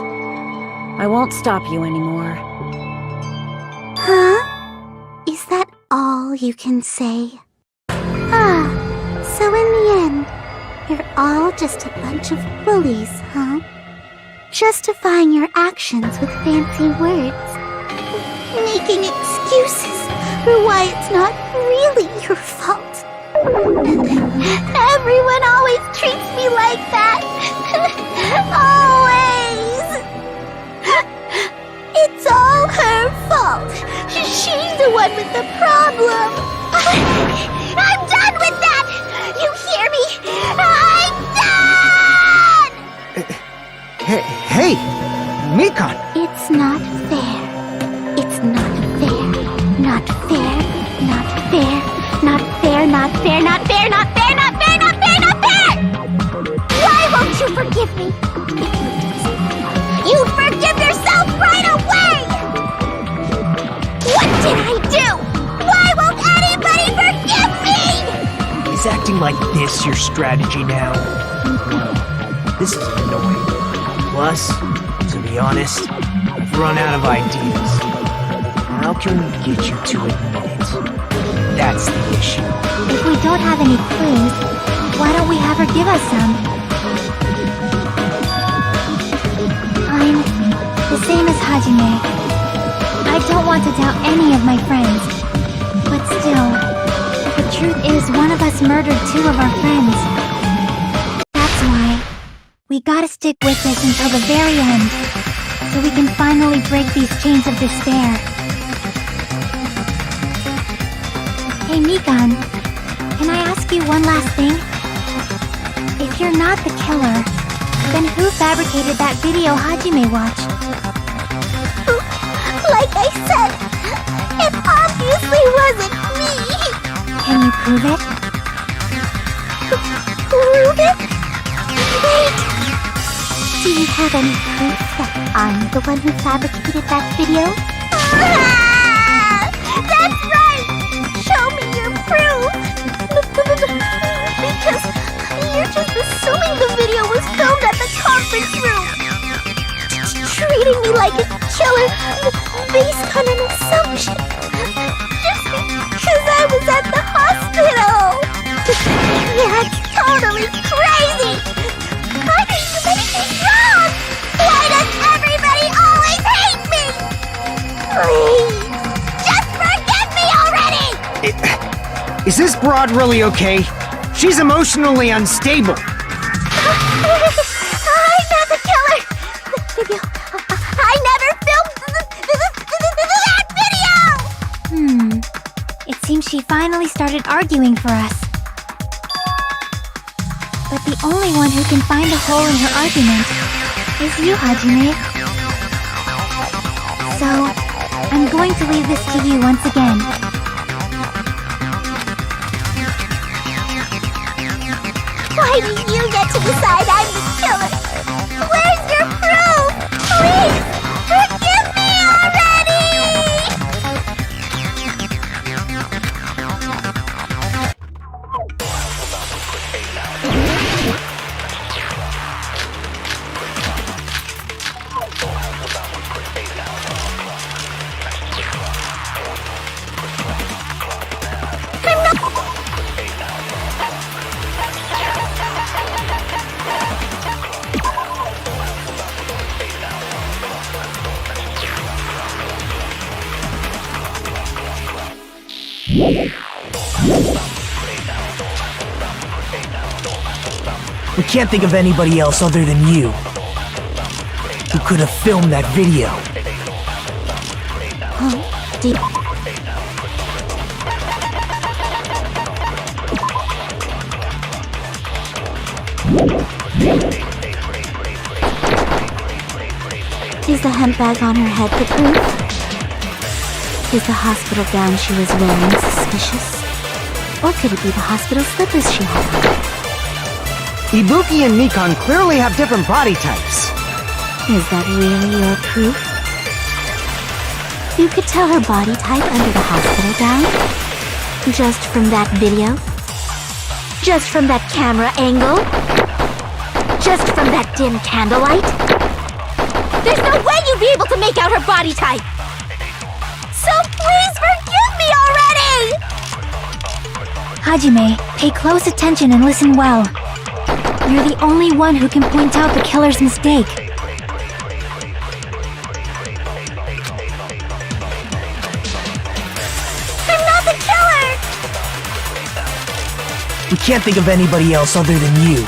I won't stop you anymore. Huh? you can say. Ah, so in the end, you're all just a bunch of bullies, huh? Justifying your actions with fancy words. Making excuses for why it's not really your fault. Everyone always treats me like that. Always. It's all her fault. She's the one with the problem. I'm done with that. You hear me? I'm done! Hey, Mikan! It's not fair. It's not fair. Not fair. Not fair. Not fair. Not fair. Not fair. Not fair. Not fair. Not fair. Not fair! Why won't you forgive me? You'd forgive yourself right away! What did I do? Why won't anybody forgive me? Is acting like this your strategy now? Wow, this is annoying. Plus, to be honest, I've run out of ideas. How can we get you to admit it? That's the issue. If we don't have any clues, why don't we have her give us some? I'm the same as Hajime. I don't want to doubt any of my friends. But still, the truth is one of us murdered two of our friends. That's why we gotta stick with this until the very end, so we can finally break these chains of despair. Hey Mikan, can I ask you one last thing? If you're not the killer, then who fabricated that video Hajime watched? Like I said, it obviously wasn't me! Can you prove it? Prove it? Wait! Do you have any proof that I'm the one who fabricated that video? Ah! That's right! Show me your proof! Because you're just assuming the video was filmed at the conference room! Treating me like a killer based on an assumption. Just because I was at the hospital. Yeah, it's totally crazy. I didn't do anything wrong. Why does everybody always hate me? Please, just forgive me already. Is this broad really okay? She's emotionally unstable. I'm not the killer. The video. I never filmed that video! It seems she finally started arguing for us. But the only one who can find a hole in her argument is you, Hajime. So, I'm going to leave this to you once again. Why do you get to decide I'm the killer? Where's your proof? Please, forgive me already! We can't think of anybody else other than you who could have filmed that video. Is the hemp bag on her head the proof? Is the hospital gown she was wearing suspicious? Or could it be the hospital slippers she had on? Ibuki and Mikan clearly have different body types. Is that really your proof? You could tell her body type under the hospital gown? Just from that video? Just from that camera angle? Just from that dim candlelight? There's no way you'd be able to make out her body type! So please forgive me already! Hajime, pay close attention and listen well. You're the only one who can point out the killer's mistake. I'm not the killer! We can't think of anybody else other than you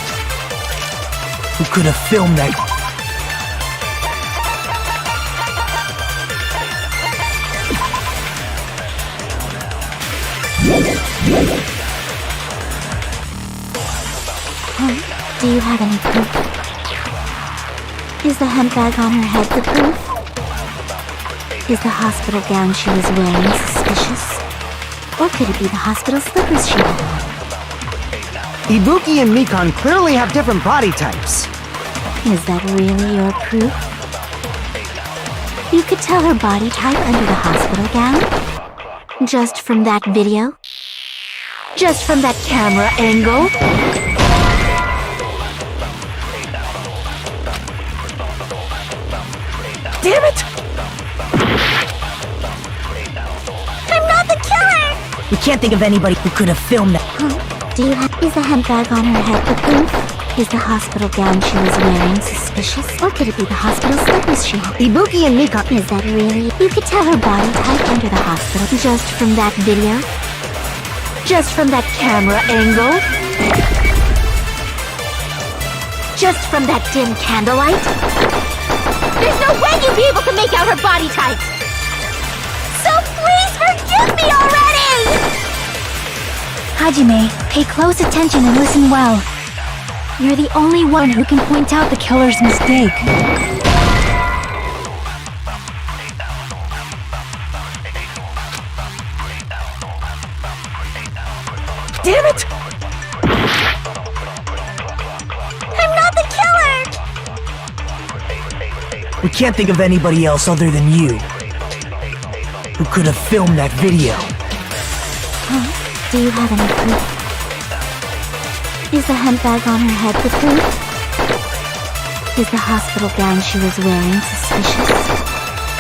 who could have filmed that. Do you have any proof? Is the hemp bag on her head the proof? Is the hospital gown she was wearing suspicious? Or could it be the hospital slippers she had on? Ibuki and Mikan clearly have different body types. Is that really your proof? You could tell her body type under the hospital gown? Just from that video? Just from that camera angle? Damn it! I'm not the killer! We can't think of anybody who could have filmed that. Is the hemp bag on her head the proof? Is the hospital gown she was wearing suspicious? Or could it be the hospital slippers she had? Ibuki and Mikan... Is that really? You could tell her body type under the hospital just from that video? Just from that camera angle? Just from that dim candlelight? There's no way you'd be able to make out her body type! So please forgive me already! Hajime, pay close attention and listen well. You're the only one who can point out the killer's mistake. Damn it! I'm not the killer! We can't think of anybody else other than you who could have filmed that video. Do you have any proof? Is the hemp bag on her head the proof? Is the hospital gown she was wearing suspicious?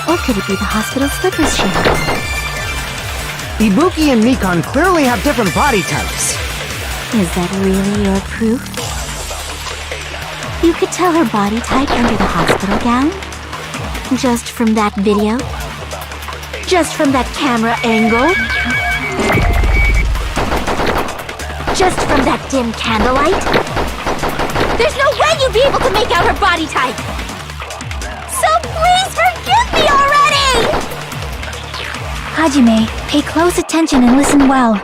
Or could it be the hospital slippers she had on? Ibuki and Mikan clearly have different body types. Is that really your proof? You could tell her body type under the hospital gown? Just from that video? Just from that camera angle? Just from that dim candlelight? There's no way you'd be able to make out her body type! So please forgive me already! Hajime, pay close attention and listen well.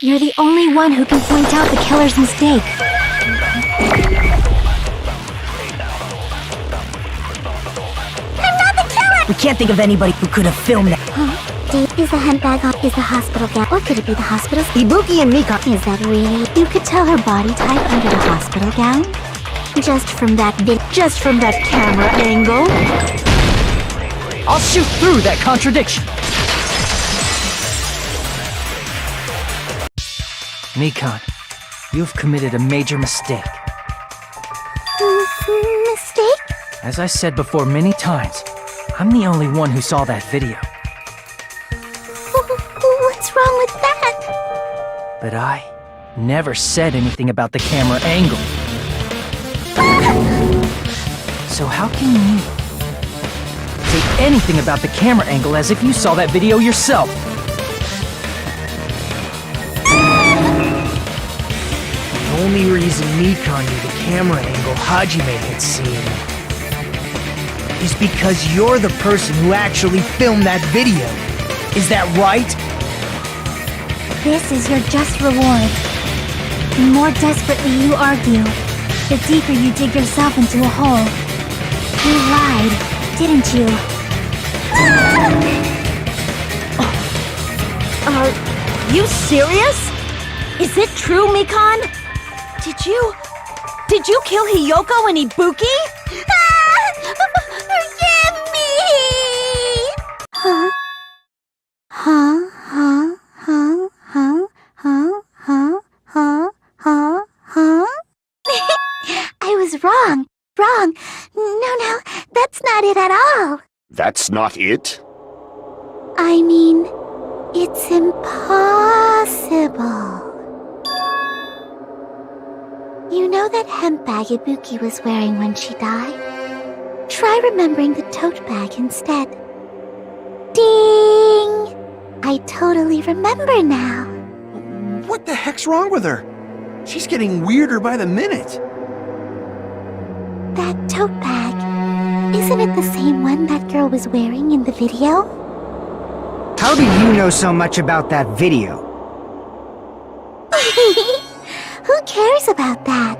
You're the only one who can point out the killer's mistake. I'm not the killer! We can't think of anybody who could have filmed that. Is the hemp bag on? Is the hospital gown? Or could it be the hospital? Ibuki and Mikan... Is that really? You could tell her body type under the hospital gown? Just from that just from that camera angle? I'll shoot through that contradiction! Mikan, you've committed a major mistake. Mistake? As I said before many times, I'm the only one who saw that video. What's wrong with that? But I never said anything about the camera angle. So how can you say anything about the camera angle as if you saw that video yourself? The only reason Mikan knew the camera angle Hajime had seen is because you're the person who actually filmed that video. Is that right? This is your just reward. The more desperately you argue, the deeper you dig yourself into a hole. You lied, didn't you? Are you serious? Is it true, Mikan? Did you kill Hiyoko and Ibuki? Forgive me! Huh? I was wrong. No, that's not it at all. That's not it? I mean, it's impossible. You know that hemp bag Ibuki was wearing when she died? Try remembering the tote bag instead. Ding! I totally remember now. What the heck's wrong with her? She's getting weirder by the minute. That tote bag, isn't it the same one that girl was wearing in the video? How do you know so much about that video? Who cares about that?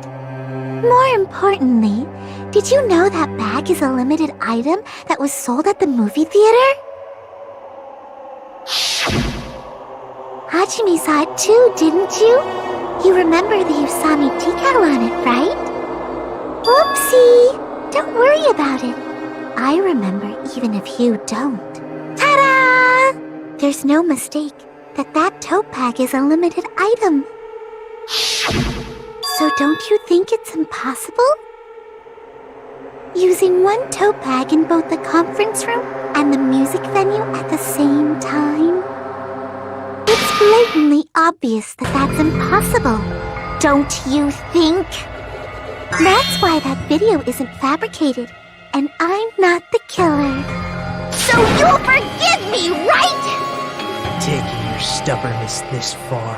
More importantly, did you know that bag is a limited item that was sold at the movie theater? Hajime saw it too, didn't you? You remember the Usami decal on it, right? Whoopsie! Don't worry about it. I remember even if you don't. Ta-da! There's no mistake that tote bag is a limited item. So don't you think it's impossible? Using one tote bag in both the conference room and the music venue at the same time? It's blatantly obvious that that's impossible, don't you think? That's why that video isn't fabricated, and I'm not the killer. So you'll forgive me, right? Taking your stubbornness this far.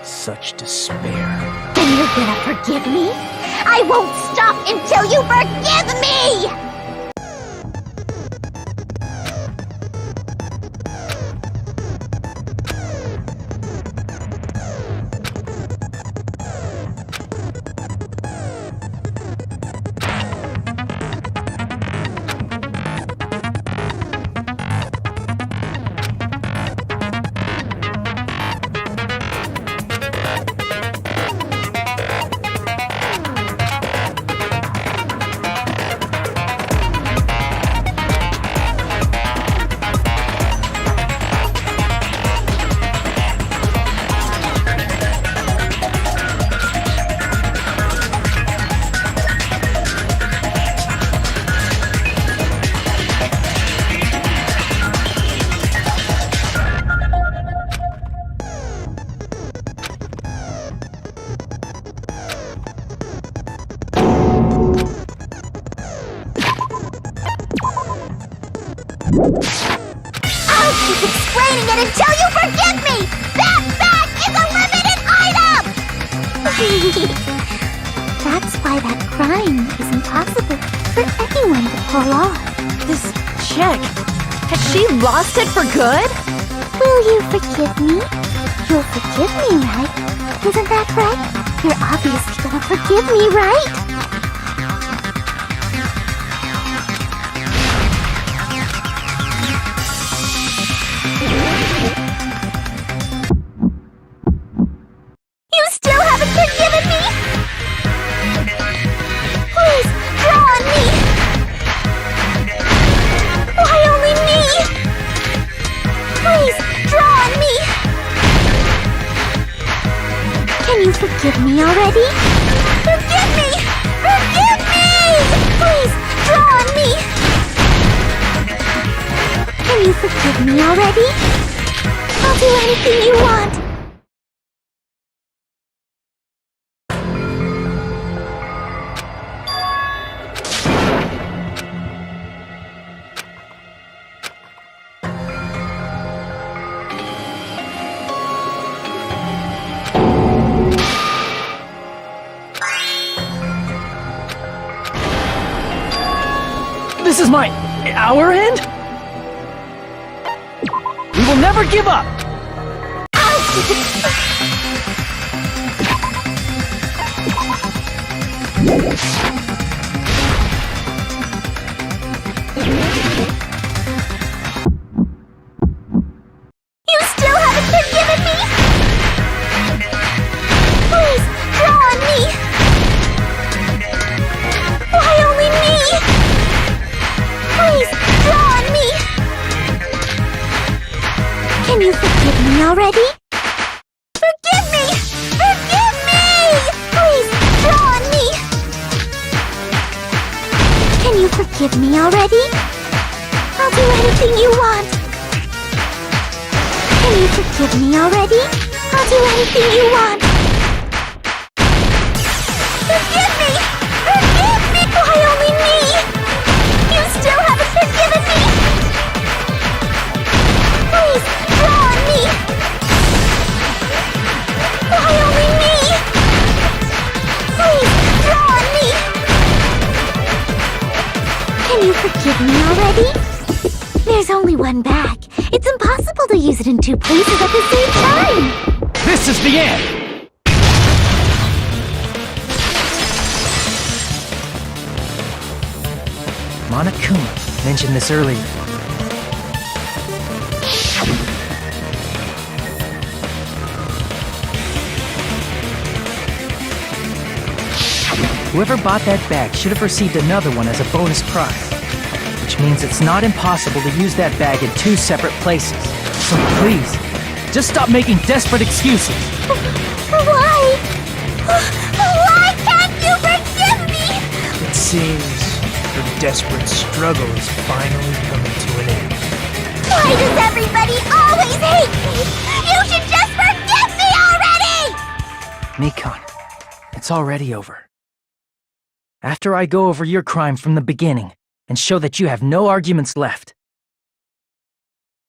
Such despair. Then you're gonna forgive me? I won't stop until you forgive me! I'll keep explaining it until you forgive me! That bag is a limited item! That's why that crime is impossible for anyone to pull off. This check, has she lost it for good? Will you forgive me? You'll forgive me, right? Isn't that right? You're obviously gonna forgive me, right? You still haven't forgiven me? Please, draw on me! Why only me? Please, draw on me! Can you forgive me already? Forgive me! Forgive me! Please, draw on me! Can you forgive me already? I'll do anything you want! This is our end? We will never give up! You still haven't forgiven me? Please, draw on me! Why only me? Please, draw on me! Can you forgive me already? Forgive me! Forgive me! Please, draw on me! Can you forgive me already? I'll do anything you want! Can you forgive me already? I'll do anything you want! forgive me already? There's only one bag. It's impossible to use it in two places at the same time. This is the end! Monokuma mentioned this earlier. Whoever bought that bag should have received another one as a bonus prize. Which means it's not impossible to use that bag in two separate places. So please, just stop making desperate excuses. Why? Why can't you forgive me? It seems her desperate struggle is finally coming to an end. Why does everybody always hate me? You should just forgive me already! Mikon, it's already over. After I go over your crime from the beginning and show that you have no arguments left.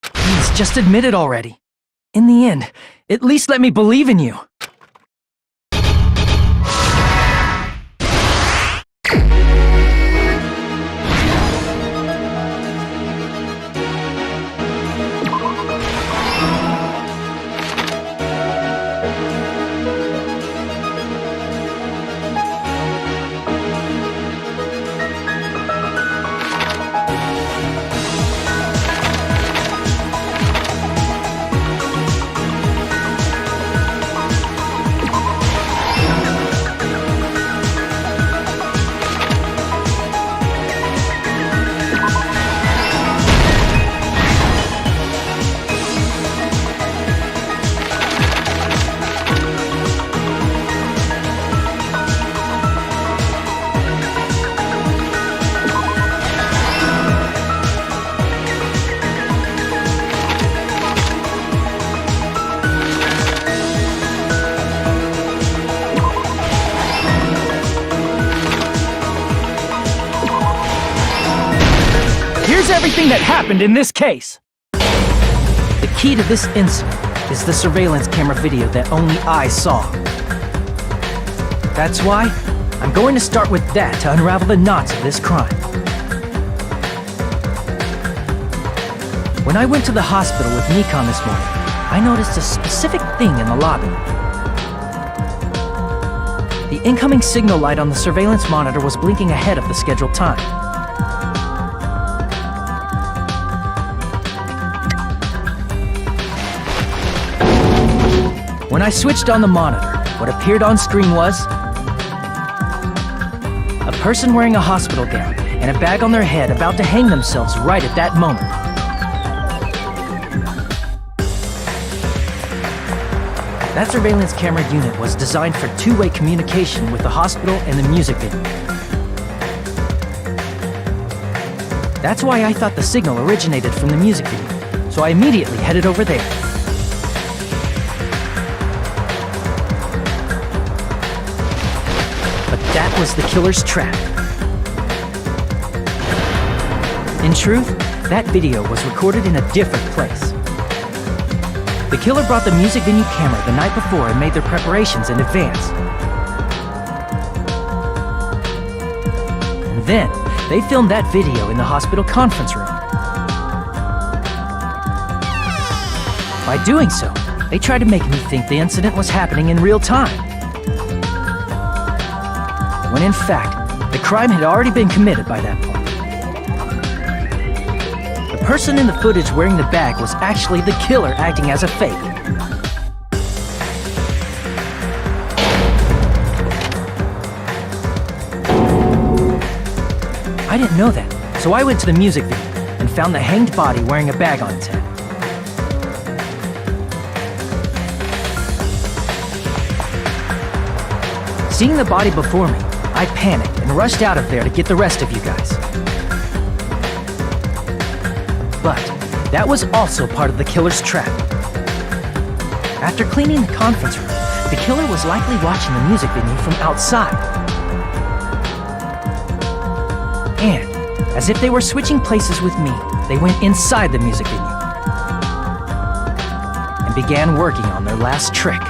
Please, just admit it already. In the end, at least let me believe in you. Here's everything that happened in this case. The key to this incident is the surveillance camera video that only I saw. That's why I'm going to start with that to unravel the knots of this crime. When I went to the hospital with Nikon this morning, I noticed a specific thing in the lobby. The incoming signal light on the surveillance monitor was blinking ahead of the scheduled time. When I switched on the monitor, what appeared on screen was a person wearing a hospital gown and a bag on their head about to hang themselves right at that moment. That surveillance camera unit was designed for two-way communication with the hospital and the music venue. That's why I thought the signal originated from the music venue, so I immediately headed over there. That was the killer's trap. In truth, that video was recorded in a different place. The killer brought the music venue camera the night before and made their preparations in advance. And then, they filmed that video in the hospital conference room. By doing so, they tried to make me think the incident was happening in real time. When in fact, the crime had already been committed by that point. The person in the footage wearing the bag was actually the killer acting as a fake. I didn't know that, so I went to the music venue and found the hanged body wearing a bag on its head. Seeing the body before me, I panicked and rushed out of there to get the rest of you guys. But that was also part of the killer's trap. After cleaning the conference room, the killer was likely watching the music venue from outside. And, as if they were switching places with me, they went inside the music venue and began working on their last trick.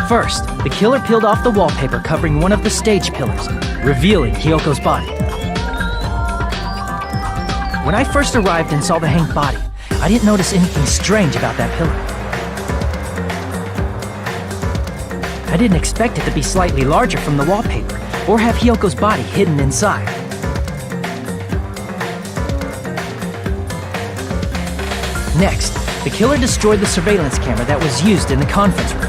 First, the killer peeled off the wallpaper covering one of the stage pillars, revealing Hyoko's body. When I first arrived and saw the hanged body, I didn't notice anything strange about that pillar. I didn't expect it to be slightly larger from the wallpaper, or have Hyoko's body hidden inside. Next, the killer destroyed the surveillance camera that was used in the conference room.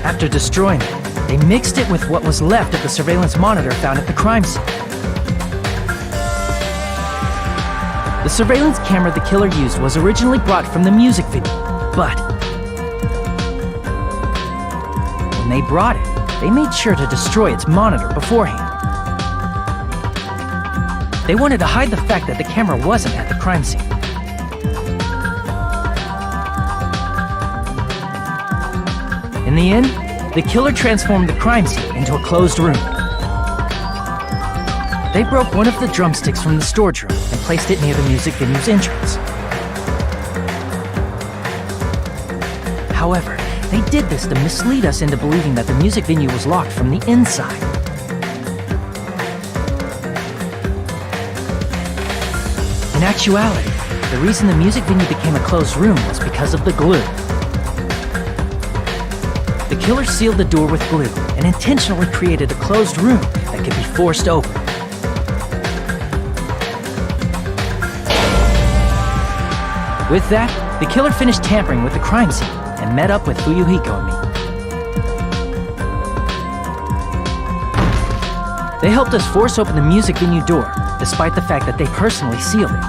After destroying it, they mixed it with what was left of the surveillance monitor found at the crime scene. The surveillance camera the killer used was originally brought from the music video, but when they brought it, they made sure to destroy its monitor beforehand. They wanted to hide the fact that the camera wasn't at the crime scene. In the end, the killer transformed the crime scene into a closed room. They broke one of the drumsticks from the storage room and placed it near the music venue's entrance. However, they did this to mislead us into believing that the music venue was locked from the inside. In actuality, the reason the music venue became a closed room was because of the glue. The killer sealed the door with glue and intentionally created a closed room that could be forced open. With that, the killer finished tampering with the crime scene and met up with Fuyuhiko and me. They helped us force open the music venue door, despite the fact that they personally sealed it.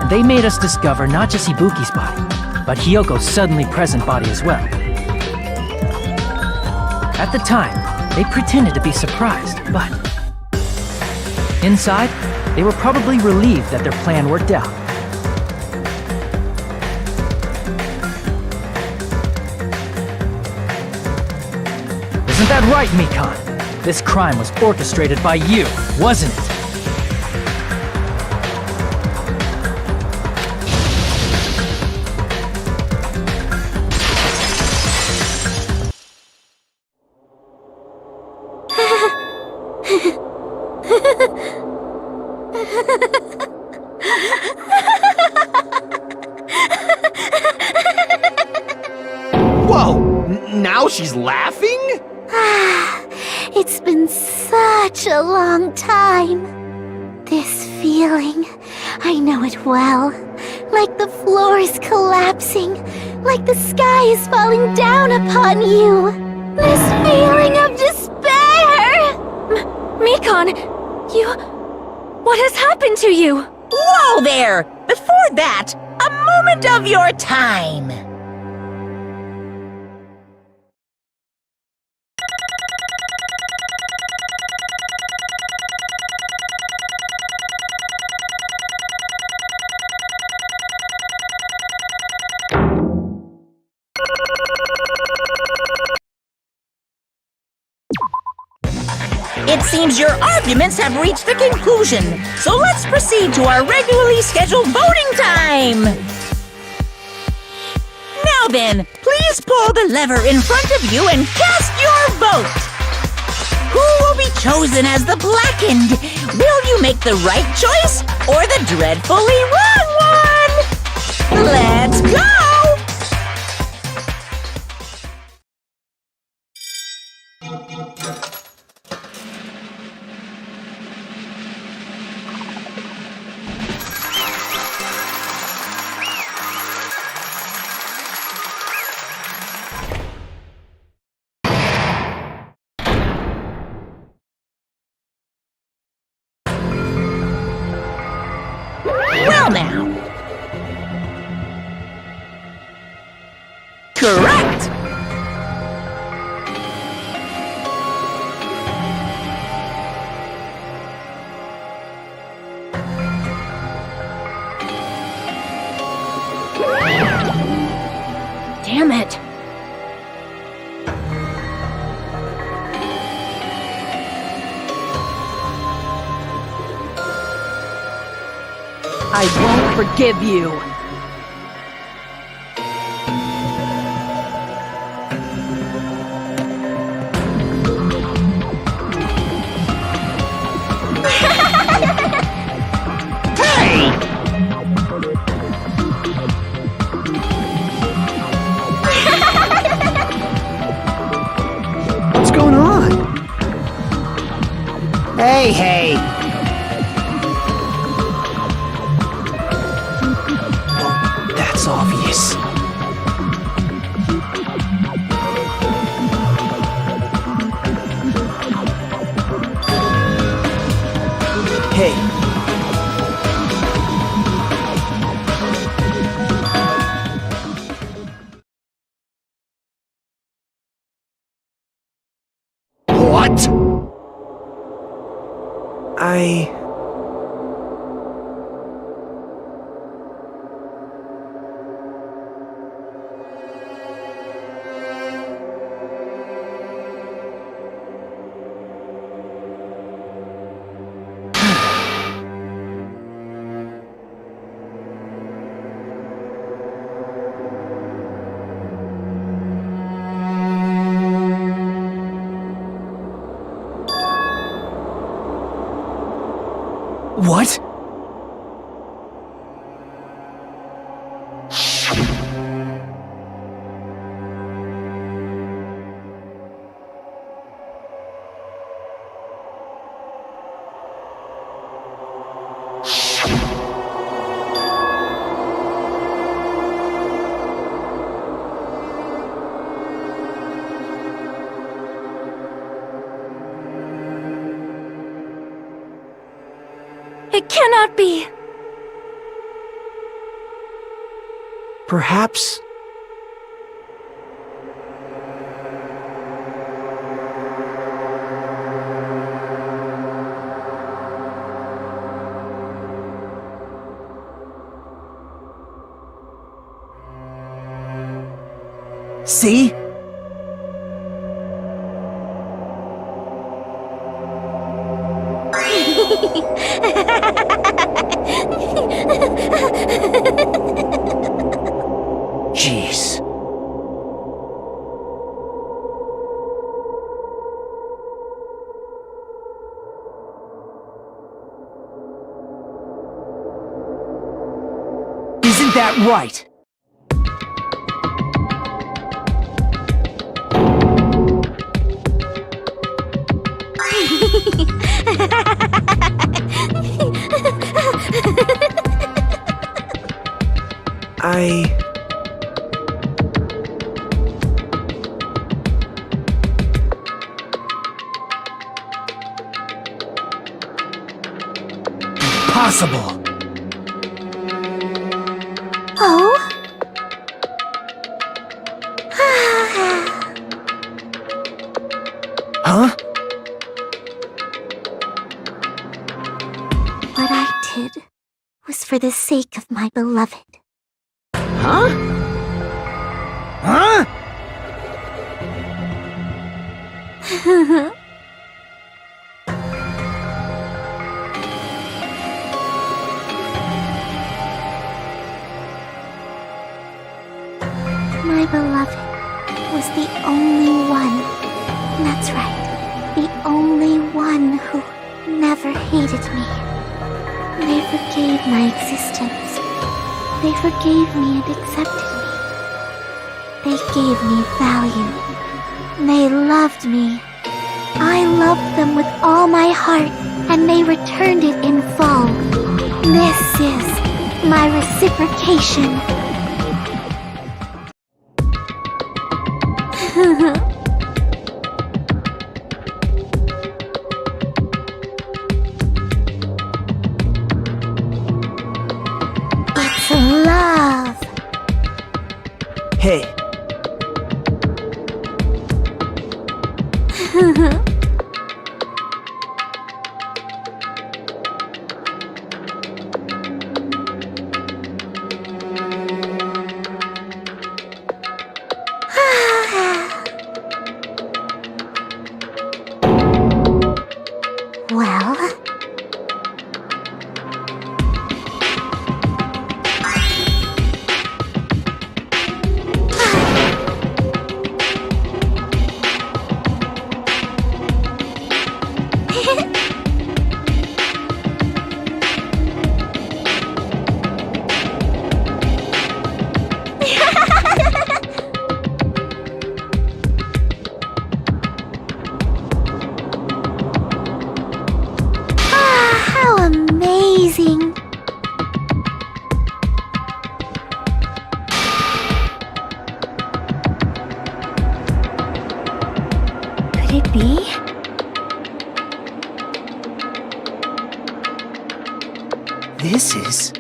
And they made us discover not just Ibuki's body, but Hyoko's suddenly present body as well. At the time, they pretended to be surprised, but inside, they were probably relieved that their plan worked out. Isn't that right, Mikan? This crime was orchestrated by you, wasn't it? Whoa! Now she's laughing? It's been such a long time. This feeling, I know it well. Like the floor is collapsing, like the sky is falling down upon you. This feeling of despair! Mikan, what has happened to you? Whoa there! Before that, a moment of your time. It seems your arguments have reached a conclusion, so let's proceed to our regularly scheduled voting time! Now then, please pull the lever in front of you and cast your vote! Who will be chosen as the blackened? Will you make the right choice or the dreadfully wrong one? Let's go! Well now, I won't forgive you. What's going on? Hey! That's obvious. Hey. What? What? It cannot be! Perhaps... See? Jeez. Isn't that right? Impossible. Oh? Huh? What I did was for the sake of my beloved. Huh? Huh? My beloved was the only one. That's right. The only one who never hated me. They forgave my existence. They forgave me and accepted me. They gave me value. They loved me. I loved them with all my heart, and they returned it in full. This is my reciprocation. It's love. Hey. Well, How amazing! Could it be? This is...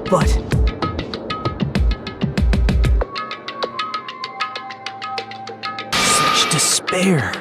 But... such despair.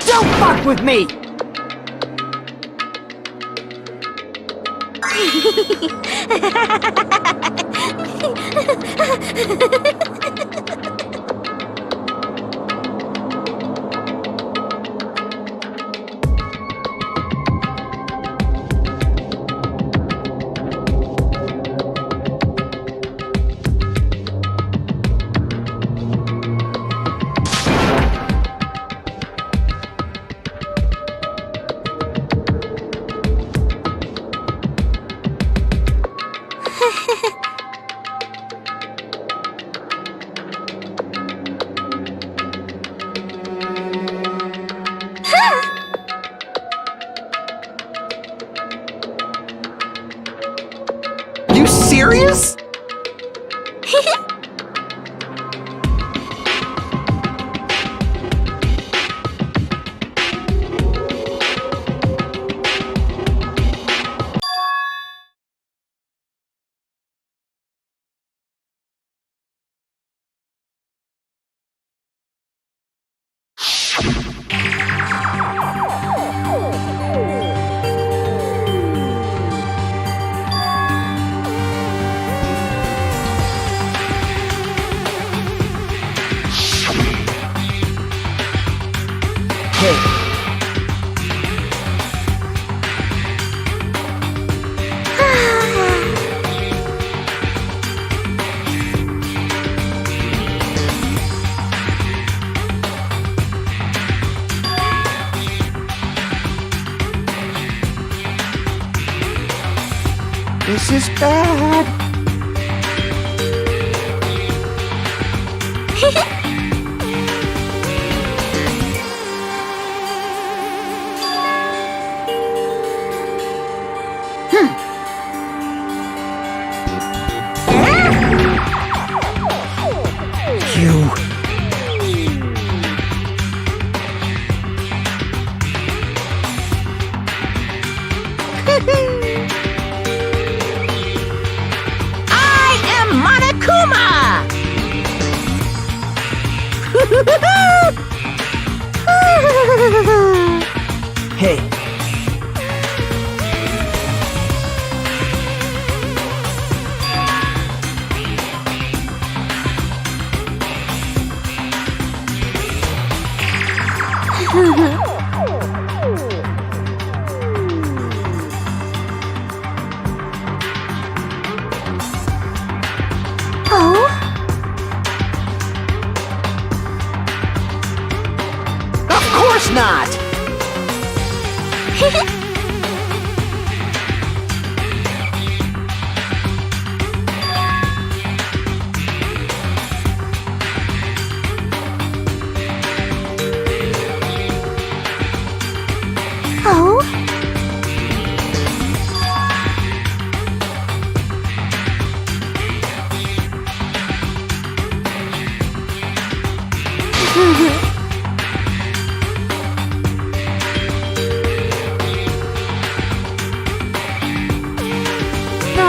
Don't fuck with me! You serious? This is bad. I am Monokuma! Hey.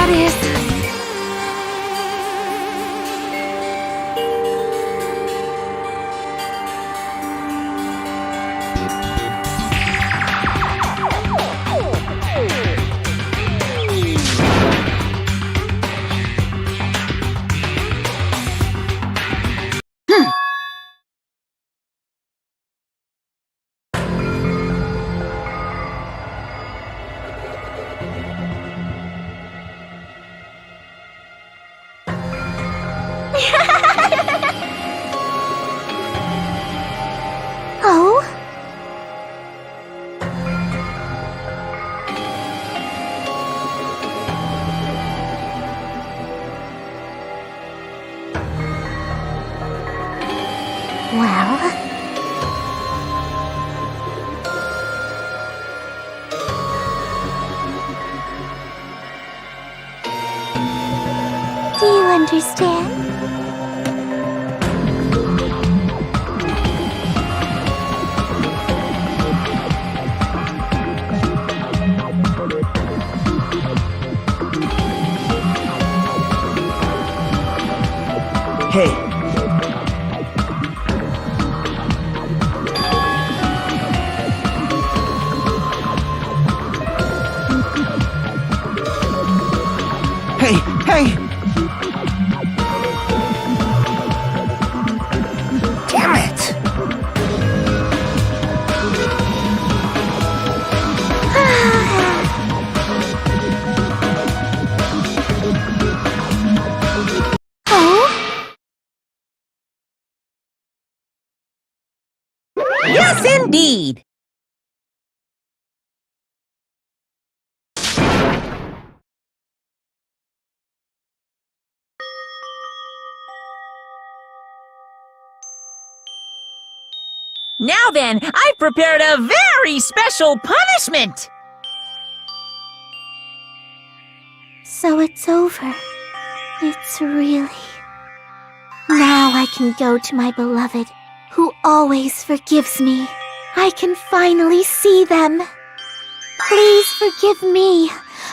that is. Oh? Well... Do you understand? Hey, hey! Damn it! Oh? Yes, indeed. Now then, I've prepared a very special punishment. So it's over. It's really... Now I can go to my beloved, who always forgives me. I can finally see them. Please forgive me,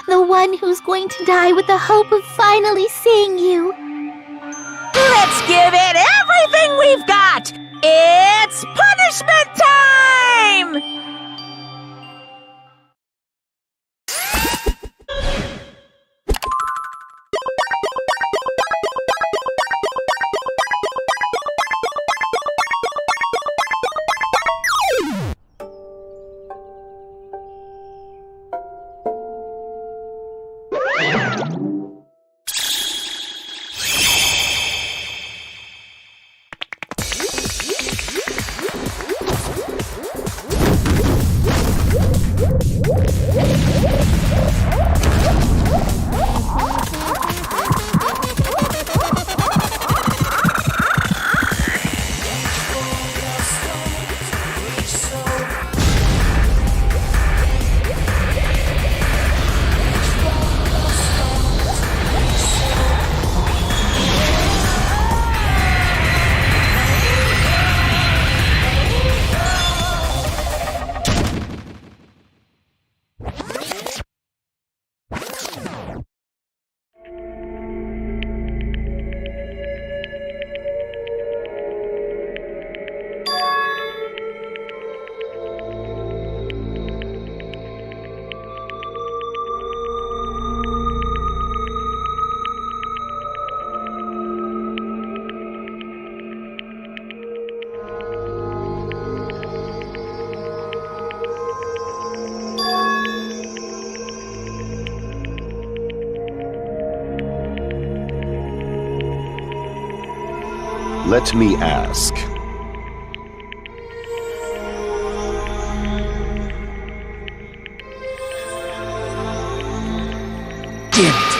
the one who's going to die with the hope of finally seeing you. Let's give it everything we've got. It's punishment time! Let me ask. Damn it!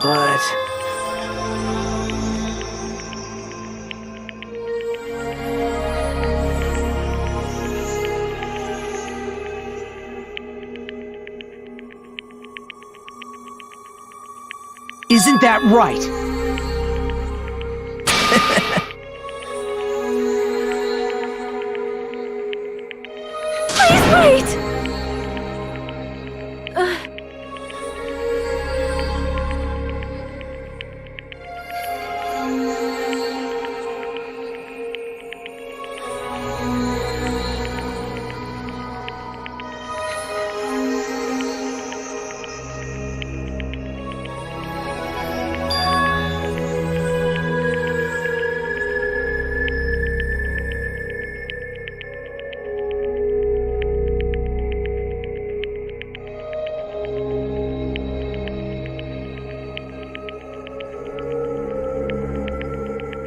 But... Isn't that right? Please wait!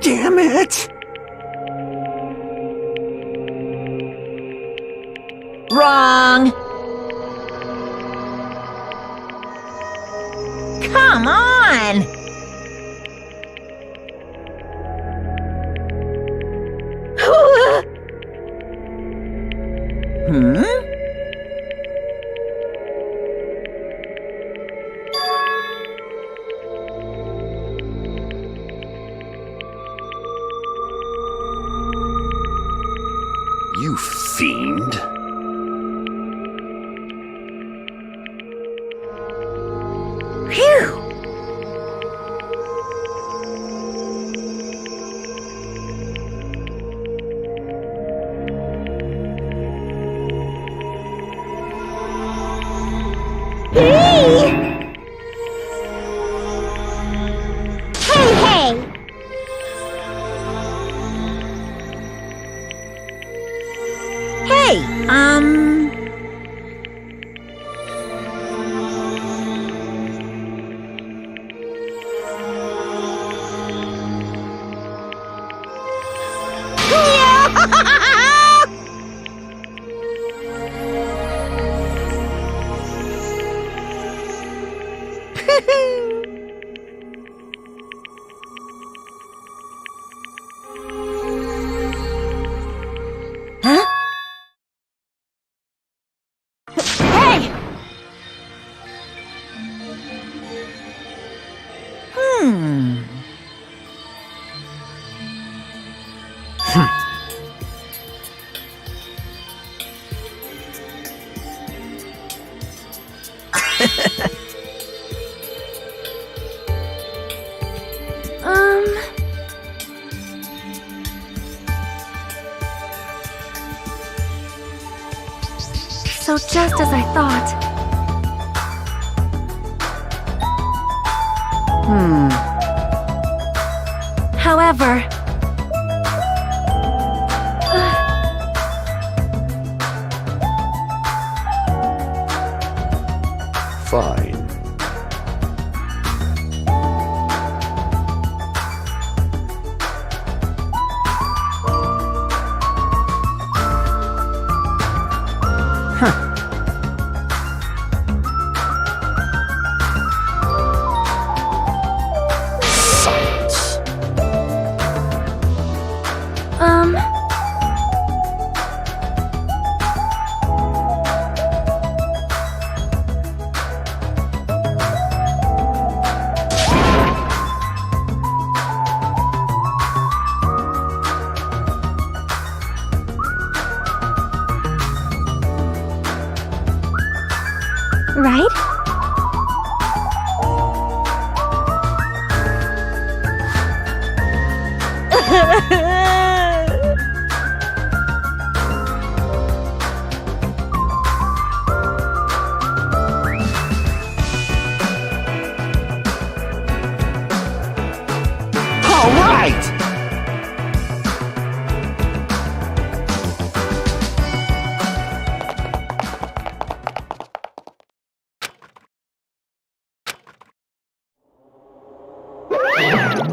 Damn it! Wrong! Come on! Hmm? You fiend. Phew! Hey, Huh? Hey! Hmm. So just as I thought. However... Fine. Silence. Right? All right!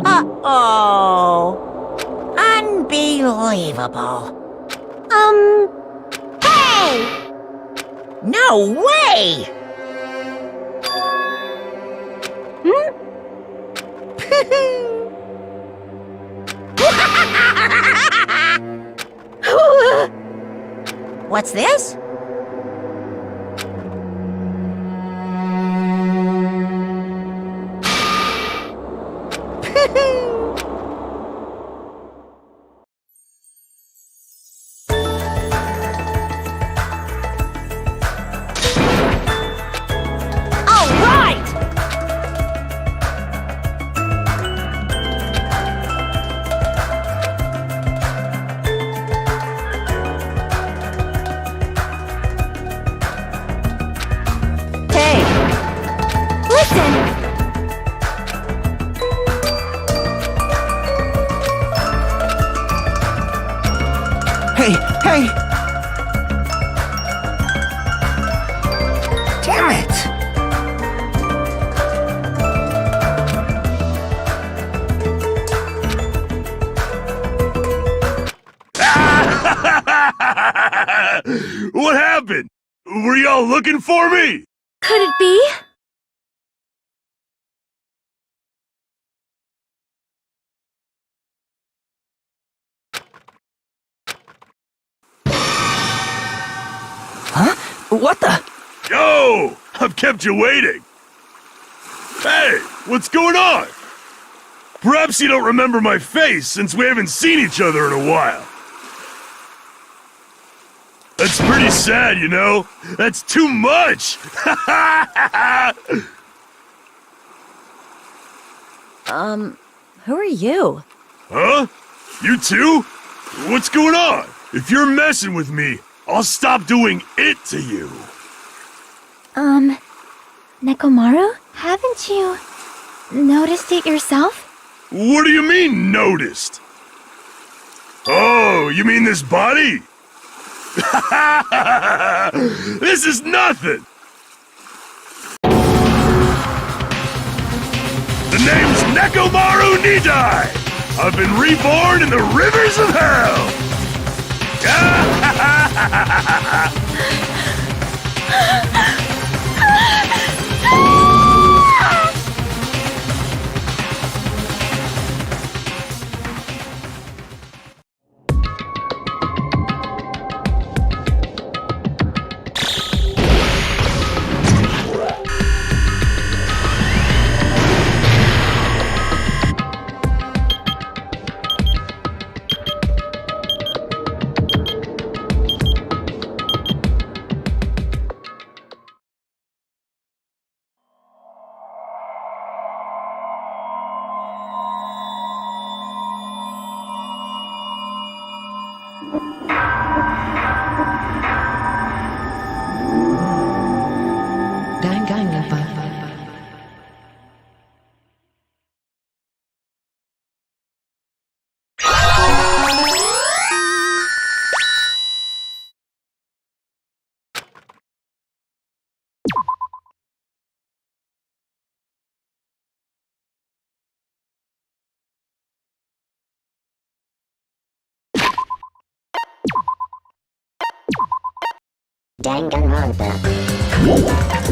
Uh-oh. Unbelievable. Hey! No way! What's this? Hey, hey! Damn it! What happened? Were y'all looking for me? Could it be? Huh? What the? Yo! I've kept you waiting. Hey, what's going on? Perhaps you don't remember my face since we haven't seen each other in a while. That's pretty sad, you know? That's too much! Who are you? Huh? You too? What's going on? If you're messing with me, I'll stop doing it to you. Nekomaru? Haven't you noticed it yourself? What do you mean, noticed? Oh, you mean this body? This is nothing! The name's Nekomaru Nidai! I've been reborn in the rivers of hell! Danganronpa. Danganronpa.